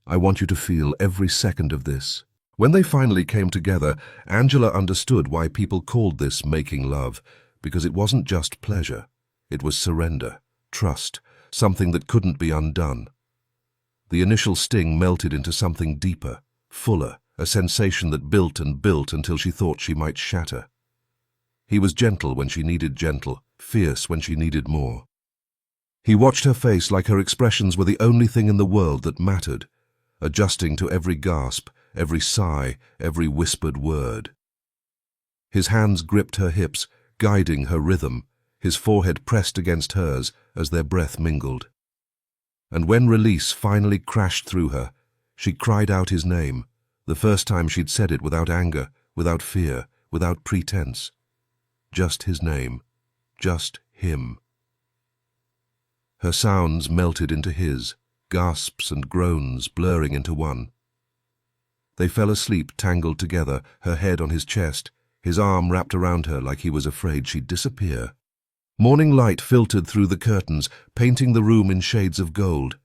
I want you to feel every second of this." When they finally came together, Angela understood why people called this making love, because it wasn't just pleasure. It was surrender, trust, something that couldn't be undone. The initial sting melted into something deeper, fuller, a sensation that built and built until she thought she might shatter. He was gentle when she needed gentle, fierce when she needed more. He watched her face like her expressions were the only thing in the world that mattered, adjusting to every gasp, every sigh, every whispered word. His hands gripped her hips, guiding her rhythm, his forehead pressed against hers as their breath mingled. And when release finally crashed through her, she cried out his name, the first time she'd said it without anger, without fear, without pretense. Just his name, just him. Her sounds melted into his, gasps and groans blurring into one. They fell asleep tangled together, her head on his chest, his arm wrapped around her like he was afraid she'd disappear. Morning light filtered through the curtains, painting the room in shades of gold.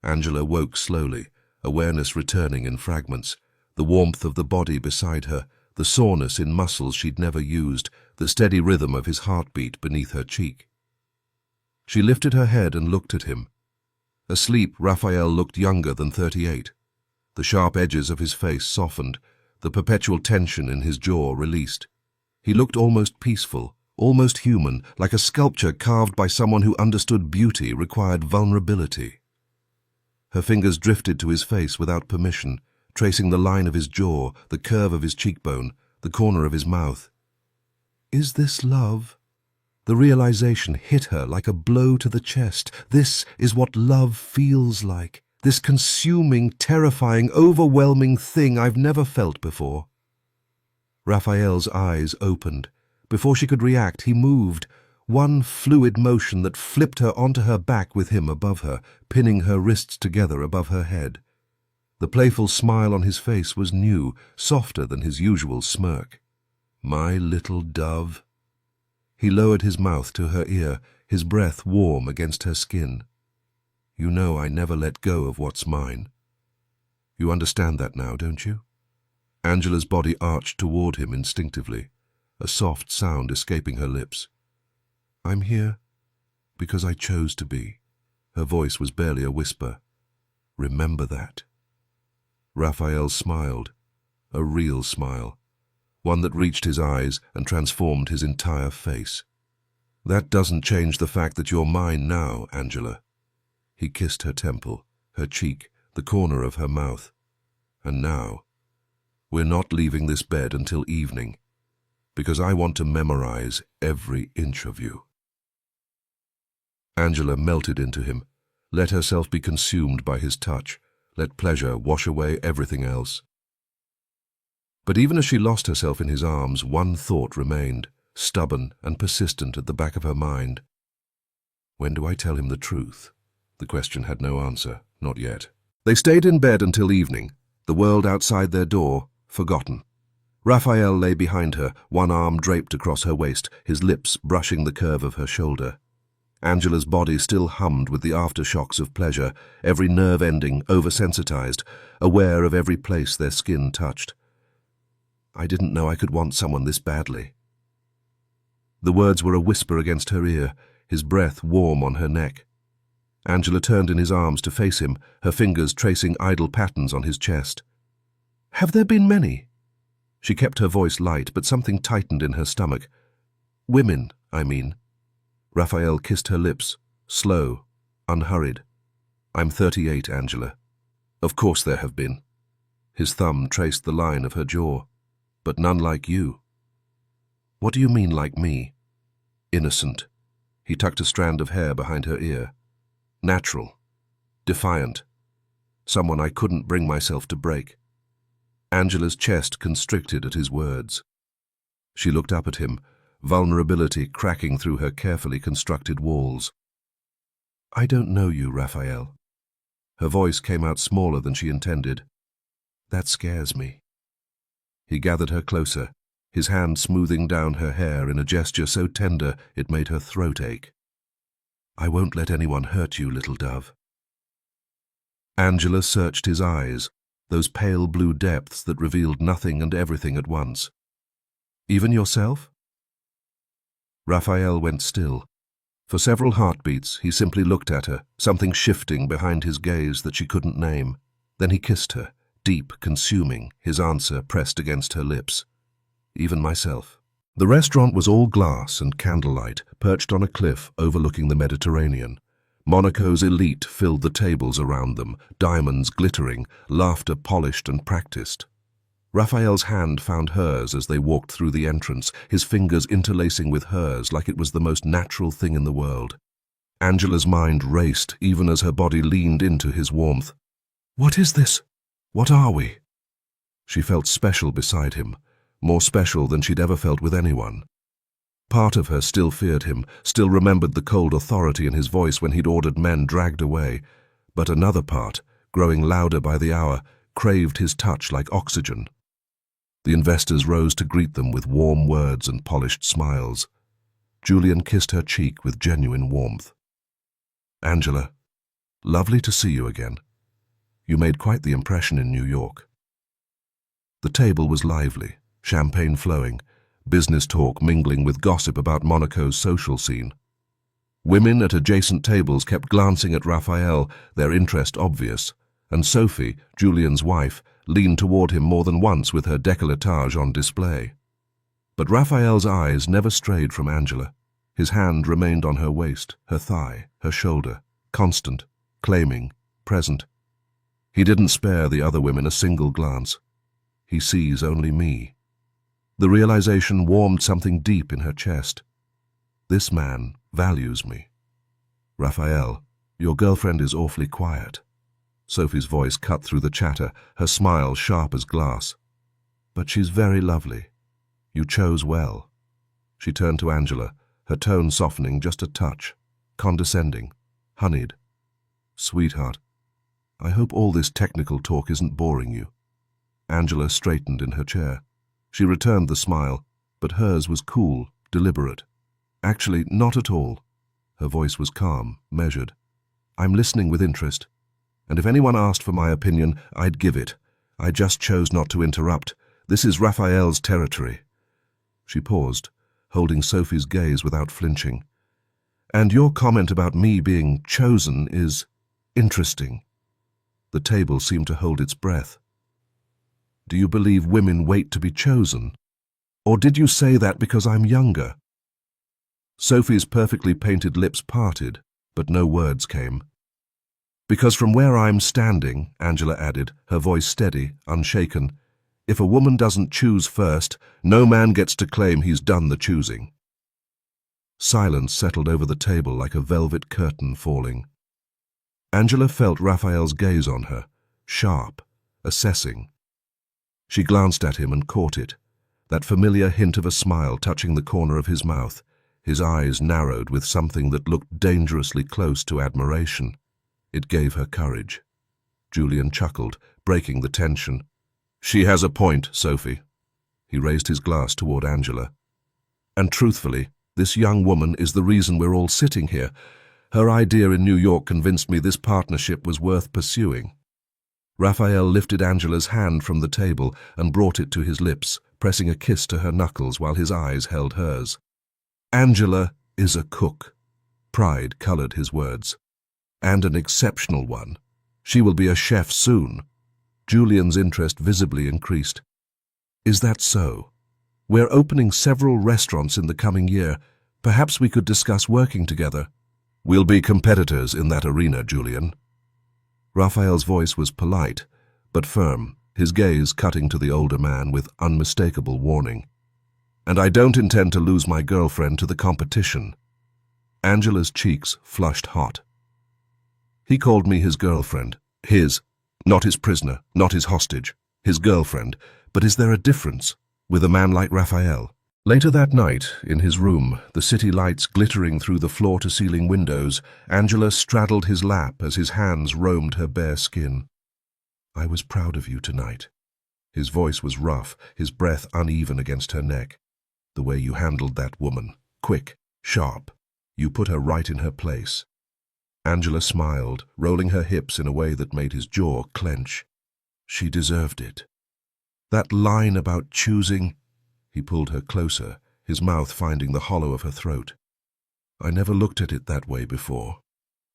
Angela woke slowly, awareness returning in fragments, the warmth of the body beside her, the soreness in muscles she'd never used, the steady rhythm of his heartbeat beneath her cheek. She lifted her head and looked at him. Asleep, Raphael looked younger than 38. The sharp edges of his face softened, the perpetual tension in his jaw released. He looked almost peaceful, almost human, like a sculpture carved by someone who understood beauty required vulnerability. Her fingers drifted to his face without permission, tracing the line of his jaw, the curve of his cheekbone, the corner of his mouth. "Is this love?" The realization hit her like a blow to the chest. This is what love feels like. This consuming, terrifying, overwhelming thing I've never felt before. Raphael's eyes opened. Before she could react, he moved, one fluid motion that flipped her onto her back with him above her, pinning her wrists together above her head. The playful smile on his face was new, softer than his usual smirk. "My little dove." He lowered his mouth to her ear, his breath warm against her skin. "You know I never let go of what's mine. You understand that now, don't you?" Angela's body arched toward him instinctively, a soft sound escaping her lips. "I'm here because I chose to be." Her voice was barely a whisper. "Remember that." Raphael smiled, a real smile, one that reached his eyes and transformed his entire face. "That doesn't change the fact that you're mine now, Angela." He kissed her temple, her cheek, the corner of her mouth. "And now, we're not leaving this bed until evening, because I want to memorize every inch of you." Angela melted into him, let herself be consumed by his touch, let pleasure wash away everything else. But even as she lost herself in his arms, one thought remained, stubborn and persistent at the back of her mind. When do I tell him the truth? The question had no answer, not yet. They stayed in bed until evening, the world outside their door forgotten. Raphael lay behind her, one arm draped across her waist, his lips brushing the curve of her shoulder. Angela's body still hummed with the aftershocks of pleasure, every nerve ending oversensitized, aware of every place their skin touched. I didn't know I could want someone this badly." The words were a whisper against her ear, his breath warm on her neck. Angela turned in his arms to face him, her fingers tracing idle patterns on his chest. "Have there been many?" She kept her voice light, but something tightened in her stomach. "Women, I mean." Raphael kissed her lips, slow, unhurried. "I'm 38, Angela. Of course there have been." His thumb traced the line of her jaw. "But none like you." "What do you mean, like me?" "Innocent." He tucked a strand of hair behind her ear. "Natural. Defiant. Someone I couldn't bring myself to break." Angela's chest constricted at his words. She looked up at him, vulnerability cracking through her carefully constructed walls. "I don't know you, Raphael." Her voice came out smaller than she intended. "That scares me." He gathered her closer, his hand smoothing down her hair in a gesture so tender it made her throat ache. "I won't let anyone hurt you, little dove." Angela searched his eyes, those pale blue depths that revealed nothing and everything at once. "Even yourself?" Raphael went still. For several heartbeats, he simply looked at her, something shifting behind his gaze that she couldn't name. Then he kissed her, deep, consuming, his answer pressed against her lips. "Even myself." The restaurant was all glass and candlelight, perched on a cliff overlooking the Mediterranean. Monaco's elite filled the tables around them, diamonds glittering, laughter polished and practiced. Raphael's hand found hers as they walked through the entrance, his fingers interlacing with hers like it was the most natural thing in the world. Angela's mind raced even as her body leaned into his warmth. "What is this? What are we?" She felt special beside him, more special than she'd ever felt with anyone. Part of her still feared him, still remembered the cold authority in his voice when he'd ordered men dragged away. But another part, growing louder by the hour, craved his touch like oxygen. The investors rose to greet them with warm words and polished smiles. Julian kissed her cheek with genuine warmth. "Angela, lovely to see you again. You made quite the impression in New York." The table was lively, champagne flowing, business talk mingling with gossip about Monaco's social scene. Women at adjacent tables kept glancing at Raphael, their interest obvious, and Sophie, Julian's wife, leaned toward him more than once with her décolletage on display. But Raphael's eyes never strayed from Angela. His hand remained on her waist, her thigh, her shoulder, constant, claiming, present. He didn't spare the other women a single glance. "He sees only me." The realization warmed something deep in her chest. "This man values me." "Raphael, your girlfriend is awfully quiet." Sophie's voice cut through the chatter, her smile sharp as glass. "But she's very lovely. You chose well." She turned to Angela, her tone softening just a touch, condescending, honeyed. "Sweetheart, I hope all this technical talk isn't boring you." Angela straightened in her chair. She returned the smile, but hers was cool, deliberate. "Actually, not at all." Her voice was calm, measured. "I'm listening with interest. And if anyone asked for my opinion, I'd give it. I just chose not to interrupt. This is Raphael's territory." She paused, holding Sophie's gaze without flinching. "And your comment about me being chosen is interesting." The table seemed to hold its breath. "Do you believe women wait to be chosen? Or did you say that because I'm younger?" Sophie's perfectly painted lips parted, but no words came. "Because from where I'm standing," Angela added, her voice steady, unshaken, "if a woman doesn't choose first, no man gets to claim he's done the choosing." Silence settled over the table like a velvet curtain falling. Angela felt Raphael's gaze on her, sharp, assessing. She glanced at him and caught it, that familiar hint of a smile touching the corner of his mouth, his eyes narrowed with something that looked dangerously close to admiration. It gave her courage. Julian chuckled, breaking the tension. "She has a point, Sophie." He raised his glass toward Angela. "And truthfully, this young woman is the reason we're all sitting here. Her idea in New York convinced me this partnership was worth pursuing." Raphael lifted Angela's hand from the table and brought it to his lips, pressing a kiss to her knuckles while his eyes held hers. Angela is a cook. Pride colored his words. And an exceptional one. She will be a chef soon. Julian's interest visibly increased. Is that so? We're opening several restaurants in the coming year. Perhaps we could discuss working together. We'll be competitors in that arena, Julian. Raphael's voice was polite, but firm, his gaze cutting to the older man with unmistakable warning. And I don't intend to lose my girlfriend to the competition. Angela's cheeks flushed hot. He called me his girlfriend. His, not his prisoner, not his hostage. His girlfriend. But is there a difference with a man like Raphael? Later that night, in his room, the city lights glittering through the floor-to-ceiling windows, Angela straddled his lap as his hands roamed her bare skin. I was proud of you tonight. His voice was rough, his breath uneven against her neck. The way you handled that woman. Quick, sharp. You put her right in her place. Angela smiled, rolling her hips in a way that made his jaw clench. She deserved it. That line about choosing... He pulled her closer, his mouth finding the hollow of her throat. I never looked at it that way before.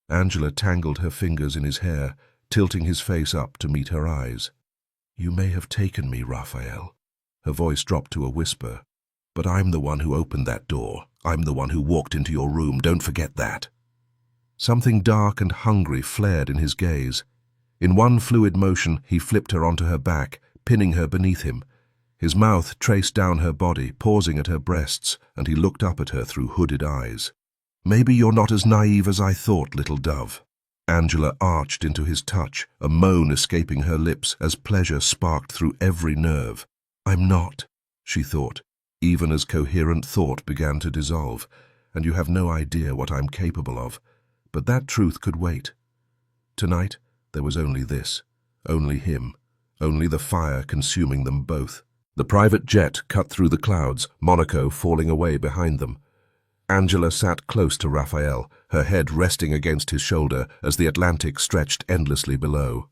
Angela tangled her fingers in his hair, tilting his face up to meet her eyes. You may have taken me, Raphael. Her voice dropped to a whisper. But I'm the one who opened that door. I'm the one who walked into your room. Don't forget that. Something dark and hungry flared in his gaze. In one fluid motion, he flipped her onto her back, pinning her beneath him. His mouth traced down her body, pausing at her breasts, and he looked up at her through hooded eyes. Maybe you're not as naive as I thought, little dove. Angela arched into his touch, a moan escaping her lips as pleasure sparked through every nerve. I'm not, she thought, even as coherent thought began to dissolve, and you have no idea what I'm capable of. But that truth could wait. Tonight, there was only this, only him, only the fire consuming them both. The private jet cut through the clouds, Monaco falling away behind them. Angela sat close to Raphael, her head resting against his shoulder as the Atlantic stretched endlessly below.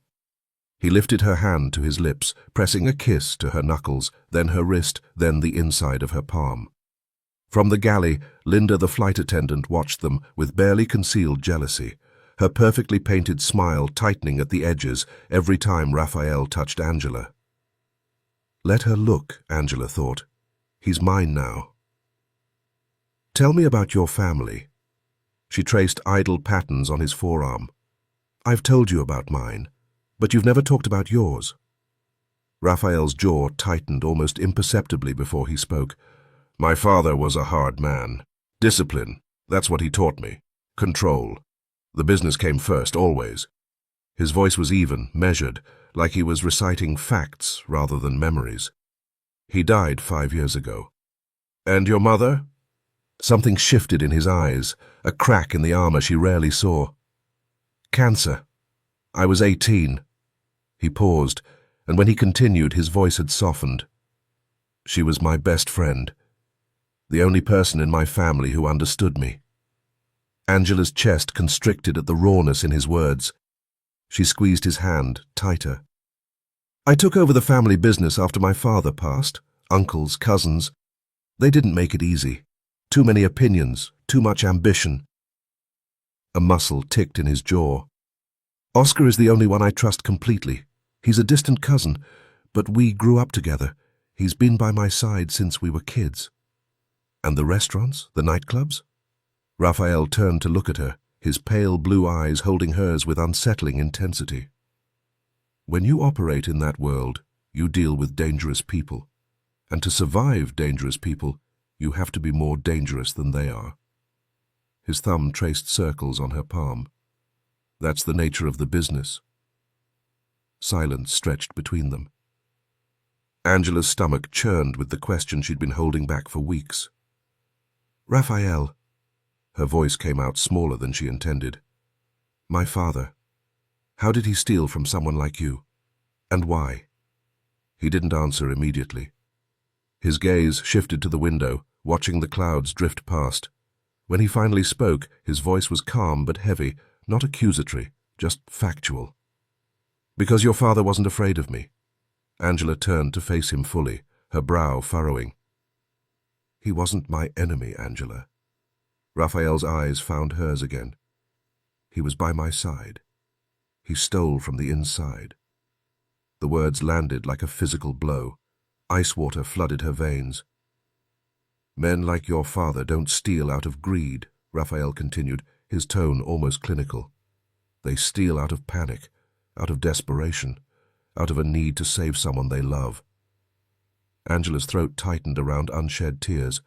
He lifted her hand to his lips, pressing a kiss to her knuckles, then her wrist, then the inside of her palm. From the galley, Linda the flight attendant watched them with barely concealed jealousy, her perfectly painted smile tightening at the edges every time Raphael touched Angela. Let her look, Angela thought. He's mine now. Tell me about your family. She traced idle patterns on his forearm. I've told you about mine, but you've never talked about yours. Raphael's jaw tightened almost imperceptibly before he spoke. My father was a hard man. Discipline, that's what he taught me. Control. The business came first, always. His voice was even, measured, like he was reciting facts rather than memories. He died 5 years ago. And your mother? Something shifted in his eyes, a crack in the armor she rarely saw. Cancer. I was 18. He paused, and when he continued, his voice had softened. She was my best friend, the only person in my family who understood me. Angela's chest constricted at the rawness in his words. She squeezed his hand tighter. I took over the family business after my father passed. Uncles, cousins. They didn't make it easy. Too many opinions, too much ambition. A muscle ticked in his jaw. Oscar is the only one I trust completely. He's a distant cousin, but we grew up together. He's been by my side since we were kids. And the restaurants, the nightclubs? Raphael turned to look at her, his pale blue eyes holding hers with unsettling intensity. When you operate in that world, you deal with dangerous people. And to survive dangerous people, you have to be more dangerous than they are. His thumb traced circles on her palm. That's the nature of the business. Silence stretched between them. Angela's stomach churned with the question she'd been holding back for weeks. Raphael. Her voice came out smaller than she intended. My father. How did he steal from someone like you? And why? He didn't answer immediately. His gaze shifted to the window, watching the clouds drift past. When he finally spoke, his voice was calm but heavy, not accusatory, just factual. Because your father wasn't afraid of me. Angela turned to face him fully, her brow furrowing. He wasn't my enemy, Angela. Raphael's eyes found hers again. He was by my side. He stole from the inside. The words landed like a physical blow. Ice water flooded her veins. Men like your father don't steal out of greed, Raphael continued, his tone almost clinical. They steal out of panic, out of desperation, out of a need to save someone they love. Angela's throat tightened around unshed tears.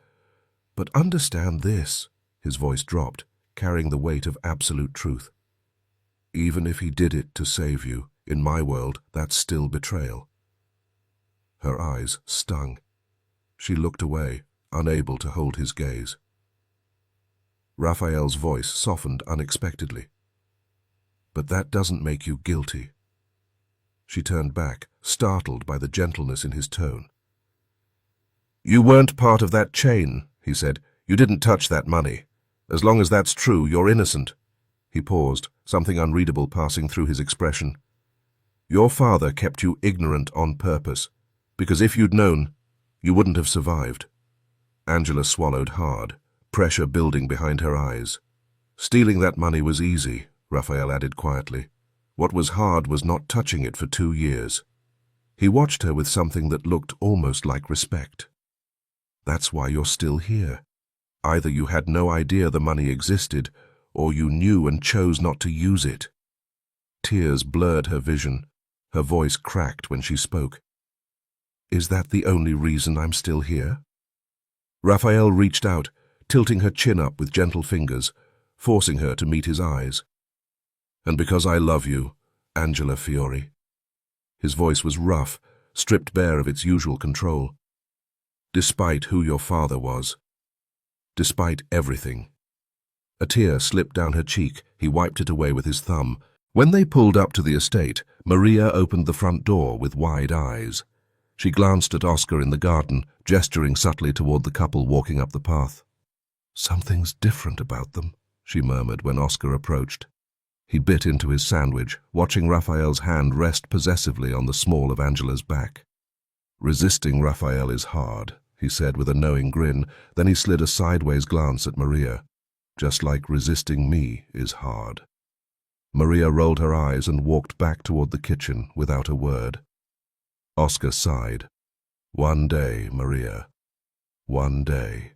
But understand this, his voice dropped, carrying the weight of absolute truth. Even if he did it to save you, in my world, that's still betrayal. Her eyes stung. She looked away, unable to hold his gaze. Raphael's voice softened unexpectedly. But that doesn't make you guilty. She turned back, startled by the gentleness in his tone. You weren't part of that chain, he said. You didn't touch that money. As long as that's true, you're innocent. He paused, something unreadable passing through his expression. Your father kept you ignorant on purpose, because if you'd known, you wouldn't have survived. Angela swallowed hard, pressure building behind her eyes. Stealing that money was easy, Raphael added quietly. What was hard was not touching it for 2 years. He watched her with something that looked almost like respect. That's why you're still here. Either you had no idea the money existed, or you knew and chose not to use it. Tears blurred her vision. Her voice cracked when she spoke. Is that the only reason I'm still here? Raphael reached out, tilting her chin up with gentle fingers, forcing her to meet his eyes. And because I love you, Angela Fiori. His voice was rough, stripped bare of its usual control. Despite who your father was. Despite everything. A tear slipped down her cheek. He wiped it away with his thumb. When they pulled up to the estate, Maria opened the front door with wide eyes. She glanced at Oscar in the garden, gesturing subtly toward the couple walking up the path. Something's different about them, she murmured when Oscar approached. He bit into his sandwich, watching Raphael's hand rest possessively on the small of Angela's back. Resisting Raphael is hard, he said with a knowing grin. Then he slid a sideways glance at Maria. Just like resisting me is hard. Maria rolled her eyes and walked back toward the kitchen without a word. Oscar sighed. One day, Maria. One day.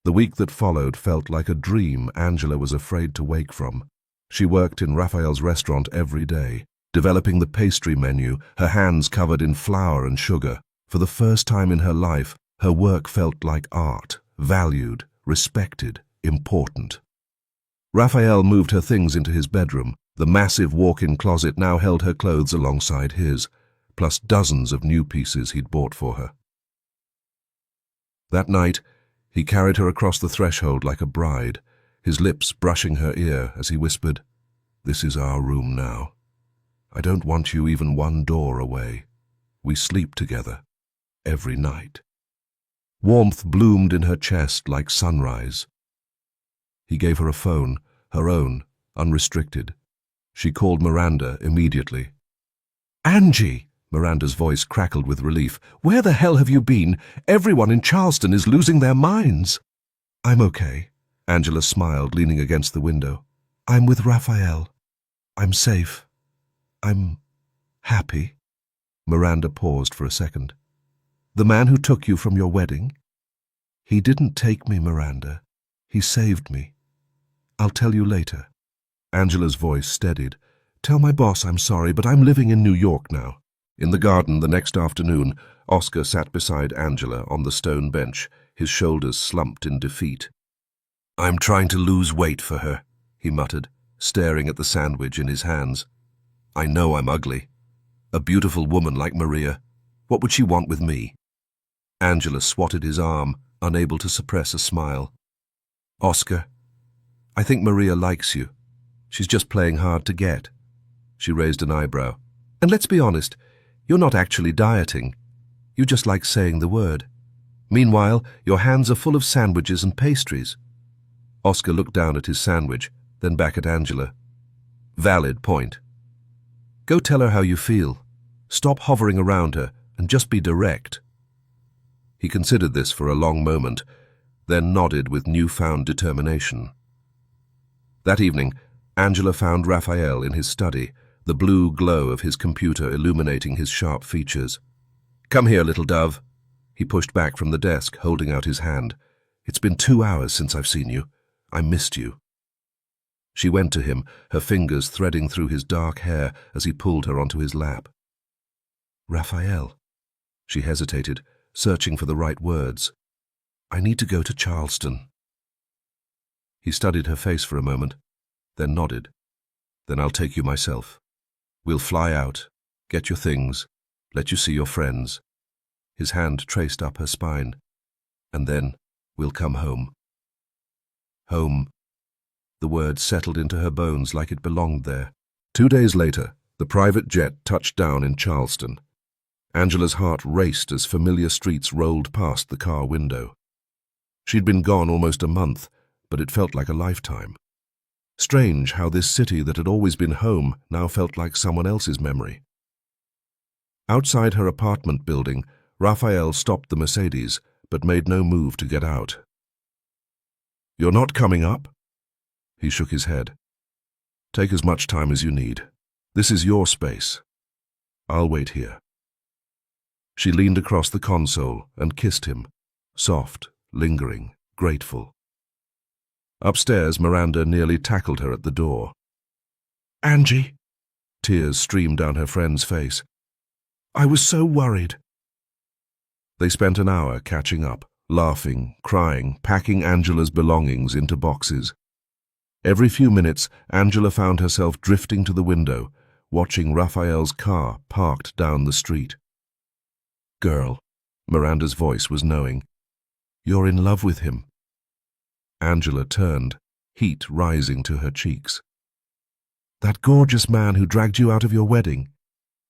The week that followed felt like a dream Angela was afraid to wake from. She worked in Raphael's restaurant every day, developing the pastry menu, her hands covered in flour and sugar. For the first time in her life, her work felt like art, valued, respected, important. Raphael moved her things into his bedroom. The massive walk-in closet now held her clothes alongside his, plus dozens of new pieces he'd bought for her. That night, he carried her across the threshold like a bride, his lips brushing her ear as he whispered, "This is our room now. I don't want you even one door away. We sleep together, every night." Warmth bloomed in her chest like sunrise. He gave her a phone, her own, unrestricted. She called Miranda immediately. "Angie!" Miranda's voice crackled with relief. "Where the hell have you been? Everyone in Charleston is losing their minds." "I'm okay," Angela smiled, leaning against the window. "I'm with Raphael. I'm safe. I'm happy." Miranda paused for a second. "The man who took you from your wedding?" "He didn't take me, Miranda. He saved me. I'll tell you later." Angela's voice steadied. "Tell my boss I'm sorry, but I'm living in New York now." In the garden the next afternoon, Oscar sat beside Angela on the stone bench, his shoulders slumped in defeat. "I'm trying to lose weight for her," he muttered, staring at the sandwich in his hands. "I know I'm ugly. A beautiful woman like Maria. What would she want with me?" Angela swatted his arm, unable to suppress a smile. "Oscar, I think Maria likes you. She's just playing hard to get." She raised an eyebrow. "And let's be honest, you're not actually dieting. You just like saying the word. Meanwhile, your hands are full of sandwiches and pastries." Oscar looked down at his sandwich, then back at Angela. "Valid point. Go tell her how you feel. Stop hovering around her and just be direct." He considered this for a long moment, then nodded with newfound determination. That evening, Angela found Raphael in his study, the blue glow of his computer illuminating his sharp features. "Come here, little dove." He pushed back from the desk, holding out his hand. "It's been 2 hours since I've seen you. I missed you." She went to him, her fingers threading through his dark hair as he pulled her onto his lap. "Raphael." She hesitated, searching for the right words. "I need to go to Charleston." He studied her face for a moment, then nodded. "Then I'll take you myself. We'll fly out, get your things, let you see your friends." His hand traced up her spine. "And then we'll come home." Home. The word settled into her bones like it belonged there. 2 days later, the private jet touched down in Charleston. Angela's heart raced as familiar streets rolled past the car window. She'd been gone almost a month, but it felt like a lifetime. Strange how this city that had always been home now felt like someone else's memory. Outside her apartment building, Raphael stopped the Mercedes, but made no move to get out. "You're not coming up?" He shook his head. "Take as much time as you need. This is your space. I'll wait here." She leaned across the console and kissed him, soft, lingering, grateful. Upstairs, Miranda nearly tackled her at the door. "Angie!" Tears streamed down her friend's face. "I was so worried." They spent an hour catching up, laughing, crying, packing Angela's belongings into boxes. Every few minutes, Angela found herself drifting to the window, watching Raphael's car parked down the street. "Girl," Miranda's voice was knowing, "you're in love with him." Angela turned, heat rising to her cheeks. "That gorgeous man who dragged you out of your wedding?"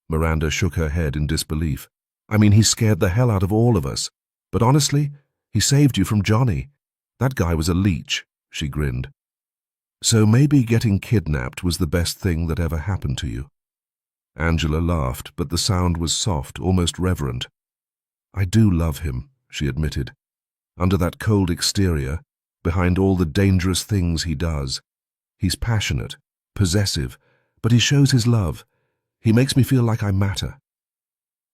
Miranda shook her head in disbelief. "I mean, he scared the hell out of all of us. But honestly, he saved you from Johnny. That guy was a leech," she grinned. "So maybe getting kidnapped was the best thing that ever happened to you." Angela laughed, but the sound was soft, almost reverent. "I do love him," she admitted. "Under that cold exterior, behind all the dangerous things he does. He's passionate, possessive, but he shows his love. He makes me feel like I matter."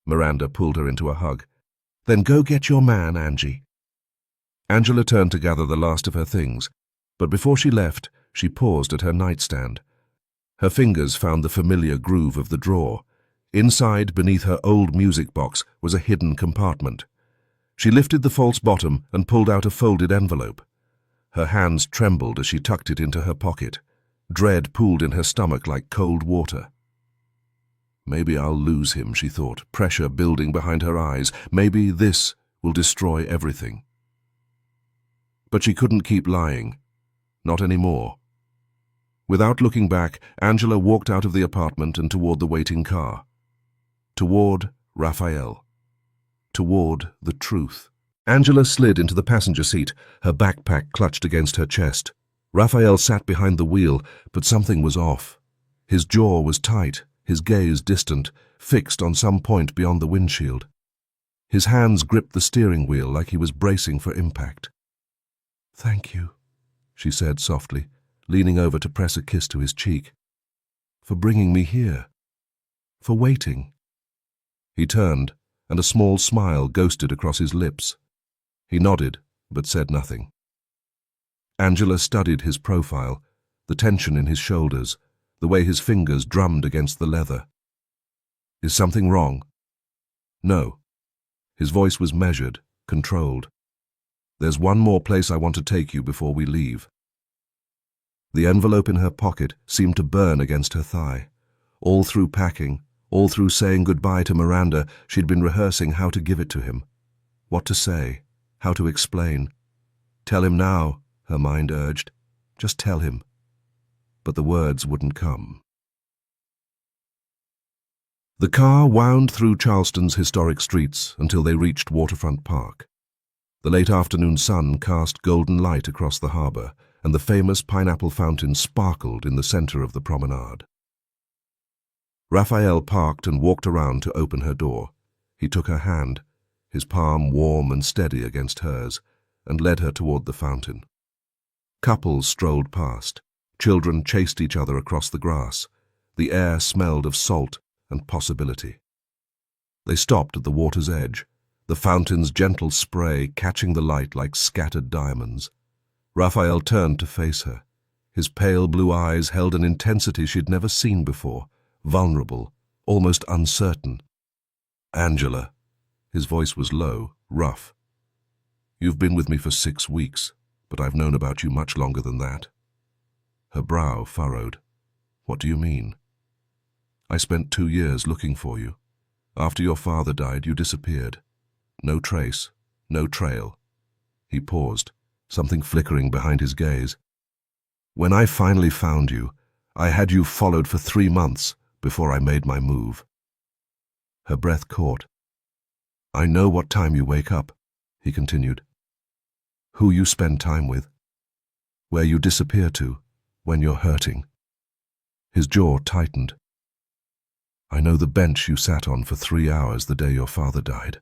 Miranda pulled her into a hug. "Then go get your man, Angie." Angela turned to gather the last of her things, but before she left, she paused at her nightstand. Her fingers found the familiar groove of the drawer. Inside, beneath her old music box, was a hidden compartment. She lifted the false bottom and pulled out a folded envelope. Her hands trembled as she tucked it into her pocket. Dread pooled in her stomach like cold water. Maybe I'll lose him, she thought, pressure building behind her eyes. Maybe this will destroy everything. But she couldn't keep lying. Not anymore. Without looking back, Angela walked out of the apartment and toward the waiting car. Toward Raphael. Toward the truth. Angela slid into the passenger seat, her backpack clutched against her chest. Raphael sat behind the wheel, but something was off. His jaw was tight, his gaze distant, fixed on some point beyond the windshield. His hands gripped the steering wheel like he was bracing for impact. "Thank you," she said softly, leaning over to press a kiss to his cheek. "For bringing me here. For waiting." He turned, and a small smile ghosted across his lips. He nodded, but said nothing. Angela studied his profile, the tension in his shoulders, the way his fingers drummed against the leather. "Is something wrong?" "No." His voice was measured, controlled. "There's one more place I want to take you before we leave." The envelope in her pocket seemed to burn against her thigh. All through packing, all through saying goodbye to Miranda, she'd been rehearsing how to give it to him. What to say, how to explain. "Tell him now," her mind urged. "Just tell him." But the words wouldn't come. The car wound through Charleston's historic streets until they reached Waterfront Park. The late afternoon sun cast golden light across the harbor, and the famous pineapple fountain sparkled in the center of the promenade. Raphael parked and walked around to open her door. He took her hand. his palm warm and steady against hers, and led her toward the fountain. Couples strolled past. Children chased each other across the grass. The air smelled of salt and possibility. They stopped at the water's edge, the fountain's gentle spray catching the light like scattered diamonds. Raphael turned to face her. His pale blue eyes held an intensity she'd never seen before, vulnerable, almost uncertain. "Angela," his voice was low, rough. "You've been with me for 6 weeks, but I've known about you much longer than that." Her brow furrowed. "What do you mean?" "I spent 2 years looking for you. After your father died, you disappeared. No trace, no trail." He paused, something flickering behind his gaze. "When I finally found you, I had you followed for 3 months before I made my move." Her breath caught. "I know what time you wake up," he continued. "Who you spend time with. Where you disappear to when you're hurting." His jaw tightened. "I know the bench you sat on for 3 hours the day your father died.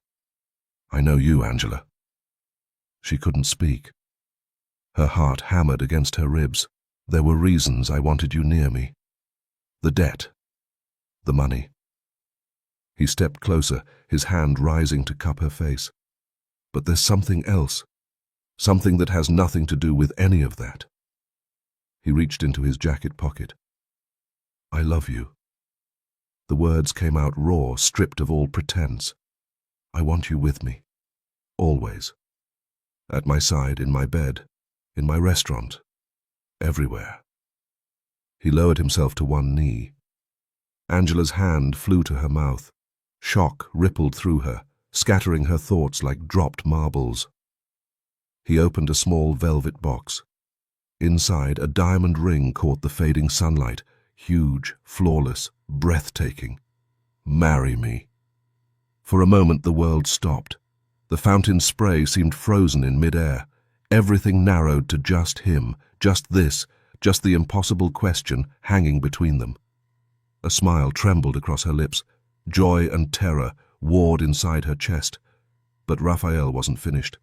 I know you, Angela." She couldn't speak. Her heart hammered against her ribs. "There were reasons I wanted you near me. The debt. The money." He stepped closer, his hand rising to cup her face. "But there's something else. Something that has nothing to do with any of that." He reached into his jacket pocket. "I love you." The words came out raw, stripped of all pretense. "I want you with me. Always. At my side, in my bed, in my restaurant, everywhere." He lowered himself to one knee. Angela's hand flew to her mouth. Shock rippled through her, scattering her thoughts like dropped marbles. He opened a small velvet box. Inside, a diamond ring caught the fading sunlight, huge, flawless, breathtaking. "Marry me." For a moment the world stopped. The fountain's spray seemed frozen in mid-air. Everything narrowed to just him, just this, just the impossible question hanging between them. A smile trembled across her lips. Joy and terror warred inside her chest. But Raphael wasn't finished.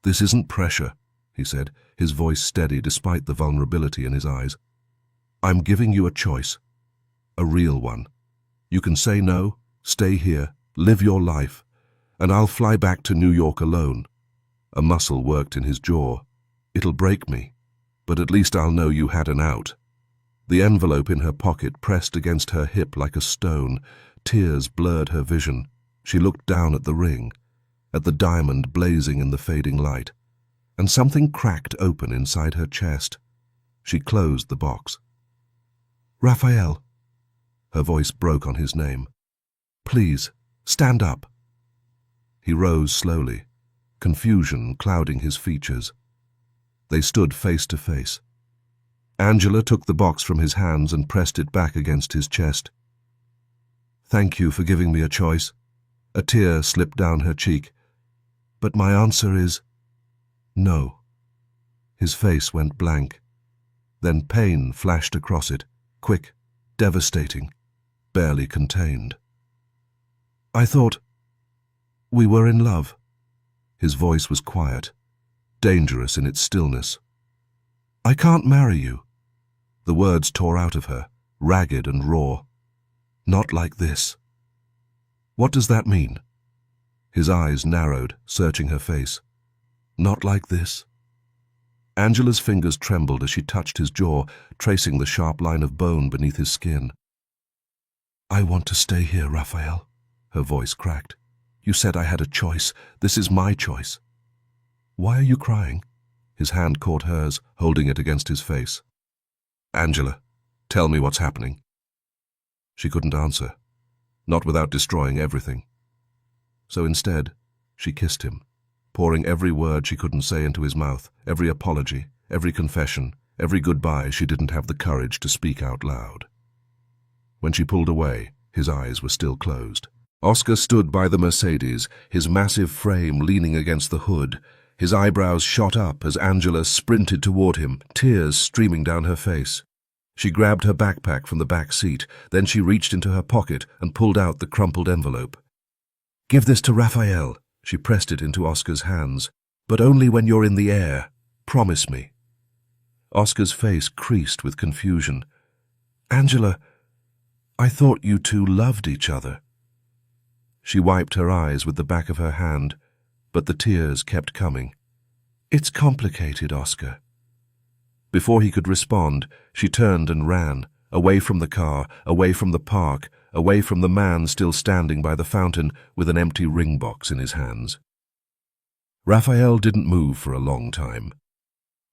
"This isn't pressure," he said, his voice steady despite the vulnerability in his eyes. "I'm giving you a choice. A real one. You can say no, stay here, live your life, and I'll fly back to New York alone." A muscle worked in his jaw. "It'll break me, but at least I'll know you had an out." The envelope in her pocket pressed against her hip like a stone. Tears blurred her vision. She looked down at the ring, at the diamond blazing in the fading light, and something cracked open inside her chest. She closed the box. "Raphael." Her voice broke on his name. "Please, stand up." He rose slowly, confusion clouding his features. They stood face to face. Angela took the box from his hands and pressed it back against his chest. "Thank you for giving me a choice." A tear slipped down her cheek. "But my answer is no." His face went blank. Then pain flashed across it, quick, devastating, barely contained. "I thought we were in love." His voice was quiet, dangerous in its stillness. "I can't marry you." The words tore out of her, ragged and raw. "Not like this." "What does that mean?" His eyes narrowed, searching her face. "Not like this." Angela's fingers trembled as she touched his jaw, tracing the sharp line of bone beneath his skin. "I want to stay here, Raphael." Her voice cracked. "You said I had a choice. This is my choice." "Why are you crying?" His hand caught hers, holding it against his face. "Angela, tell me what's happening." She couldn't answer, not without destroying everything. So instead, she kissed him, pouring every word she couldn't say into his mouth, every apology, every confession, every goodbye she didn't have the courage to speak out loud. When she pulled away, his eyes were still closed. Oscar stood by the Mercedes, his massive frame leaning against the hood. His eyebrows shot up as Angela sprinted toward him, tears streaming down her face. She grabbed her backpack from the back seat, then she reached into her pocket and pulled out the crumpled envelope. "Give this to Raphael," She pressed it into Oscar's hands. "But only when you're in the air. Promise me." Oscar's face creased with confusion. "Angela, I thought you two loved each other." She wiped her eyes with the back of her hand, but the tears kept coming. "It's complicated, Oscar." Before he could respond, she turned and ran, away from the car, away from the park, away from the man still standing by the fountain with an empty ring box in his hands. Raphael didn't move for a long time.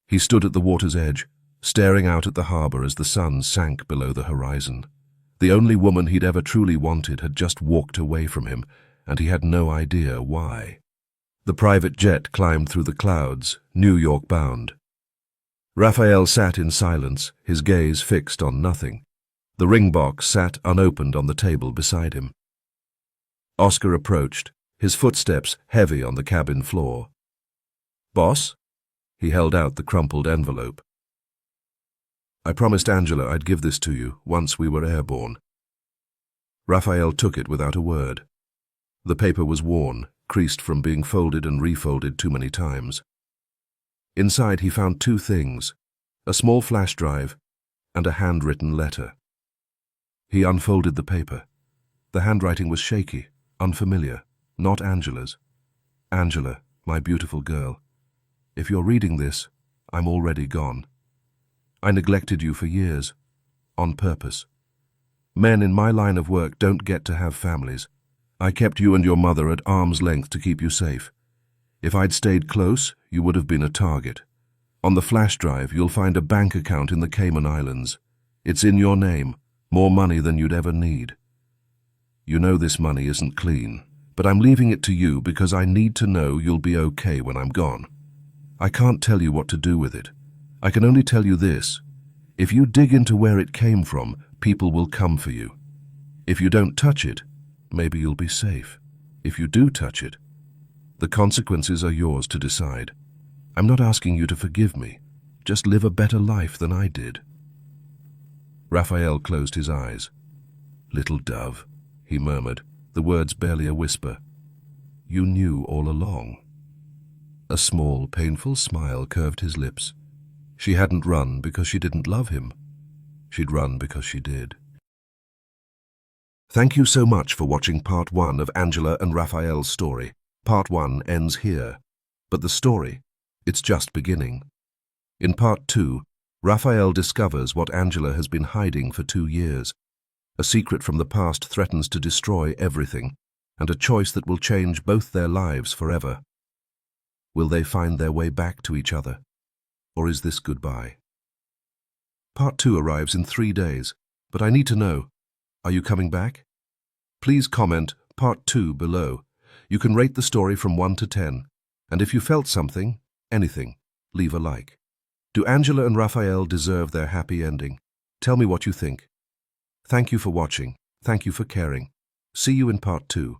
He stood at the water's edge, staring out at the harbor as the sun sank below the horizon. The only woman he'd ever truly wanted had just walked away from him, and he had no idea why. The private jet climbed through the clouds, New York bound. Raphael sat in silence, his gaze fixed on nothing. The ring box sat unopened on the table beside him. Oscar approached, his footsteps heavy on the cabin floor. "Boss?" He held out the crumpled envelope. "I promised Angela I'd give this to you once we were airborne." Raphael took it without a word. The paper was worn, creased from being folded and refolded too many times. Inside he found two things, a small flash drive and a handwritten letter. He unfolded the paper. The handwriting was shaky, unfamiliar, not Angela's. "Angela, my beautiful girl, if you're reading this, I'm already gone. I neglected you for years, on purpose. Men in my line of work don't get to have families. I kept you and your mother at arm's length to keep you safe. If I'd stayed close, you would have been a target. On the flash drive, you'll find a bank account in the Cayman Islands. It's in your name, more money than you'd ever need. You know this money isn't clean, but I'm leaving it to you because I need to know you'll be okay when I'm gone. I can't tell you what to do with it. I can only tell you this. If you dig into where it came from, people will come for you. If you don't touch it, maybe you'll be safe. If you do touch it, the consequences are yours to decide. I'm not asking you to forgive me. Just live a better life than I did." Raphael closed his eyes. "Little dove," he murmured, the words barely a whisper. "You knew all along." A small, painful smile curved his lips. She hadn't run because she didn't love him. She'd run because she did. Thank you so much for watching part 1 of Angela and Raphael's story. Part 1 ends here. But the story, it's just beginning. In part 2, Raphael discovers what Angela has been hiding for 2 years. A secret from the past threatens to destroy everything, and a choice that will change both their lives forever. Will they find their way back to each other? Or is this goodbye? Part 2 arrives in 3 days, but I need to know, are you coming back? Please comment Part 2 below. You can rate the story from 1 to 10, and if you felt something, anything, leave a like. Do Angela and Raphael deserve their happy ending? Tell me what you think. Thank you for watching. Thank you for caring. See you in Part 2.